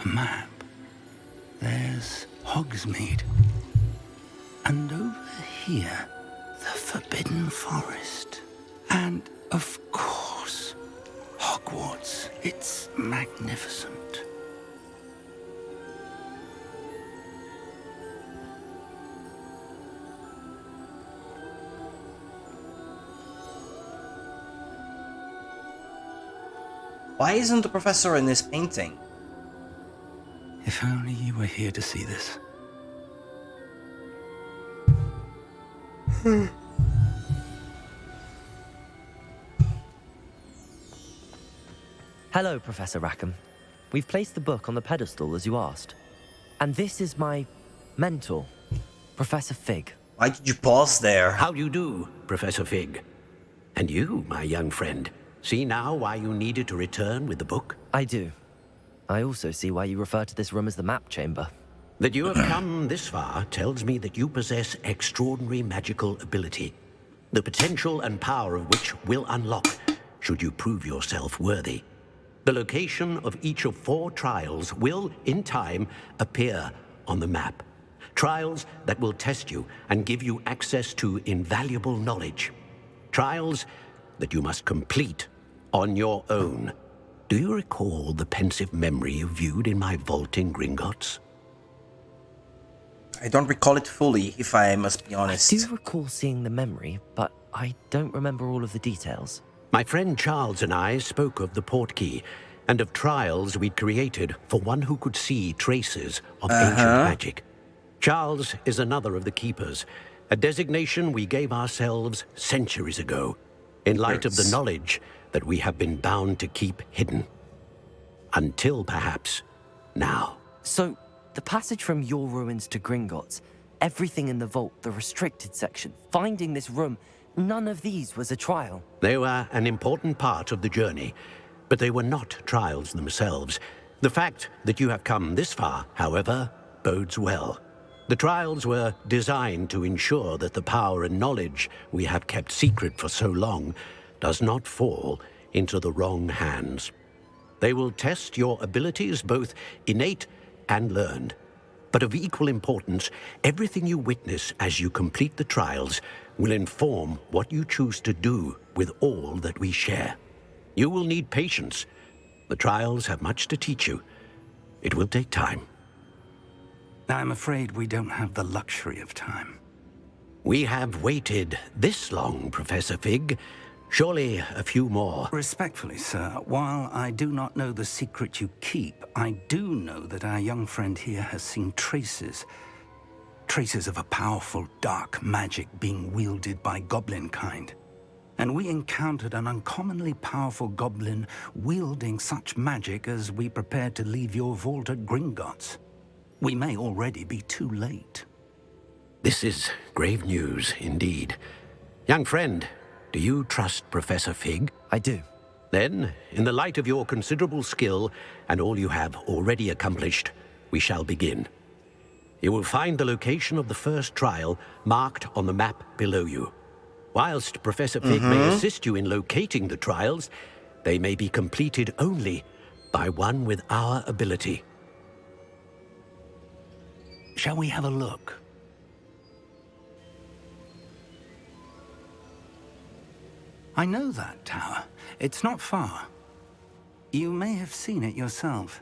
[SPEAKER 20] A map. There's Hogsmeade. And over here, the Forbidden Forest. And, of course, Hogwarts. It's magnificent.
[SPEAKER 1] Why isn't the professor in this painting?
[SPEAKER 20] If only you were here to see this.
[SPEAKER 3] Hello, Professor Rackham. We've placed the book on the pedestal as you asked. And this is my mentor, Professor Fig.
[SPEAKER 1] Why did you pause there?
[SPEAKER 14] How do you do, Professor Fig? And you, my young friend, see now why you needed to return with the book?
[SPEAKER 3] I do. I also see why you refer to this room as the map chamber.
[SPEAKER 14] That you have come this far tells me that you possess extraordinary magical ability, the potential and power of which will unlock should you prove yourself worthy. The location of each of 4 trials will, in time, appear on the map. Trials that will test you and give you access to invaluable knowledge. Trials that you must complete on your own. Do you recall the pensive memory you viewed in my vault in Gringotts?
[SPEAKER 1] I don't recall it fully, if I must be honest.
[SPEAKER 3] I do recall seeing the memory, but I don't remember all of the details.
[SPEAKER 14] My friend Charles and I spoke of the portkey and of trials we'd created for one who could see traces of ancient magic. Charles is another of the keepers, a designation we gave ourselves centuries ago, in light of the knowledge that we have been bound to keep hidden. Until perhaps now.
[SPEAKER 3] So, the passage from your ruins to Gringotts, everything in the vault, the restricted section, finding this room, none of these was a trial.
[SPEAKER 14] They were an important part of the journey, but they were not trials themselves. The fact that you have come this far, however, bodes well. The trials were designed to ensure that the power and knowledge we have kept secret for so long does not fall into the wrong hands. They will test your abilities, both innate and learned. But of equal importance, everything you witness as you complete the trials will inform what you choose to do with all that we share. You will need patience. The trials have much to teach you. It will take time.
[SPEAKER 20] I'm afraid we don't have the luxury of time.
[SPEAKER 14] We have waited this long, Professor Fig. Surely a few more.
[SPEAKER 20] Respectfully, sir, while I do not know the secret you keep, I do know that our young friend here has seen traces of a powerful dark magic being wielded by goblin kind. And we encountered an uncommonly powerful goblin wielding such magic as we prepared to leave your vault at Gringotts. We may already be too late.
[SPEAKER 14] This is grave news indeed. Young friend, do you trust Professor Fig?
[SPEAKER 3] I do.
[SPEAKER 14] Then, in the light of your considerable skill and all you have already accomplished, we shall begin. You will find the location of the first trial marked on the map below you. Whilst Professor Fig may assist you in locating the trials, they may be completed only by one with our ability.
[SPEAKER 20] Shall we have a look? I know that tower. It's not far. You may have seen it yourself.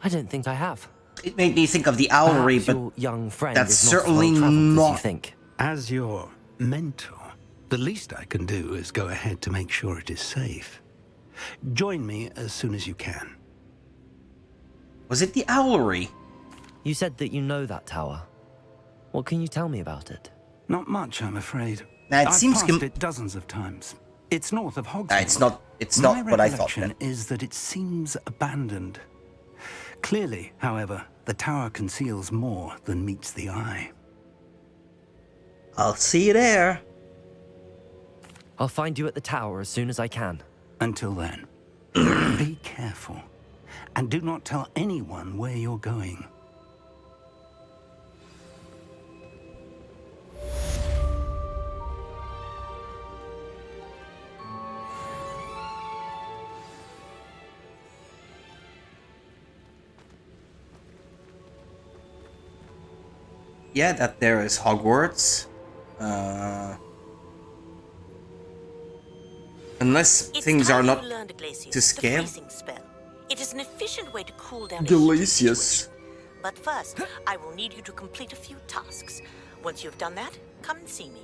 [SPEAKER 3] I don't think I have.
[SPEAKER 1] It made me think of the Owlery, but
[SPEAKER 3] your young friend
[SPEAKER 1] that's
[SPEAKER 3] is not
[SPEAKER 1] certainly
[SPEAKER 3] as well-traveled
[SPEAKER 1] not.
[SPEAKER 3] as you think.
[SPEAKER 20] As your mentor, the least I can do is go ahead to make sure it is safe. Join me as soon as you can.
[SPEAKER 1] Was it the Owlery?
[SPEAKER 3] You said that you know that tower. What can you tell me about it?
[SPEAKER 20] Not much, I'm afraid.
[SPEAKER 1] Now, it
[SPEAKER 20] I've
[SPEAKER 1] seems
[SPEAKER 20] passed it dozens of times. It's north of Hogwarts.
[SPEAKER 1] It's not what I thought.
[SPEAKER 20] My recollection is that it seems abandoned. Clearly, however, the tower conceals more than meets the eye.
[SPEAKER 1] I'll see you there.
[SPEAKER 3] I'll find you at the tower as soon as I can.
[SPEAKER 20] Until then, be careful. And do not tell anyone where you're going.
[SPEAKER 1] Yeah, that there is Hogwarts. Unless things are not to scale.
[SPEAKER 15] It is an efficient way to cool down
[SPEAKER 1] Delicious.
[SPEAKER 15] But first, I will need you to complete a few tasks. Once you've done that, come and see me.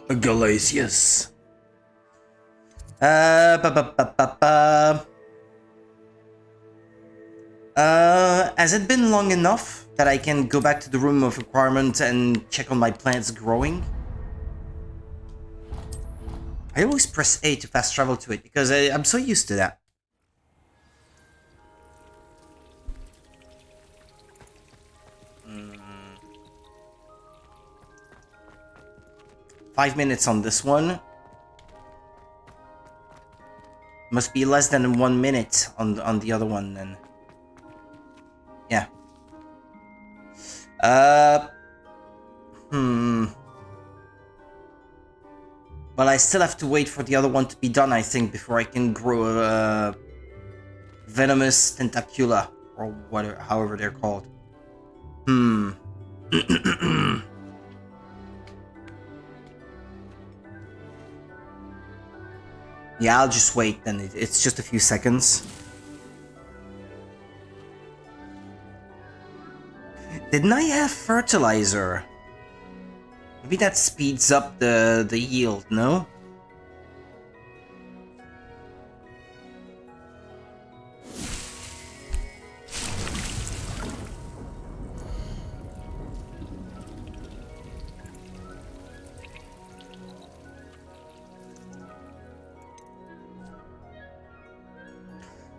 [SPEAKER 1] Galasius. Ba, ba, ba, ba, ba. Has it been long enough that I can go back to the room of requirement and check on my plants growing? I always press A to fast travel to it because I'm so used to that. Mm. 5 minutes on this one. Must be less than 1 minute on the other one then. Yeah. Well, I still have to wait for the other one to be done, I think, before I can grow a venomous tentacula or whatever, however they're called. Yeah, I'll just wait then. It's just a few seconds. Didn't I have fertilizer? Maybe that speeds up the yield, no?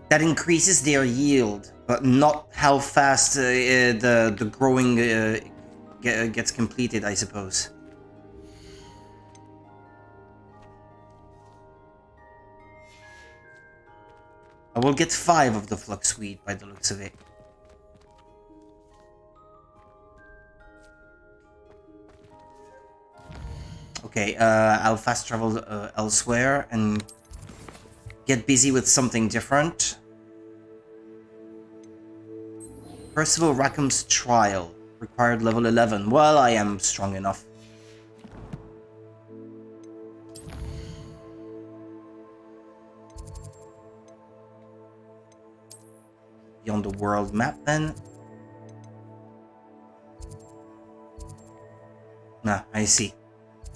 [SPEAKER 1] That increases their yield, but not how fast the growing gets completed, I suppose. I will get 5 of the fluxweed by the looks of it. Okay, I'll fast travel elsewhere and get busy with something different. Percival Rackham's trial. Required level 11. Well, I am strong enough. Beyond the world map then. Nah, I see.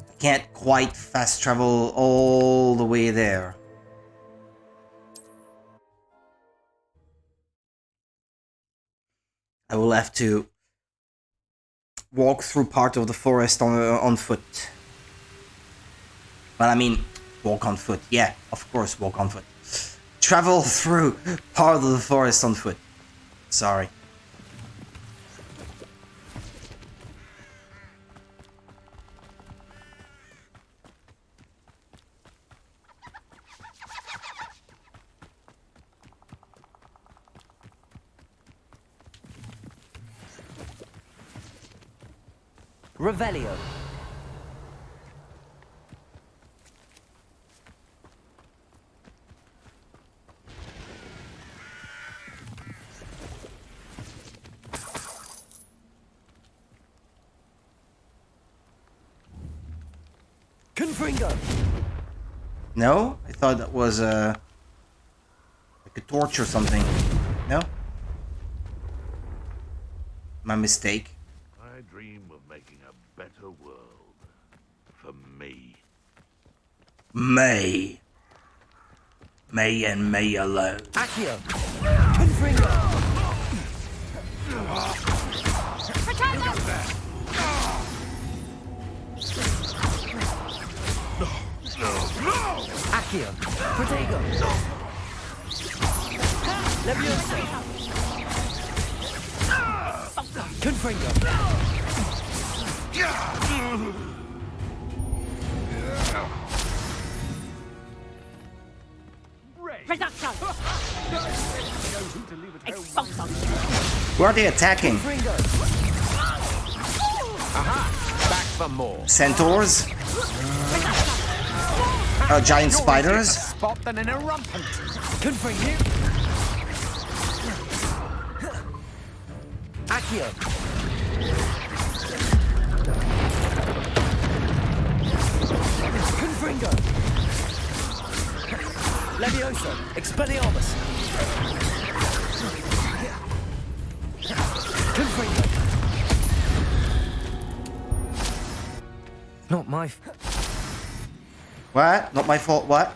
[SPEAKER 1] I can't quite fast travel all the way there. I will have to walk through part of the forest on foot. Well, I mean, walk on foot. Yeah, of course, walk on foot. Travel through part of the forest on foot. Sorry.
[SPEAKER 3] Revelio. Confringo.
[SPEAKER 1] No? I thought that was like a torch or something. No? My mistake.
[SPEAKER 7] I dream of making a better world for me.
[SPEAKER 1] May. May and May alone.
[SPEAKER 3] Accio. Confringo. Accio. Protego. Leviosa. Confringo.
[SPEAKER 2] Reduction. Expulsion.
[SPEAKER 1] Who are they attacking?
[SPEAKER 14] Aha! Back for more.
[SPEAKER 1] Centaurs? Giant spiders?
[SPEAKER 14] Spot than an irrumpent.
[SPEAKER 3] Confringo. Accio. Confringo. Leviosa. Expelliarmus. Confringo. Not my...
[SPEAKER 1] What? Not my fault, what?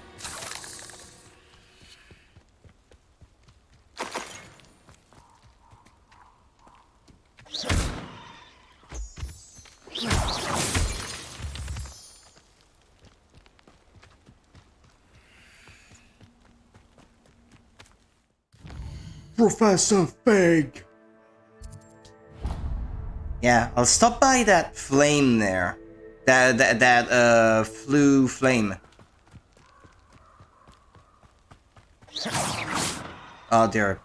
[SPEAKER 1] Professor Fig. Yeah, I'll stop by that flame there. That flue flame. Oh dear.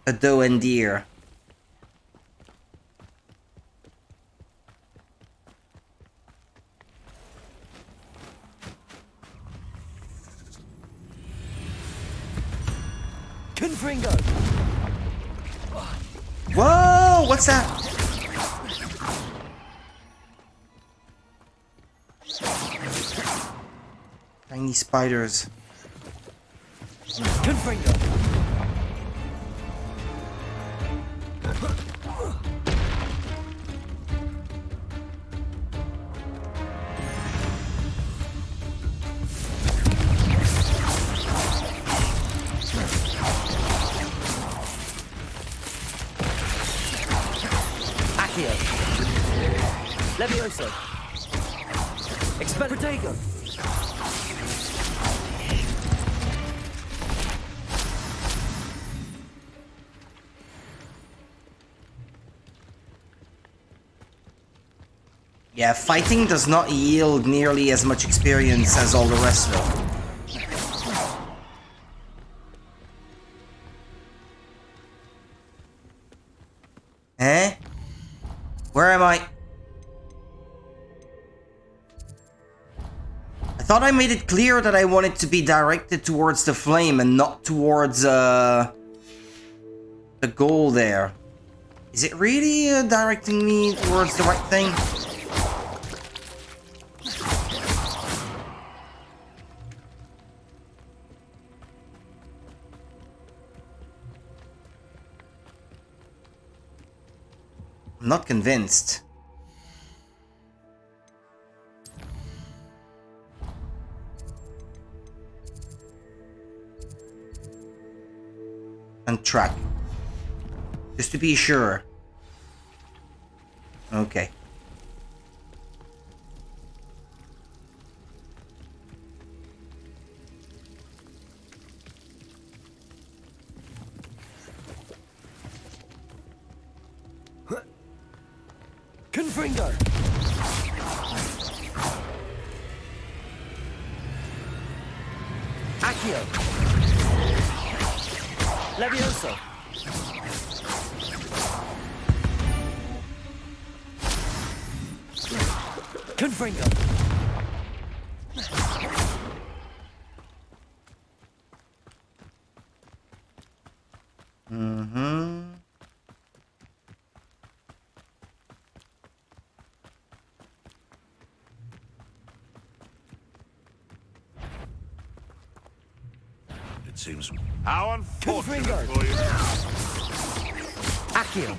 [SPEAKER 1] A doe and deer.
[SPEAKER 3] Confringo!
[SPEAKER 1] Whoa! What's that? Tiny spiders.
[SPEAKER 3] Confringo! Accio. Levioso. Expel Protego.
[SPEAKER 1] Yeah, fighting does not yield nearly as much experience as all the rest though. Eh? Where am I? I thought I made it clear that I wanted to be directed towards the flame and not towards the goal there. Is it really directing me towards the right thing? I'm not convinced. And track. Just to be sure. Okay.
[SPEAKER 3] Confringo! Accio! Levioso! Confringo!
[SPEAKER 1] Mm-hmm.
[SPEAKER 7] It seems. How unfortunate for you.
[SPEAKER 3] Accio!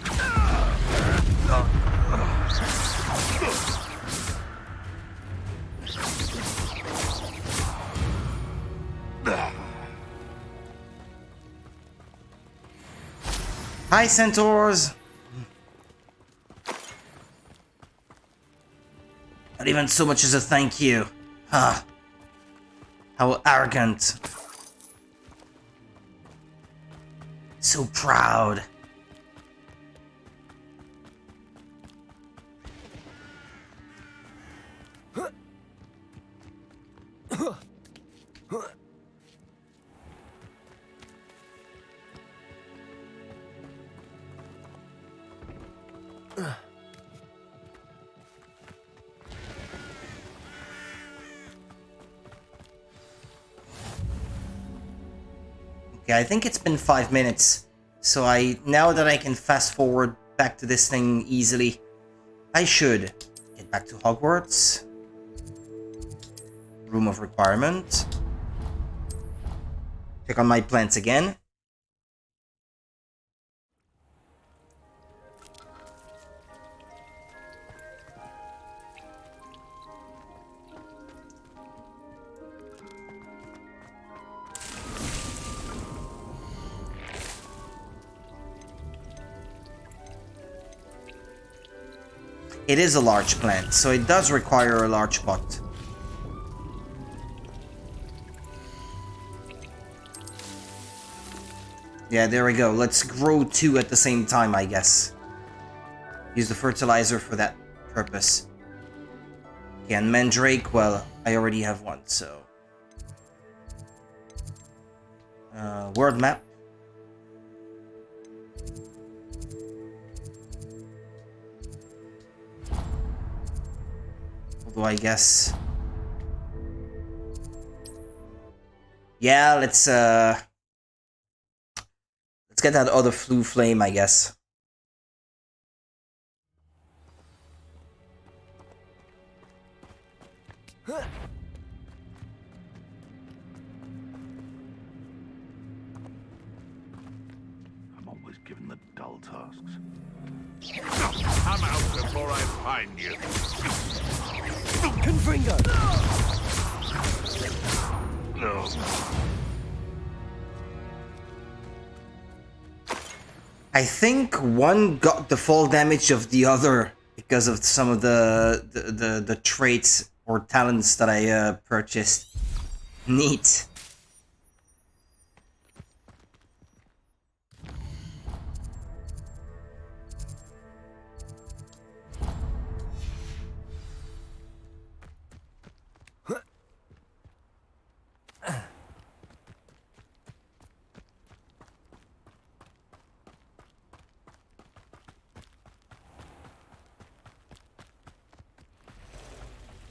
[SPEAKER 1] Hi, centaurs! Not even so much as a thank you. Huh. How arrogant. So proud. Okay, I think it's been 5 minutes. So now that I can fast forward back to this thing easily, I should get back to Hogwarts. Room of Requirement. Check on my plants again. It is a large plant, so it does require a large pot. Yeah, there we go. Let's grow 2 at the same time, I guess. Use the fertilizer for that purpose. Okay, and Mandrake, well, I already have 1, so... world map. Although I guess... Yeah, let's get that other Flue Flame, I guess.
[SPEAKER 7] I'm always given the dull tasks. Come out before I find you.
[SPEAKER 5] Confringo!
[SPEAKER 7] No.
[SPEAKER 1] I think one got the full damage of the other because of some of the traits or talents that I purchased. Neat.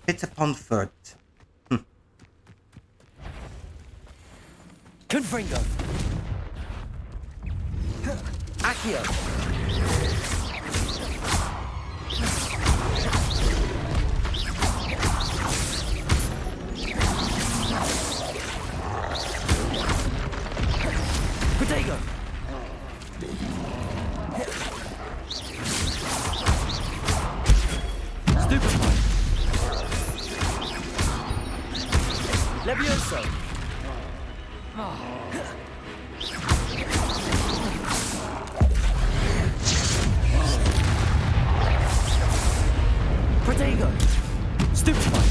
[SPEAKER 1] Fit upon foot.
[SPEAKER 5] Confringo! Accio! Protego! Stupefy! Levioso! Protego! Stupefy!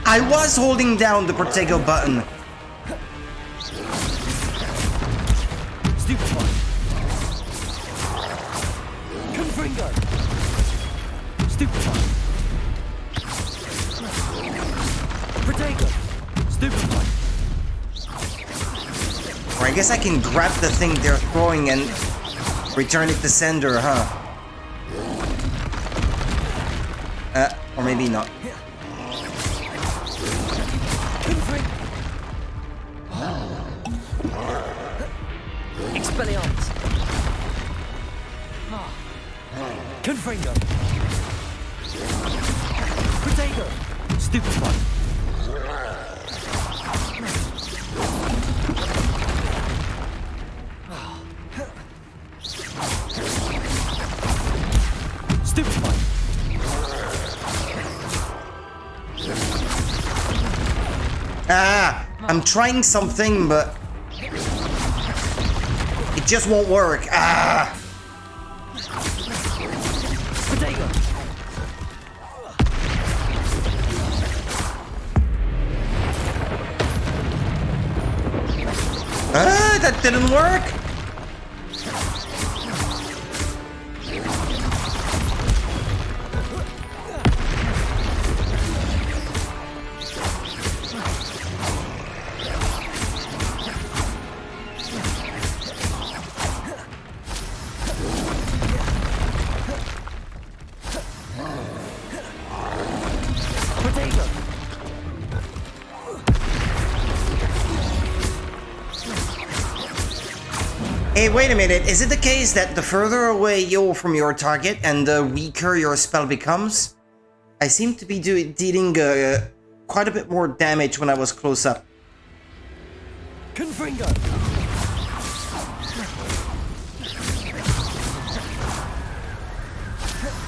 [SPEAKER 1] I was holding down the Protego button.
[SPEAKER 5] Stupefy! Confringo! Stupefy! Protego! Stupefy!
[SPEAKER 1] Or I guess I can grab the thing they're throwing and return it to sender, huh? Or maybe not.
[SPEAKER 5] Expelliarmus! Confringo! Protego! Stupefy! Stupefy!
[SPEAKER 1] Ah! I'm trying something, but... it just won't work. Ah!
[SPEAKER 5] Protego!
[SPEAKER 1] Ah! That didn't work! Hey, wait a minute. Is it the case that the further away you're from your target and the weaker your spell becomes? I seem to be dealing quite a bit more damage when I was close up.
[SPEAKER 5] Confringo!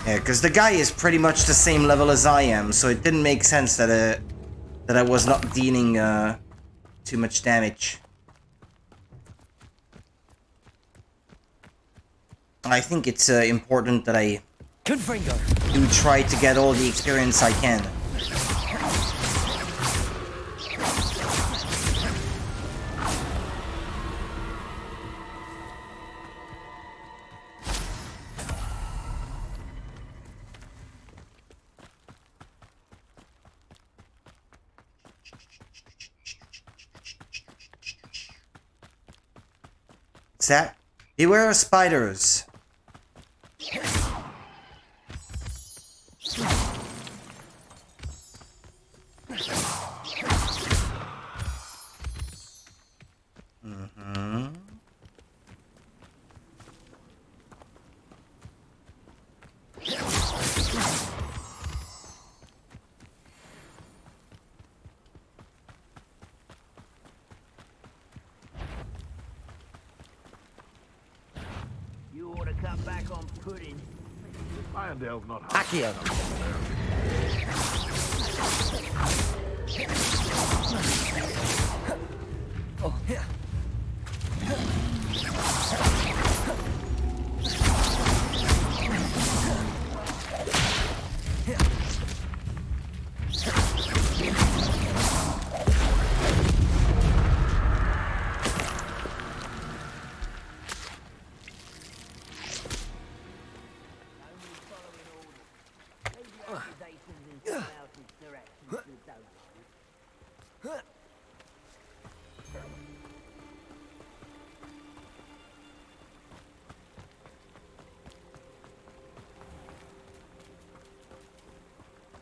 [SPEAKER 1] Yeah, because the guy is pretty much the same level as I am, so it didn't make sense that that I was not dealing too much damage. I think it's important that I do try to get all the experience I can. that? Beware of spiders.
[SPEAKER 17] You ought to cut back on pudding.
[SPEAKER 7] Irondale's not
[SPEAKER 3] Accio.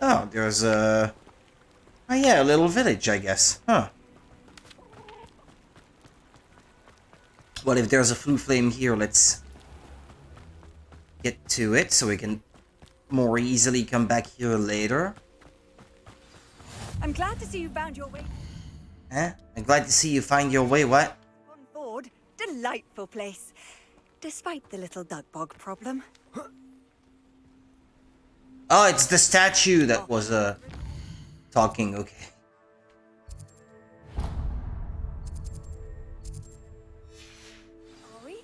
[SPEAKER 1] Oh, there's a... Oh yeah, a little village, I guess. Huh. What if there's a flu flame here? Let's get to it so we can more easily come back here later.
[SPEAKER 19] I'm glad to see you found your way
[SPEAKER 1] Eh? I'm glad to see you find your way, what?
[SPEAKER 19] on board. Delightful place, despite the little duck bog problem.
[SPEAKER 1] Oh, it's the statue that was, talking, okay.
[SPEAKER 19] Are we?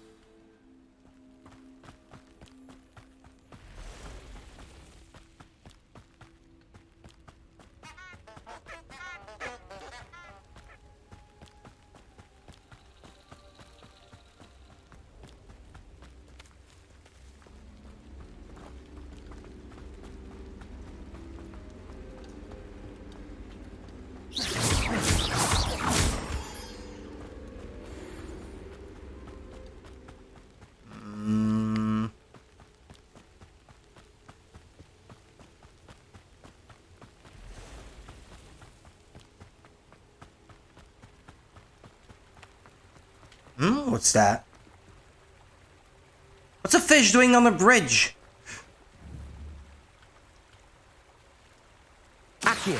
[SPEAKER 1] What's that? What's a fish doing on the bridge?
[SPEAKER 3] Accio.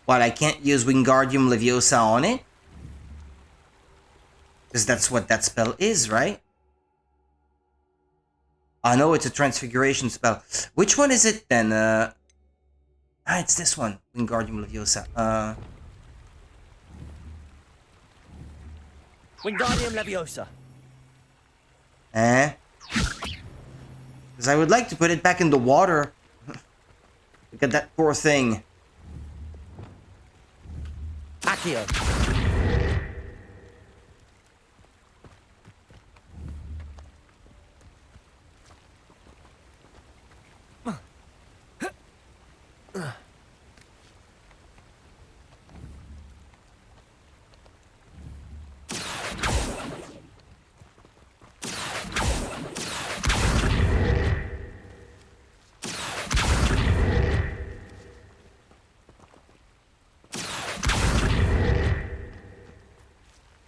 [SPEAKER 1] What, I can't use Wingardium Leviosa on it? Because that's what that spell is, right? I know it's a transfiguration spell. Which one is it then? It's this one. Wingardium Leviosa.
[SPEAKER 3] Wingardium Leviosa.
[SPEAKER 1] Eh? Because I would like to put it back in the water. Look at that poor thing.
[SPEAKER 3] Accio.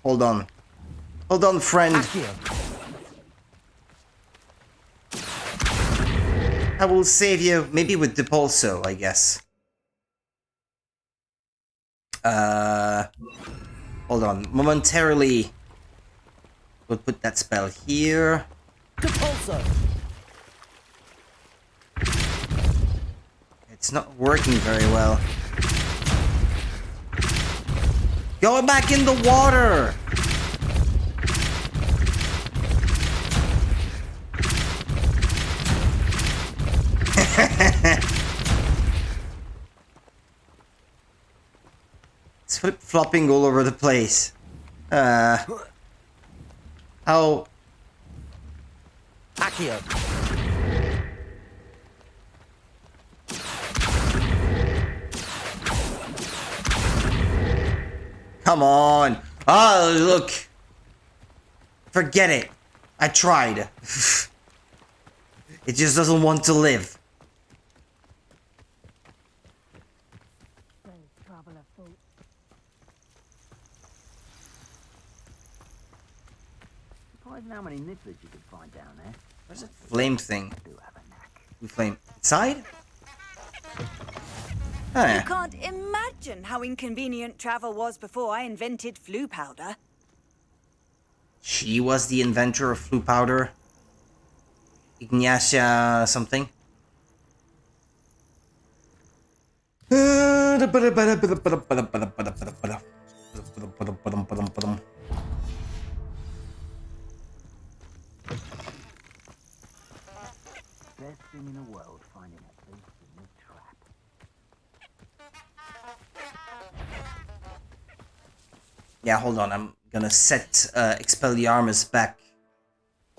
[SPEAKER 1] Hold on. Hold on, friend. I will save you. Maybe with Depulso, I guess. Hold on. Momentarily. We'll put that spell here.
[SPEAKER 3] Depulso.
[SPEAKER 1] It's not working very well. Go back in the water! flopping all over the place. How...
[SPEAKER 3] Accio.
[SPEAKER 1] Come on. Oh, look. Forget it. I tried. It just doesn't want to live.
[SPEAKER 17] Surprising how many nibblers you could find down there.
[SPEAKER 1] Where's that flame thing? Blue flame. Inside? Oh,
[SPEAKER 19] You
[SPEAKER 1] yeah.
[SPEAKER 19] can't imagine how inconvenient travel was before I invented flu powder.
[SPEAKER 1] She was the inventor of flu powder. Ignacia something.
[SPEAKER 17] Best thing in the world, finding a beast in this trap.
[SPEAKER 1] Yeah, hold on. I'm gonna set Expelliarmus back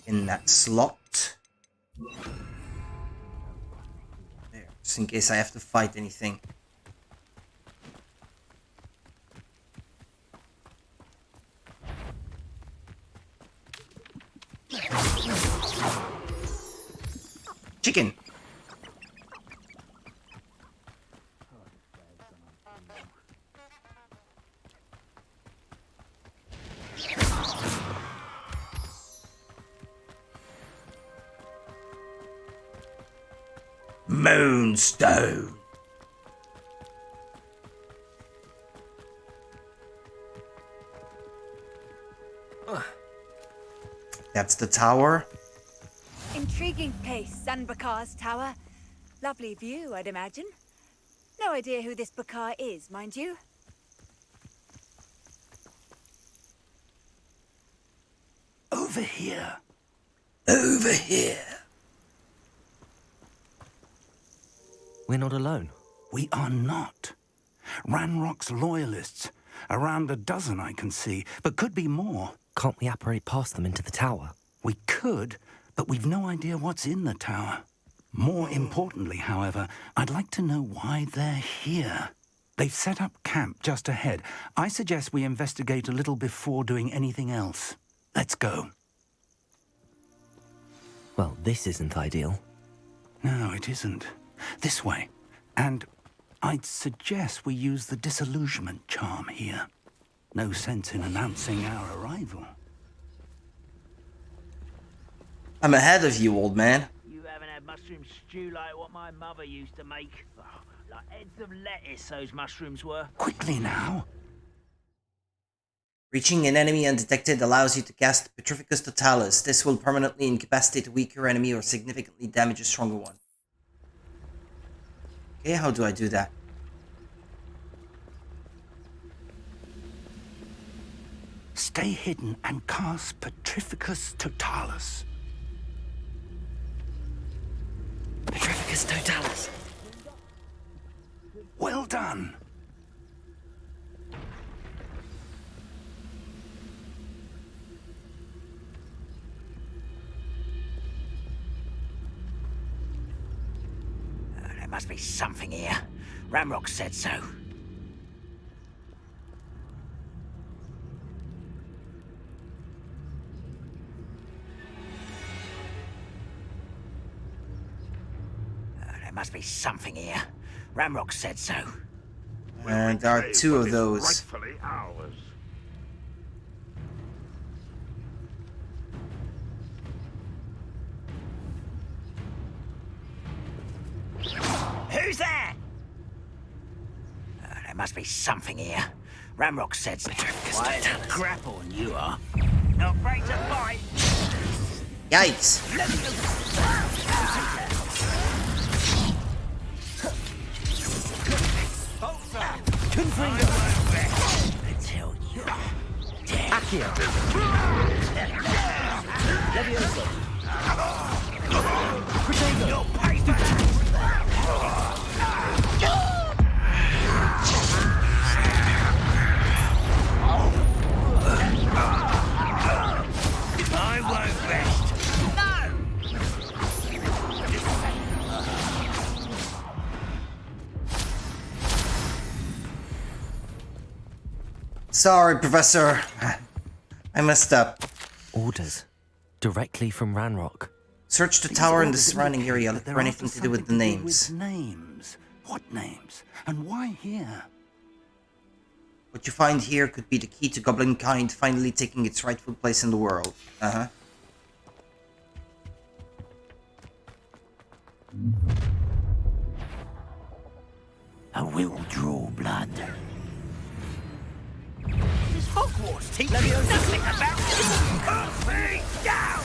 [SPEAKER 1] in that slot. There, just in case I have to fight anything. Chicken. Moonstone. That's the tower.
[SPEAKER 19] Intriguing place, Sanbakar's tower. Lovely view, I'd imagine. No idea who this Bakar is, mind you.
[SPEAKER 20] Over here.
[SPEAKER 1] Over here.
[SPEAKER 3] We're not alone.
[SPEAKER 20] We are not. Ranrock's loyalists. Around a dozen I can see, but could be more.
[SPEAKER 3] Can't we apparate past them into the tower?
[SPEAKER 20] We could, but we've no idea what's in the tower. More importantly, however, I'd like to know why they're here. They've set up camp just ahead. I suggest we investigate a little before doing anything else. Let's go.
[SPEAKER 3] Well, this isn't ideal.
[SPEAKER 20] No, it isn't. This way. And I'd suggest we use the disillusionment charm here. No sense in announcing our arrival.
[SPEAKER 1] I'm ahead of you, old man.
[SPEAKER 17] You haven't had mushroom stew like what my mother used to make. Oh, like heads of lettuce, those mushrooms were.
[SPEAKER 20] Quickly now.
[SPEAKER 1] Reaching an enemy undetected allows you to cast Petrificus Totalis. This will permanently incapacitate a weaker enemy or significantly damage a stronger one. Okay, how do I do that?
[SPEAKER 20] Stay hidden and cast Petrificus Totalis.
[SPEAKER 3] Petrificus Totalis.
[SPEAKER 20] Well done.
[SPEAKER 17] There must be something here. Ramrock said so. There must be something here. Ramrock said so.
[SPEAKER 1] And there are two of those.
[SPEAKER 7] Rightfully ours.
[SPEAKER 17] Who's there? There must be something here. Ramrock said so. Why, a grapple and you are. Not afraid to fight.
[SPEAKER 1] Yikes.
[SPEAKER 17] Until you're dead.
[SPEAKER 3] Accio. Leviosa.
[SPEAKER 17] You'll pay for that.
[SPEAKER 1] Sorry, Professor. I messed up.
[SPEAKER 3] Orders. Directly from Ranrock.
[SPEAKER 1] Search the
[SPEAKER 20] These
[SPEAKER 1] tower and the
[SPEAKER 20] orders
[SPEAKER 1] surrounding
[SPEAKER 20] indicate
[SPEAKER 1] area.
[SPEAKER 20] that
[SPEAKER 1] Look
[SPEAKER 20] they're
[SPEAKER 1] for
[SPEAKER 20] after
[SPEAKER 1] anything to do with the
[SPEAKER 20] something
[SPEAKER 1] names.
[SPEAKER 20] Names? What names? And why here?
[SPEAKER 1] What you find here could be the key to goblin kind finally taking its rightful place in the world. Uh-huh.
[SPEAKER 17] I will draw blood. Does Hogwarts teach you nothing about Earthly down?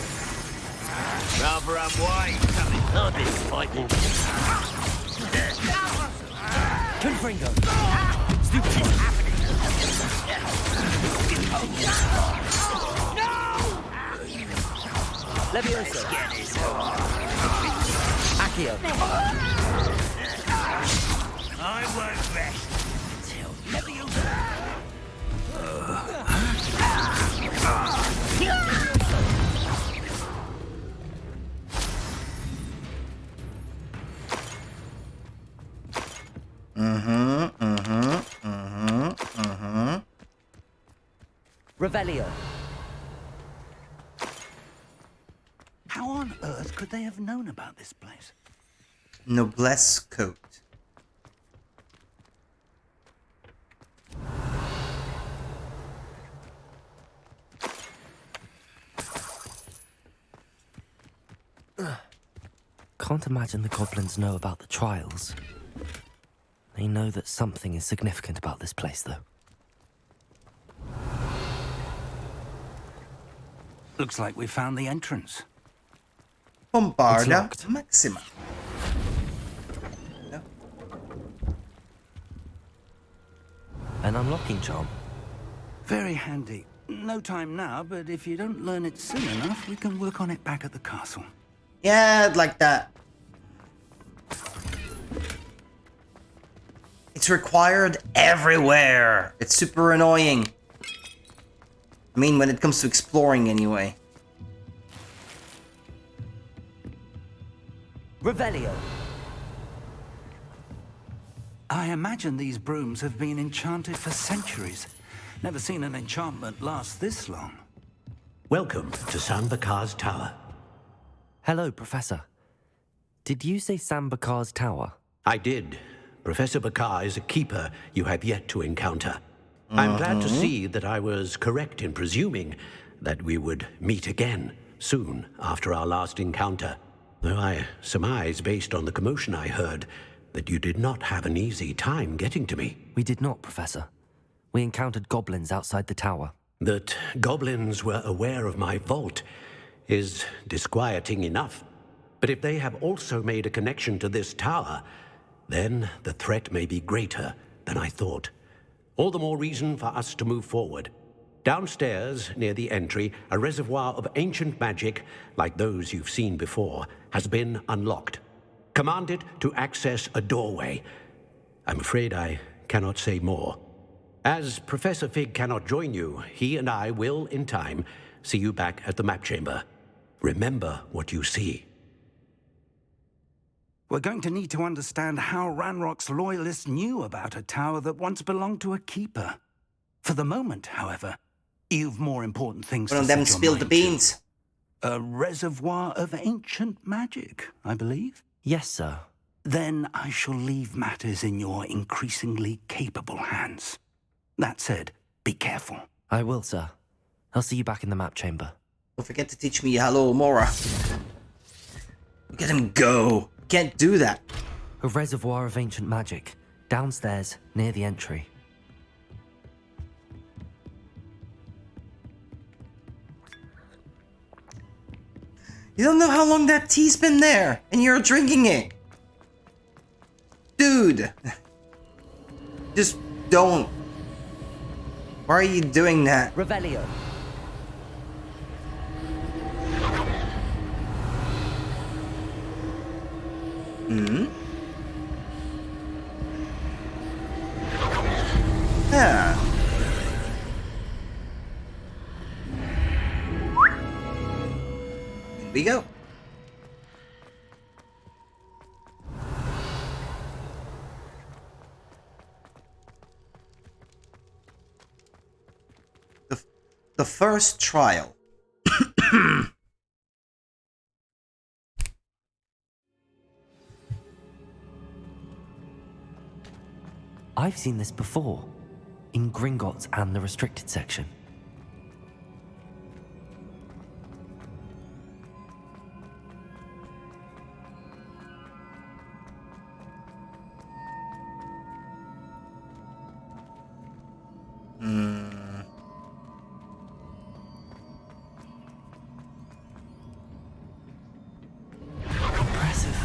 [SPEAKER 17] Rather unwise coming on this fighting.
[SPEAKER 3] Confringo!
[SPEAKER 17] Stupid is happening.
[SPEAKER 3] Leviosa! Accio!
[SPEAKER 17] I won't rest until Leviosa.
[SPEAKER 3] Revelio.
[SPEAKER 20] How on earth could they have known about this place?
[SPEAKER 1] Noblesse coat.
[SPEAKER 3] Can't imagine the goblins know about the trials. They know that something is significant about this place, though.
[SPEAKER 20] Looks like we found the entrance.
[SPEAKER 1] Bombarda Maxima. No.
[SPEAKER 3] An unlocking charm.
[SPEAKER 20] Very handy. No time now, but if you don't learn it soon enough, we can work on it back at the castle.
[SPEAKER 1] Yeah, I'd like that. It's required everywhere. It's super annoying. I mean, when it comes to exploring, anyway.
[SPEAKER 3] Revelio.
[SPEAKER 20] I imagine these brooms have been enchanted for centuries. Never seen an enchantment last this long.
[SPEAKER 14] Welcome to Sambakar's Tower.
[SPEAKER 3] Hello, Professor. Did you say Sambakar's Tower?
[SPEAKER 14] I did. Professor Bakar is a keeper you have yet to encounter. I'm glad to see that I was correct in presuming that we would meet again soon after our last encounter. Though I surmise, based on the commotion I heard, that you did not have an easy time getting to me.
[SPEAKER 3] We did not, Professor. We encountered goblins outside the tower.
[SPEAKER 14] That goblins were aware of my vault is disquieting enough. But if they have also made a connection to this tower, then the threat may be greater than I thought. All the more reason for us to move forward. Downstairs, near the entry, a reservoir of ancient magic, like those you've seen before, has been unlocked. Command it to access a doorway. I'm afraid I cannot say more. As Professor Fig cannot join you, he and I will, in time, see you back at the map chamber. Remember what you see.
[SPEAKER 20] We're going to need to understand how Ranrock's loyalists knew about a tower that once belonged to a keeper. For the moment, however, you've more important things to
[SPEAKER 1] One of
[SPEAKER 20] set
[SPEAKER 1] them
[SPEAKER 20] your
[SPEAKER 1] spilled the
[SPEAKER 20] mind
[SPEAKER 1] beans.
[SPEAKER 20] to. A reservoir of ancient magic, I believe?
[SPEAKER 3] Yes, sir.
[SPEAKER 20] Then I shall leave matters in your increasingly capable hands. That said, be careful.
[SPEAKER 3] I will, sir. I'll see you back in the map chamber.
[SPEAKER 1] Don't forget to teach me hello, Mora. Look at him go. Can't do that.
[SPEAKER 3] A reservoir of ancient magic. Downstairs, near the entry.
[SPEAKER 1] You don't know how long that tea's been there, and you're drinking it. Dude. Just don't. Why are you doing that?
[SPEAKER 3] Revelio.
[SPEAKER 1] Hmm? Yeah. Here we go. the first trial.
[SPEAKER 3] I've seen this before, in Gringotts and the restricted section. Impressive.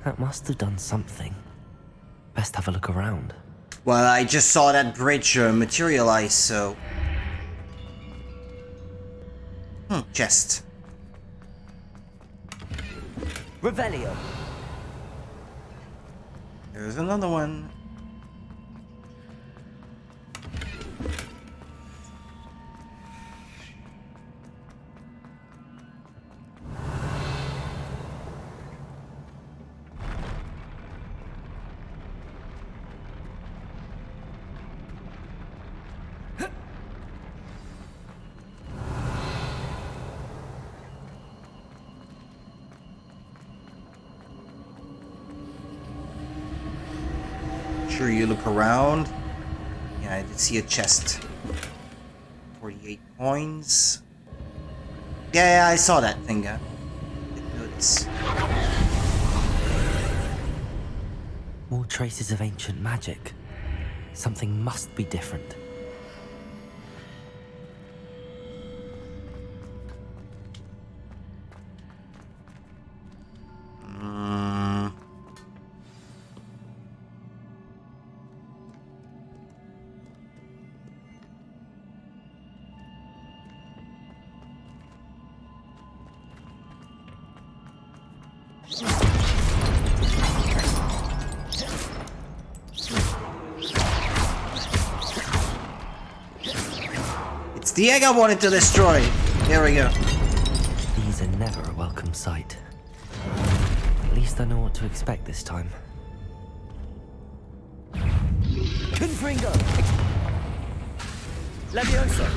[SPEAKER 3] That must have done something. Best have a look around.
[SPEAKER 1] Well, I just saw that bridge materialize, so... chest.
[SPEAKER 3] Revelio.
[SPEAKER 1] There's another one. Sure, you look around. Yeah, I did see a chest. 48 coins. Yeah, I saw that thing. Didn't notice.
[SPEAKER 3] More traces of ancient magic. Something must be different.
[SPEAKER 1] It's the egg I wanted to destroy. There we go.
[SPEAKER 3] These are never a welcome sight. At least I know what to expect this time. Confringo! Levioso!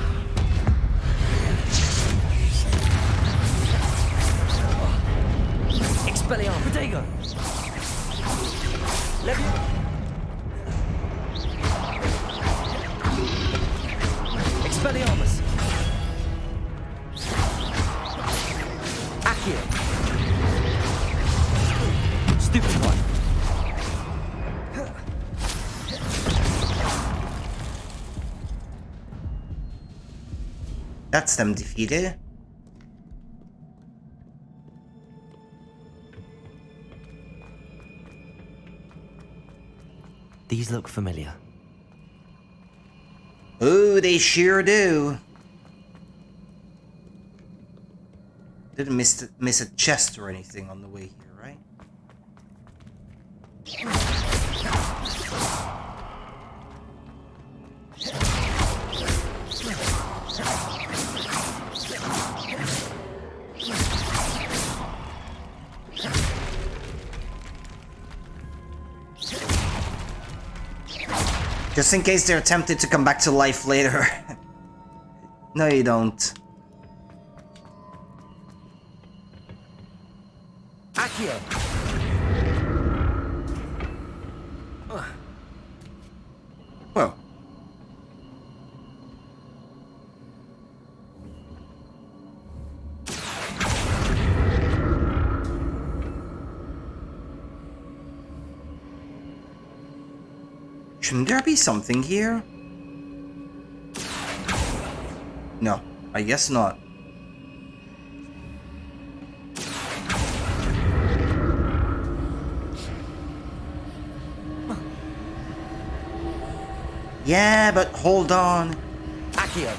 [SPEAKER 3] Expelliarmus! Protego! Levioso! Expelliarmus! Accio! Stupid one!
[SPEAKER 1] That's them defeated.
[SPEAKER 3] These look familiar.
[SPEAKER 1] Ooh, they sure do. Didn't miss a chest or anything on the way here, right? Just in case they're tempted to come back to life later. No, you don't.
[SPEAKER 3] Accio!
[SPEAKER 1] Well. Shouldn't there be something here? No, I guess not. Yeah, but hold on.
[SPEAKER 3] Accio!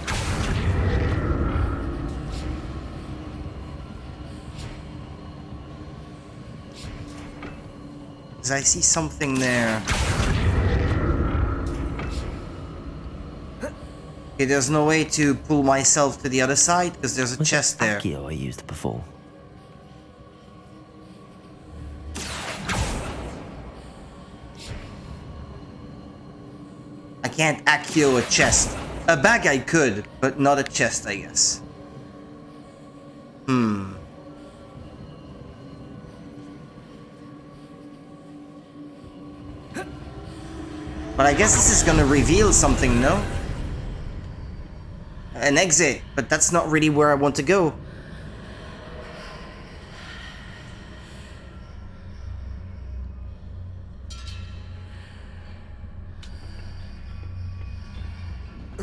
[SPEAKER 1] Because I see something there. Okay, there's no way to pull myself to the other side because there's a chest there.
[SPEAKER 3] Accio I used before.
[SPEAKER 1] I can't accio a chest. A bag I could, but not a chest, I guess. But I guess this is gonna reveal something, no? An exit, but that's not really where I want to go.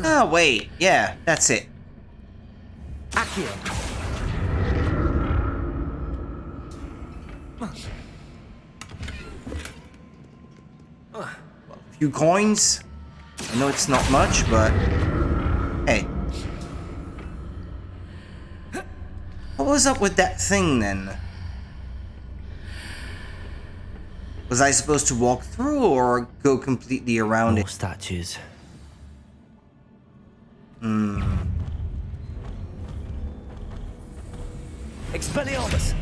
[SPEAKER 1] Oh, wait. Yeah, that's it.
[SPEAKER 3] Accio.
[SPEAKER 1] A few coins. I know it's not much, but hey. What was up with that thing then? Was I supposed to walk through or go completely around it?
[SPEAKER 3] More statues. Expelliarmus!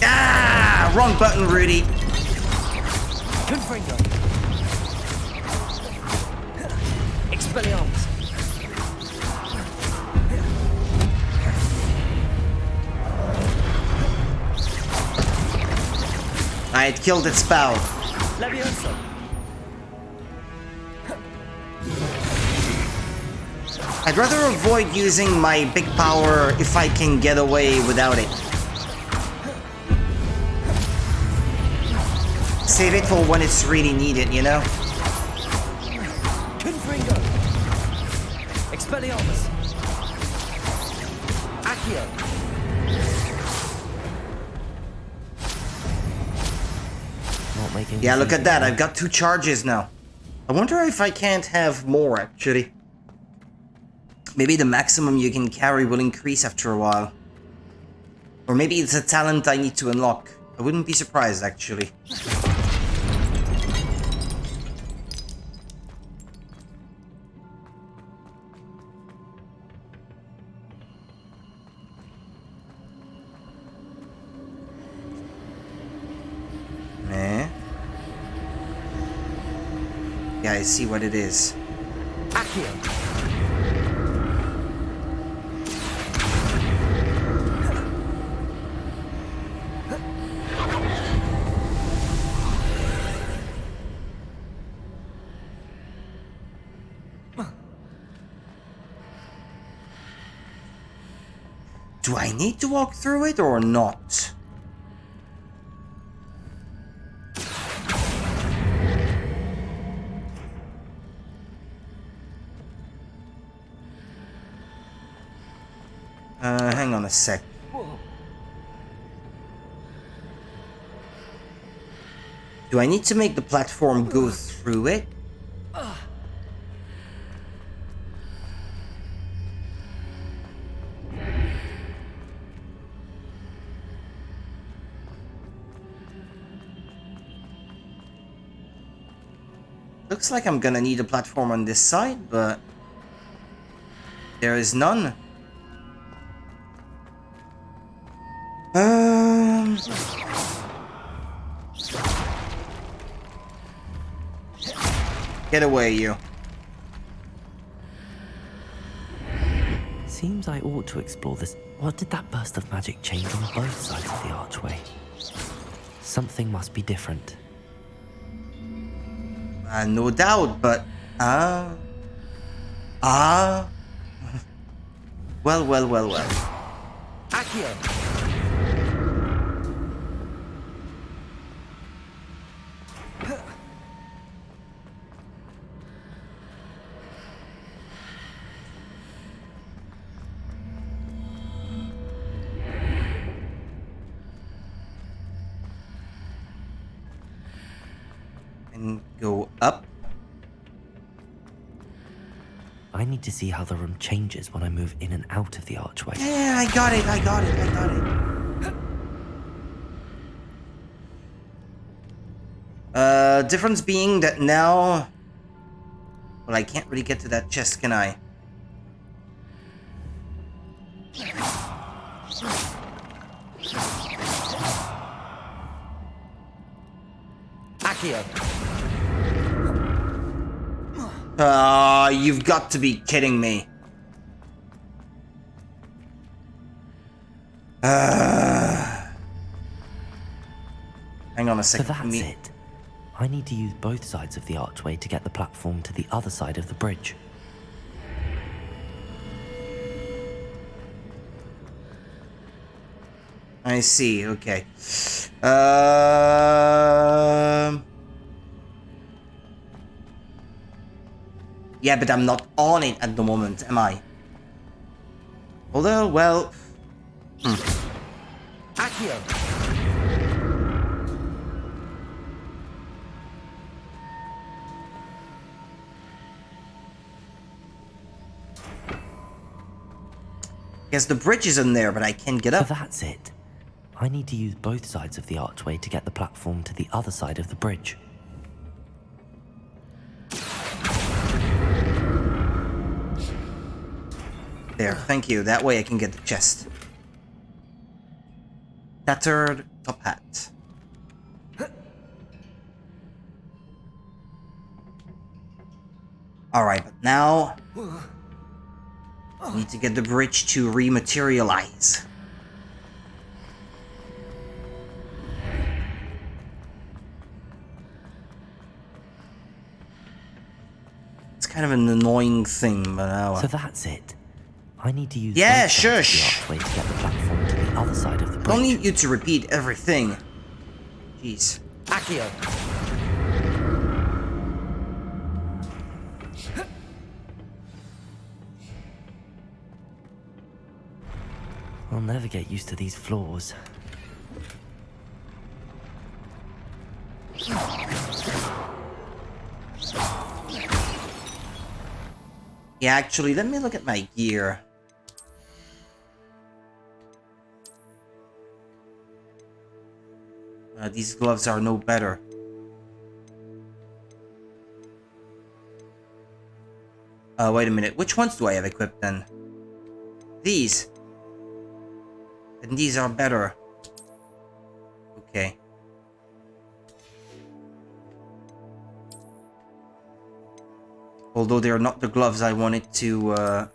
[SPEAKER 1] Ah! Wrong button, Rudy.
[SPEAKER 3] Confringo. Expelliarmus.
[SPEAKER 1] I had killed its spell.
[SPEAKER 3] Levioso.
[SPEAKER 1] I'd rather avoid using my big power if I can get away without it. Save it for when it's really needed, you know?
[SPEAKER 3] Confringo. Expelliarmus. Accio. Not making.
[SPEAKER 1] Yeah, look at that. I've got 2 charges now. I wonder if I can't have more, actually. Maybe the maximum you can carry will increase after a while. Or maybe it's a talent I need to unlock. I wouldn't be surprised, actually. Yeah, I see what it is.
[SPEAKER 3] Accio.
[SPEAKER 1] Do I need to walk through it or not? Hang on a sec. Do I need to make the platform go through it? Looks like I'm gonna need a platform on this side, but there is none. Get away, you.
[SPEAKER 3] Seems I ought to explore this. What did that burst of magic change on both sides of the archway? Something must be different.
[SPEAKER 1] No doubt, but... Well.
[SPEAKER 3] Accio!
[SPEAKER 1] And go up.
[SPEAKER 3] I need to see how the room changes when I move in and out of the archway.
[SPEAKER 1] Yeah, I got it. Difference being that now... Well, I can't really get to that chest, can I?
[SPEAKER 3] Accio.
[SPEAKER 1] You've got to be kidding me. Hang on a second.
[SPEAKER 3] So that's it. I need to use both sides of the archway to get the platform to the other side of the bridge.
[SPEAKER 1] I see, okay. Yeah, but I'm not on it at the moment, am I? Although, well...
[SPEAKER 3] Accio!
[SPEAKER 1] Guess the bridge is in there, but I can't get up.
[SPEAKER 3] So that's it. I need to use both sides of the archway to get the platform to the other side of the bridge.
[SPEAKER 1] There, thank you. That way I can get the chest. Tattered top hat. Alright, but now... I need to get the bridge to rematerialize. It's kind of an annoying thing, but
[SPEAKER 3] So that's it. I need to use
[SPEAKER 1] yeah,
[SPEAKER 3] both sides of the
[SPEAKER 1] shush!
[SPEAKER 3] archway to get the platform to the other side of the
[SPEAKER 1] I
[SPEAKER 3] bridge.
[SPEAKER 1] don't need you to repeat everything. Jeez.
[SPEAKER 3] Accio! I'll never get used to these floors.
[SPEAKER 1] Yeah, actually, let me look at my gear. These gloves are no better. Wait a minute. Which ones do I have equipped then? These. And these are better. Okay. Although they're not the gloves I wanted to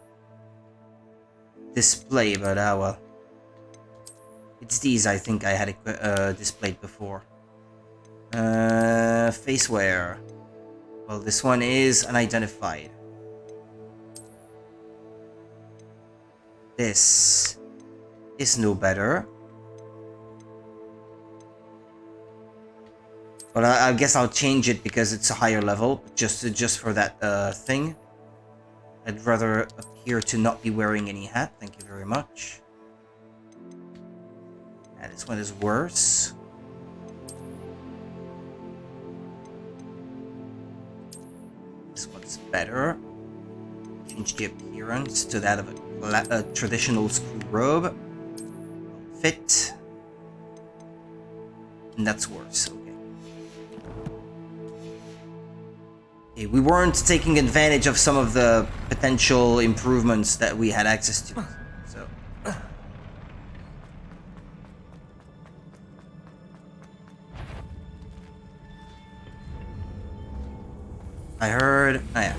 [SPEAKER 1] display, but well. It's these I think I had displayed before. Face wear. Well, this one is unidentified. This is no better. But I guess I'll change it because it's a higher level, just for that thing. I'd rather appear to not be wearing any hat. Thank you very much. And this one is worse. This one's better. Change the appearance to that of a traditional school robe. Fit. And that's worse. Okay, we weren't taking advantage of some of the potential improvements that we had access to. So. I heard... Oh yeah.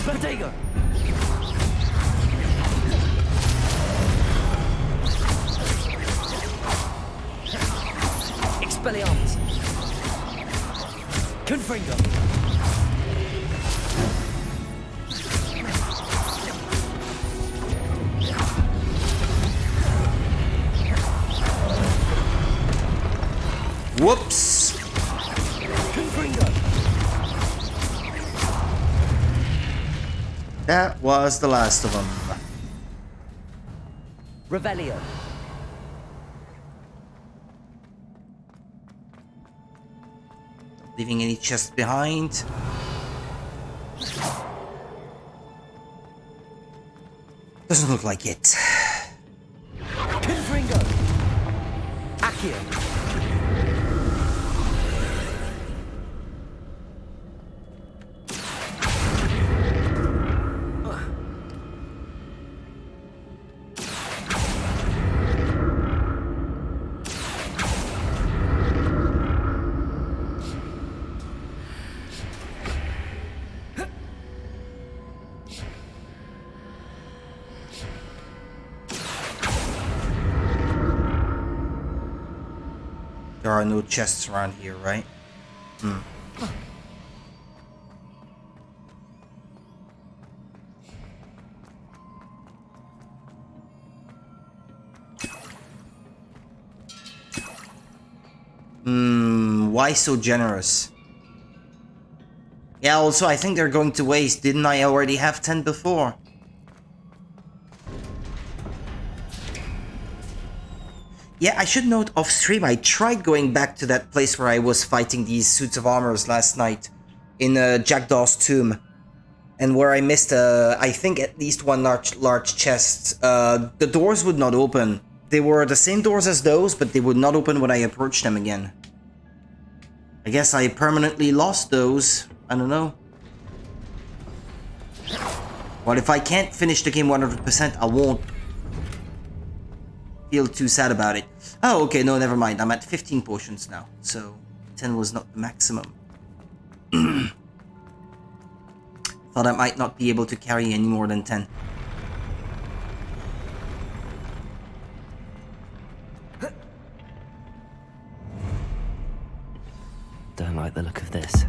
[SPEAKER 3] Potato! Expelliarmus. Confringo.
[SPEAKER 1] Whoops.
[SPEAKER 3] Confringo.
[SPEAKER 1] That was the last of them.
[SPEAKER 3] Revelio.
[SPEAKER 1] Leaving any chests behind. Doesn't look like it.
[SPEAKER 3] Confringo. Accio.
[SPEAKER 1] There are no chests around here, right? Why so generous? Yeah, also I think they're going to waste. Didn't I already have 10 before? Yeah, I should note off stream, I tried going back to that place where I was fighting these suits of armors last night in Jackdaw's tomb, and where I missed, I think, at least one large chest. The doors would not open. They were the same doors as those, but they would not open when I approached them again. I guess I permanently lost those. I don't know. But if I can't finish the game 100%, I won't feel too sad about it. Oh, okay, no, never mind. I'm at 15 potions now, so 10 was not the maximum. Thought I might not be able to carry any more than 10.
[SPEAKER 3] Don't like the look of this.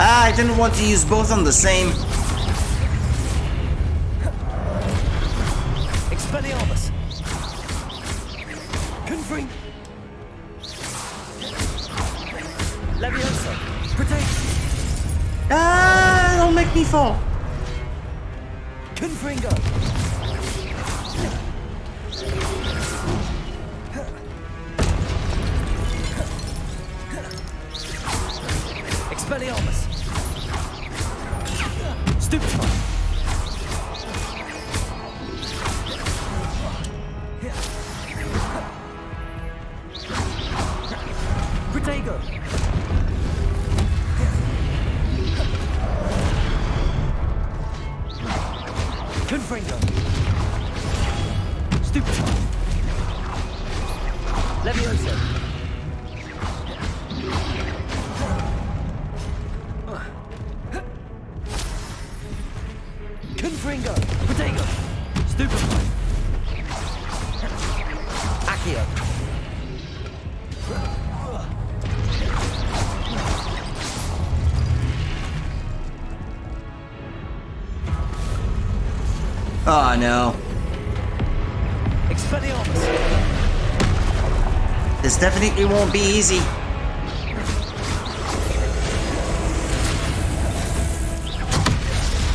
[SPEAKER 1] Ah, I didn't want to use both on the same.
[SPEAKER 3] Expelliarmus. Confring. Leviosa. Protect.
[SPEAKER 1] Ah, don't make me fall.
[SPEAKER 3] Confringo. Expelliarmus. Stupefy. Protego. Confringo. Stupefy. Leviosa. Confringo. Protego. Stupefy. Accio.
[SPEAKER 1] Oh no.
[SPEAKER 3] Expelliarmus.
[SPEAKER 1] This definitely won't be easy.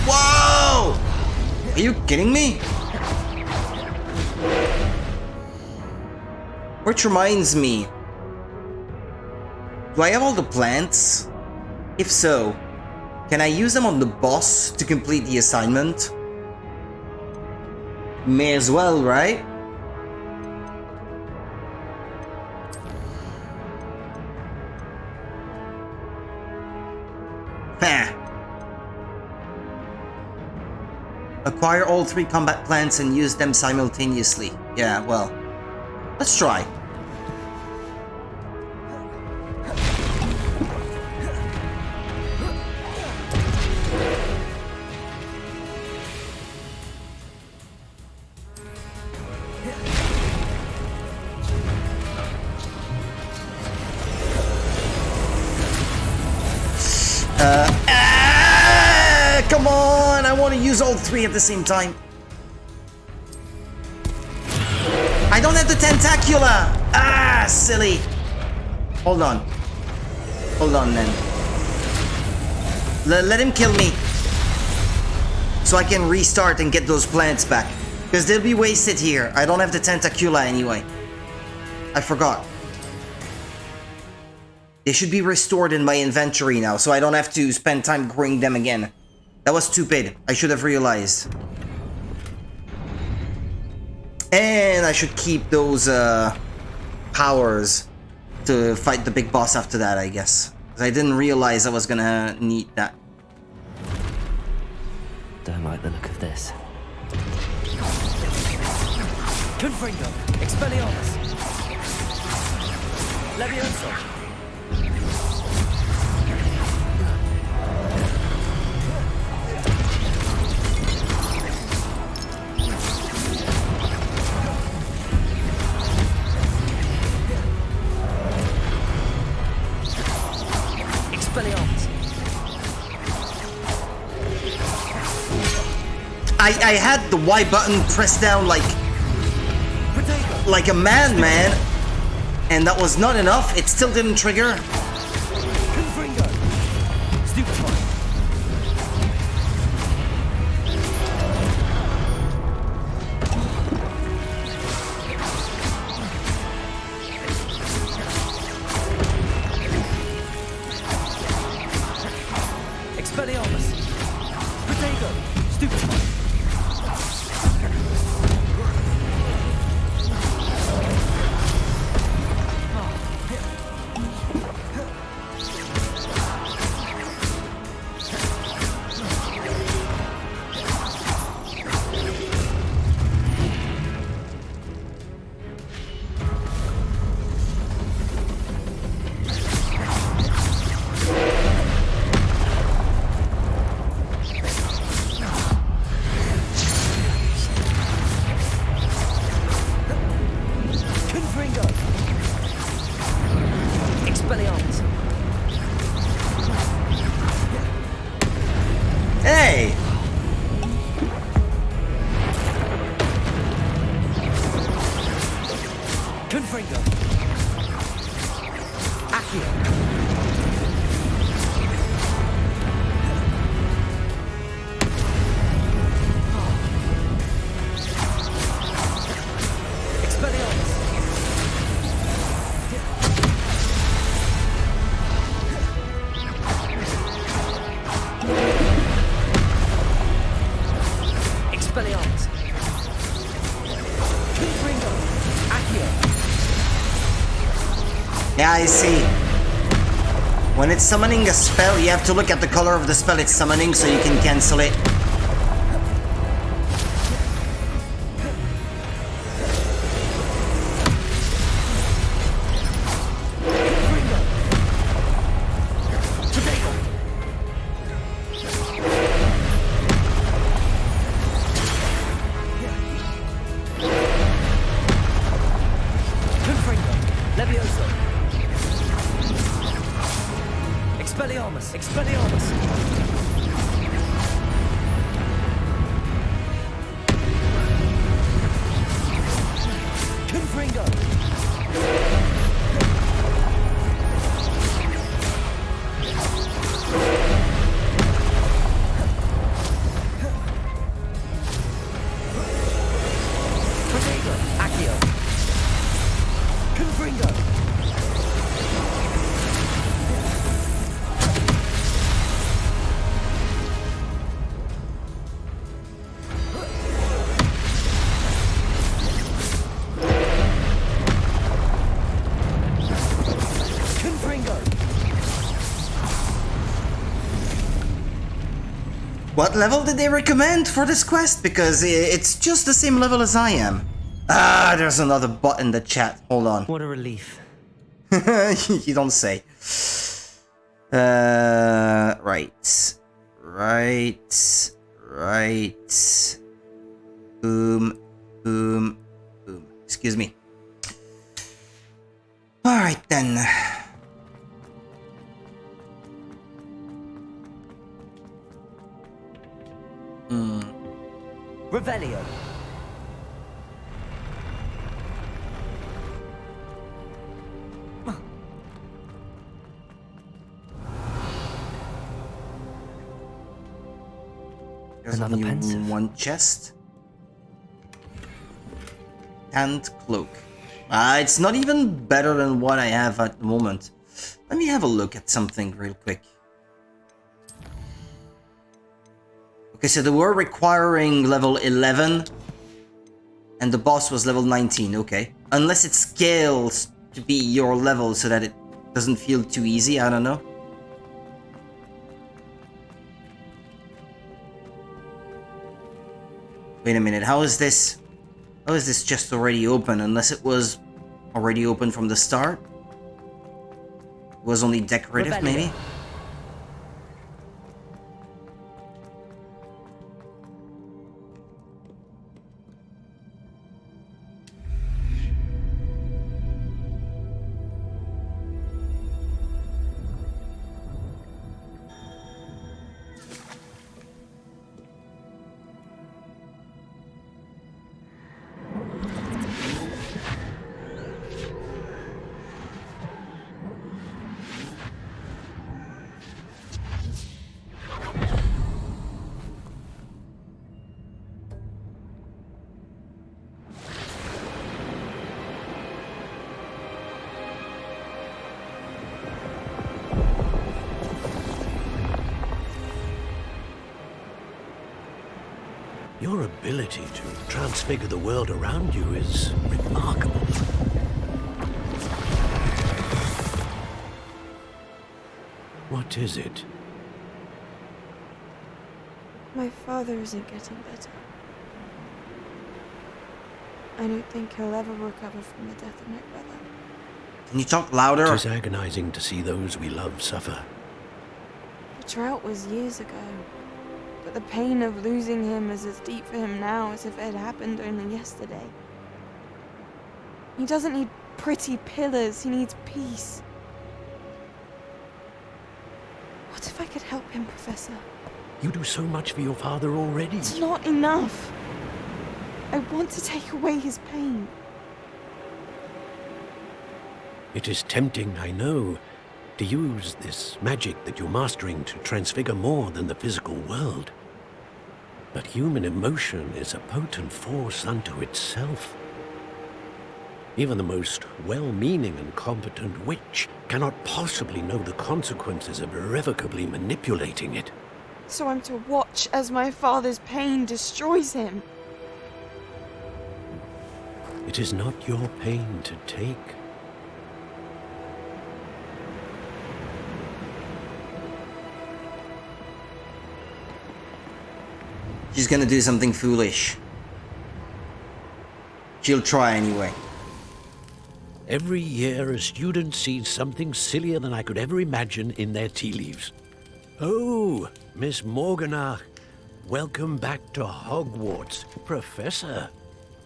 [SPEAKER 1] Whoa! Are you kidding me? Which reminds me. Do I have all the plants? If so, can I use them on the boss to complete the assignment? May as well, right? Acquire all 3 combat plants and use them simultaneously. Yeah, well, let's try. Come on! I want to use all three at the same time. I don't have the tentacula! Ah, silly. Hold on. Hold on, then. Let him kill me. So I can restart and get those planets back. Because they'll be wasted here. I don't have the tentacula anyway. I forgot. They should be restored in my inventory now, so I don't have to spend time growing them again. That was stupid. I should have realized. And I should keep those powers to fight the big boss after that, I guess. Because I didn't realize I was gonna need that.
[SPEAKER 3] Don't like the look of this.
[SPEAKER 10] Confringo, Expelliarmus. Levioso.
[SPEAKER 3] Expelliarmus.
[SPEAKER 1] I had the Y button pressed down like a madman, and that was not enough. It still didn't trigger.
[SPEAKER 10] Confringo. Stupefy. Expelliarmus. Protego. Stupefy.
[SPEAKER 1] Hey!
[SPEAKER 10] Confringo. Accio.
[SPEAKER 3] Expelliarmus.
[SPEAKER 10] Confringo. Accio.
[SPEAKER 1] Yeah, I see. When it's summoning a spell, you have to look at the color of the spell it's summoning so you can cancel it.
[SPEAKER 10] Levioso. Expelliarmus. Expelliarmus. Confringo. Protego. Accio. Confringo.
[SPEAKER 1] What level did they recommend for this quest? Because it's just the same level as I am. Ah, there's another bot in the chat. Hold on.
[SPEAKER 3] What a relief.
[SPEAKER 1] You don't say. Right. Boom, boom, boom. Excuse me. Alright then.
[SPEAKER 10] Revelio.
[SPEAKER 1] There's
[SPEAKER 3] Another
[SPEAKER 1] only
[SPEAKER 3] pensive.
[SPEAKER 1] one chest. And cloak. It's not even better than what I have at the moment. Let me have a look at something real quick. Okay, so they were requiring level 11. And the boss was level 19, okay. Unless it scales to be your level so that it doesn't feel too easy, I don't know. Wait a minute, how is this? How is this just already open? Unless it was already open from the start? It was only decorative, maybe?
[SPEAKER 14] Your ability to transfigure the world around you is remarkable. What is it?
[SPEAKER 21] My father isn't getting better. I don't think he'll ever recover from the death of my brother.
[SPEAKER 1] Can you talk louder?
[SPEAKER 14] It is agonizing to see those we love suffer.
[SPEAKER 21] The drought was years ago. But the pain of losing him is as deep for him now as if it had happened only yesterday. He doesn't need pretty pillars, he needs peace. What if I could help him, Professor?
[SPEAKER 14] You do so much for your father already.
[SPEAKER 21] It's not enough. I want to take away his pain.
[SPEAKER 14] It is tempting, I know, to use this magic that you're mastering to transfigure more than the physical world. But human emotion is a potent force unto itself. Even the most well-meaning and competent witch cannot possibly know the consequences of irrevocably manipulating it.
[SPEAKER 21] So I'm to watch as my father's pain destroys him.
[SPEAKER 14] It is not your pain to take.
[SPEAKER 1] She's gonna do something foolish. She'll try anyway.
[SPEAKER 14] Every year a student sees something sillier than I could ever imagine in their tea leaves. Oh, Miss Morganach, welcome back to Hogwarts, Professor.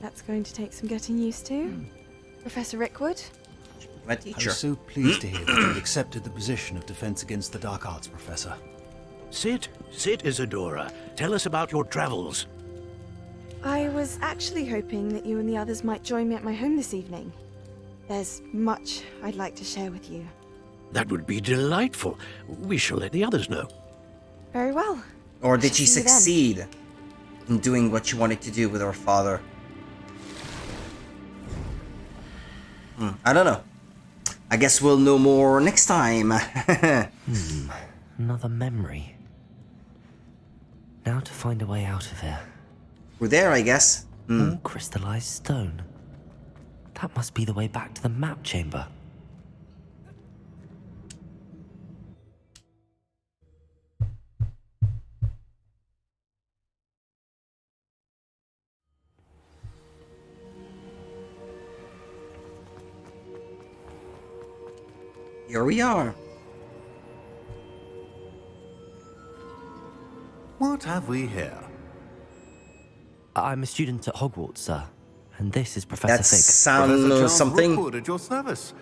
[SPEAKER 21] That's going to take some getting used to. Professor Rickwood?
[SPEAKER 1] My
[SPEAKER 22] I'm
[SPEAKER 1] teacher.
[SPEAKER 22] so pleased to hear that you've accepted the position of Defense Against the Dark Arts, Professor.
[SPEAKER 14] Sit, Isadora. Tell us about your travels.
[SPEAKER 21] I was actually hoping that you and the others might join me at my home this evening. There's much I'd like to share with you.
[SPEAKER 14] That would be delightful. We shall let the others know.
[SPEAKER 21] Very well.
[SPEAKER 1] Or did she
[SPEAKER 21] See you then.
[SPEAKER 1] succeed in doing what she wanted to do with her father? I don't know. I guess we'll know more next time.
[SPEAKER 3] Another memory. Now to find a way out of here.
[SPEAKER 1] We're there, I guess.
[SPEAKER 3] All crystallized stone. That must be the way back to the map chamber.
[SPEAKER 1] Here we are.
[SPEAKER 9] What have we here?
[SPEAKER 3] I'm a student at Hogwarts, sir. And this is Professor Fig.
[SPEAKER 1] Professor Charles something.
[SPEAKER 9] Rookwood at your service.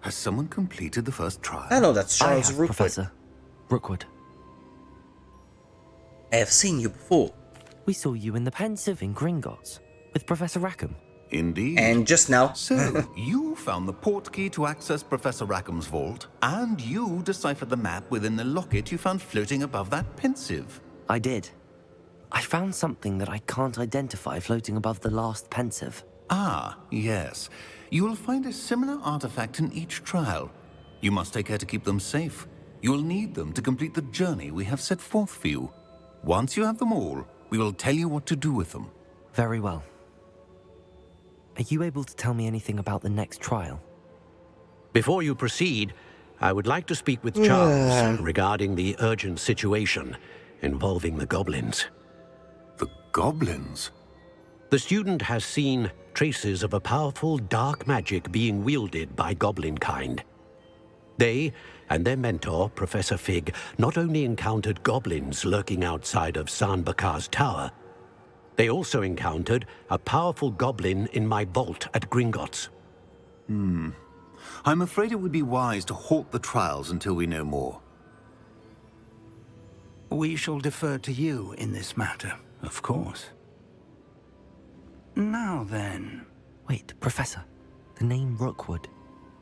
[SPEAKER 9] Has someone completed the first trial?
[SPEAKER 1] I know that's Charles
[SPEAKER 3] I have,
[SPEAKER 1] Rookwood.
[SPEAKER 3] Professor Rookwood.
[SPEAKER 1] I have seen you before.
[SPEAKER 3] We saw you in the Pensive in Gringotts with Professor Rackham.
[SPEAKER 9] Indeed.
[SPEAKER 1] And just now.
[SPEAKER 9] So, you found the port key to access Professor Rackham's vault, and you deciphered the map within the locket you found floating above that Pensive.
[SPEAKER 3] I did. I found something that I can't identify floating above the last Pensive.
[SPEAKER 9] Ah, yes. You will find a similar artifact in each trial. You must take care to keep them safe. You will need them to complete the journey we have set forth for you. Once you have them all, we will tell you what to do with them.
[SPEAKER 3] Very well. Are you able to tell me anything about the next trial?
[SPEAKER 14] Before you proceed, I would like to speak with Charles regarding the urgent situation involving the goblins.
[SPEAKER 9] The goblins?
[SPEAKER 14] The student has seen traces of a powerful dark magic being wielded by goblin kind. They and their mentor, Professor Fig, not only encountered goblins lurking outside of Sanbakar's tower, they also encountered a powerful goblin in my vault at Gringotts.
[SPEAKER 9] I'm afraid it would be wise to halt the trials until we know more.
[SPEAKER 20] We shall defer to you in this matter, of course. Now then...
[SPEAKER 3] Wait, Professor. The name Rookwood.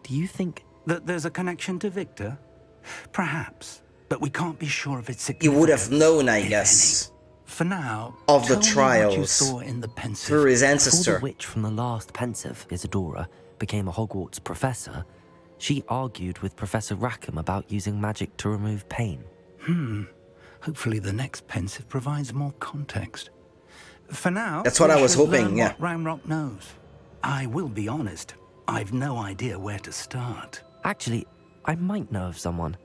[SPEAKER 3] Do you think...
[SPEAKER 20] that there's a connection to Victor? Perhaps, but we can't be sure of its significance.
[SPEAKER 1] You would have known, I guess.
[SPEAKER 20] For now,
[SPEAKER 1] of the
[SPEAKER 20] tell me
[SPEAKER 1] trials
[SPEAKER 20] what you saw in the Pensive.
[SPEAKER 1] through his ancestor.
[SPEAKER 3] Before the witch from the last Pensive, Isadora, became a Hogwarts professor, she argued with Professor Rackham about using magic to remove pain.
[SPEAKER 20] Hopefully the next Pensive provides more context. For now,
[SPEAKER 1] that's what I was hoping,
[SPEAKER 20] learn
[SPEAKER 1] yeah.
[SPEAKER 20] What Ramrock knows. I will be honest, I've no idea where to start.
[SPEAKER 3] Actually, I might know of someone.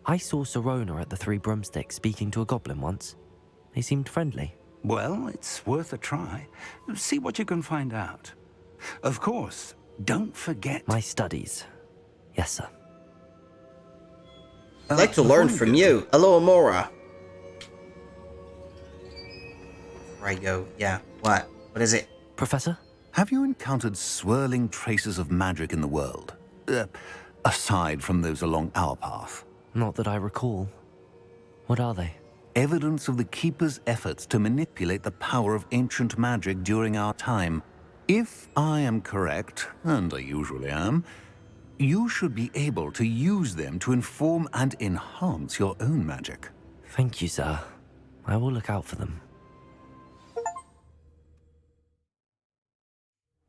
[SPEAKER 3] I saw Sirona at the Three Broomsticks speaking to a goblin once. They seemed friendly.
[SPEAKER 20] Well, it's worth a try. See what you can find out. Of course, don't forget...
[SPEAKER 3] my studies. Yes, sir.
[SPEAKER 1] I'd like to learn from you. Hello, Amora. Before I go, yeah. What? What is it?
[SPEAKER 3] Professor?
[SPEAKER 9] Have you encountered swirling traces of magic in the world? Aside from those along our path?
[SPEAKER 3] Not that I recall. What are they?
[SPEAKER 9] Evidence of the Keeper's efforts to manipulate the power of ancient magic during our time. If I am correct, and I usually am, you should be able to use them to inform and enhance your own magic.
[SPEAKER 3] Thank you, sir. I will look out for them.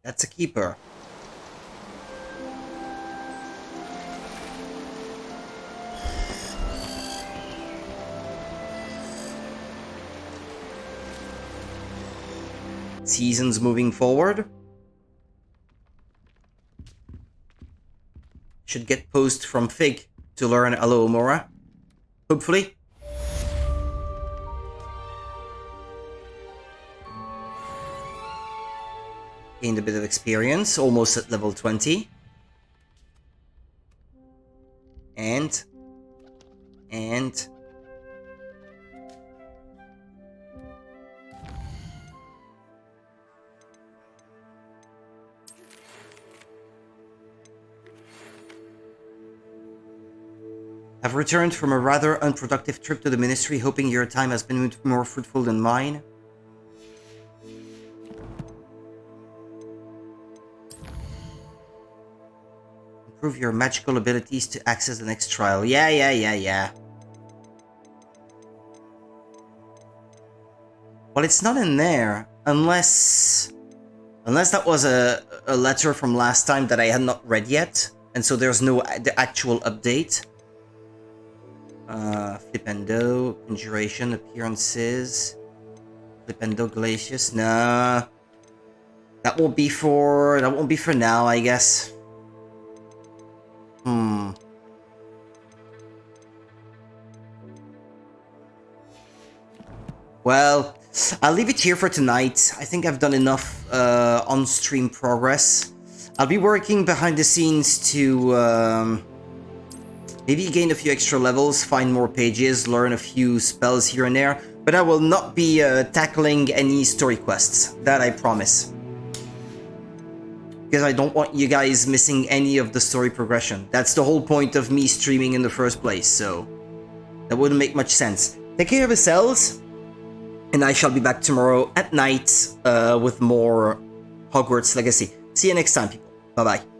[SPEAKER 1] That's a keeper. Seasons moving forward. Should get post from Fig to learn Hello Mora. Hopefully. Gained a bit of experience, almost at level 20. And I've returned from a rather unproductive trip to the Ministry, hoping your time has been more fruitful than mine. Improve your magical abilities to access the next trial. Yeah. Well, it's not in there, unless that was a letter from last time that I had not read yet, and so there's no the actual update. Flipendo, Conjuration, Appearances, Flipendo, Glacius. Nah, that won't be for now, I guess. Well, I'll leave it here for tonight. I think I've done enough on-stream progress. I'll be working behind the scenes to maybe gain a few extra levels, find more pages, learn a few spells here and there, but I will not be tackling any story quests. That I promise. Because I don't want you guys missing any of the story progression. That's the whole point of me streaming in the first place, so that wouldn't make much sense. Take care of yourselves, And I shall be back tomorrow at night with more Hogwarts Legacy. See you next time, people. Bye-bye.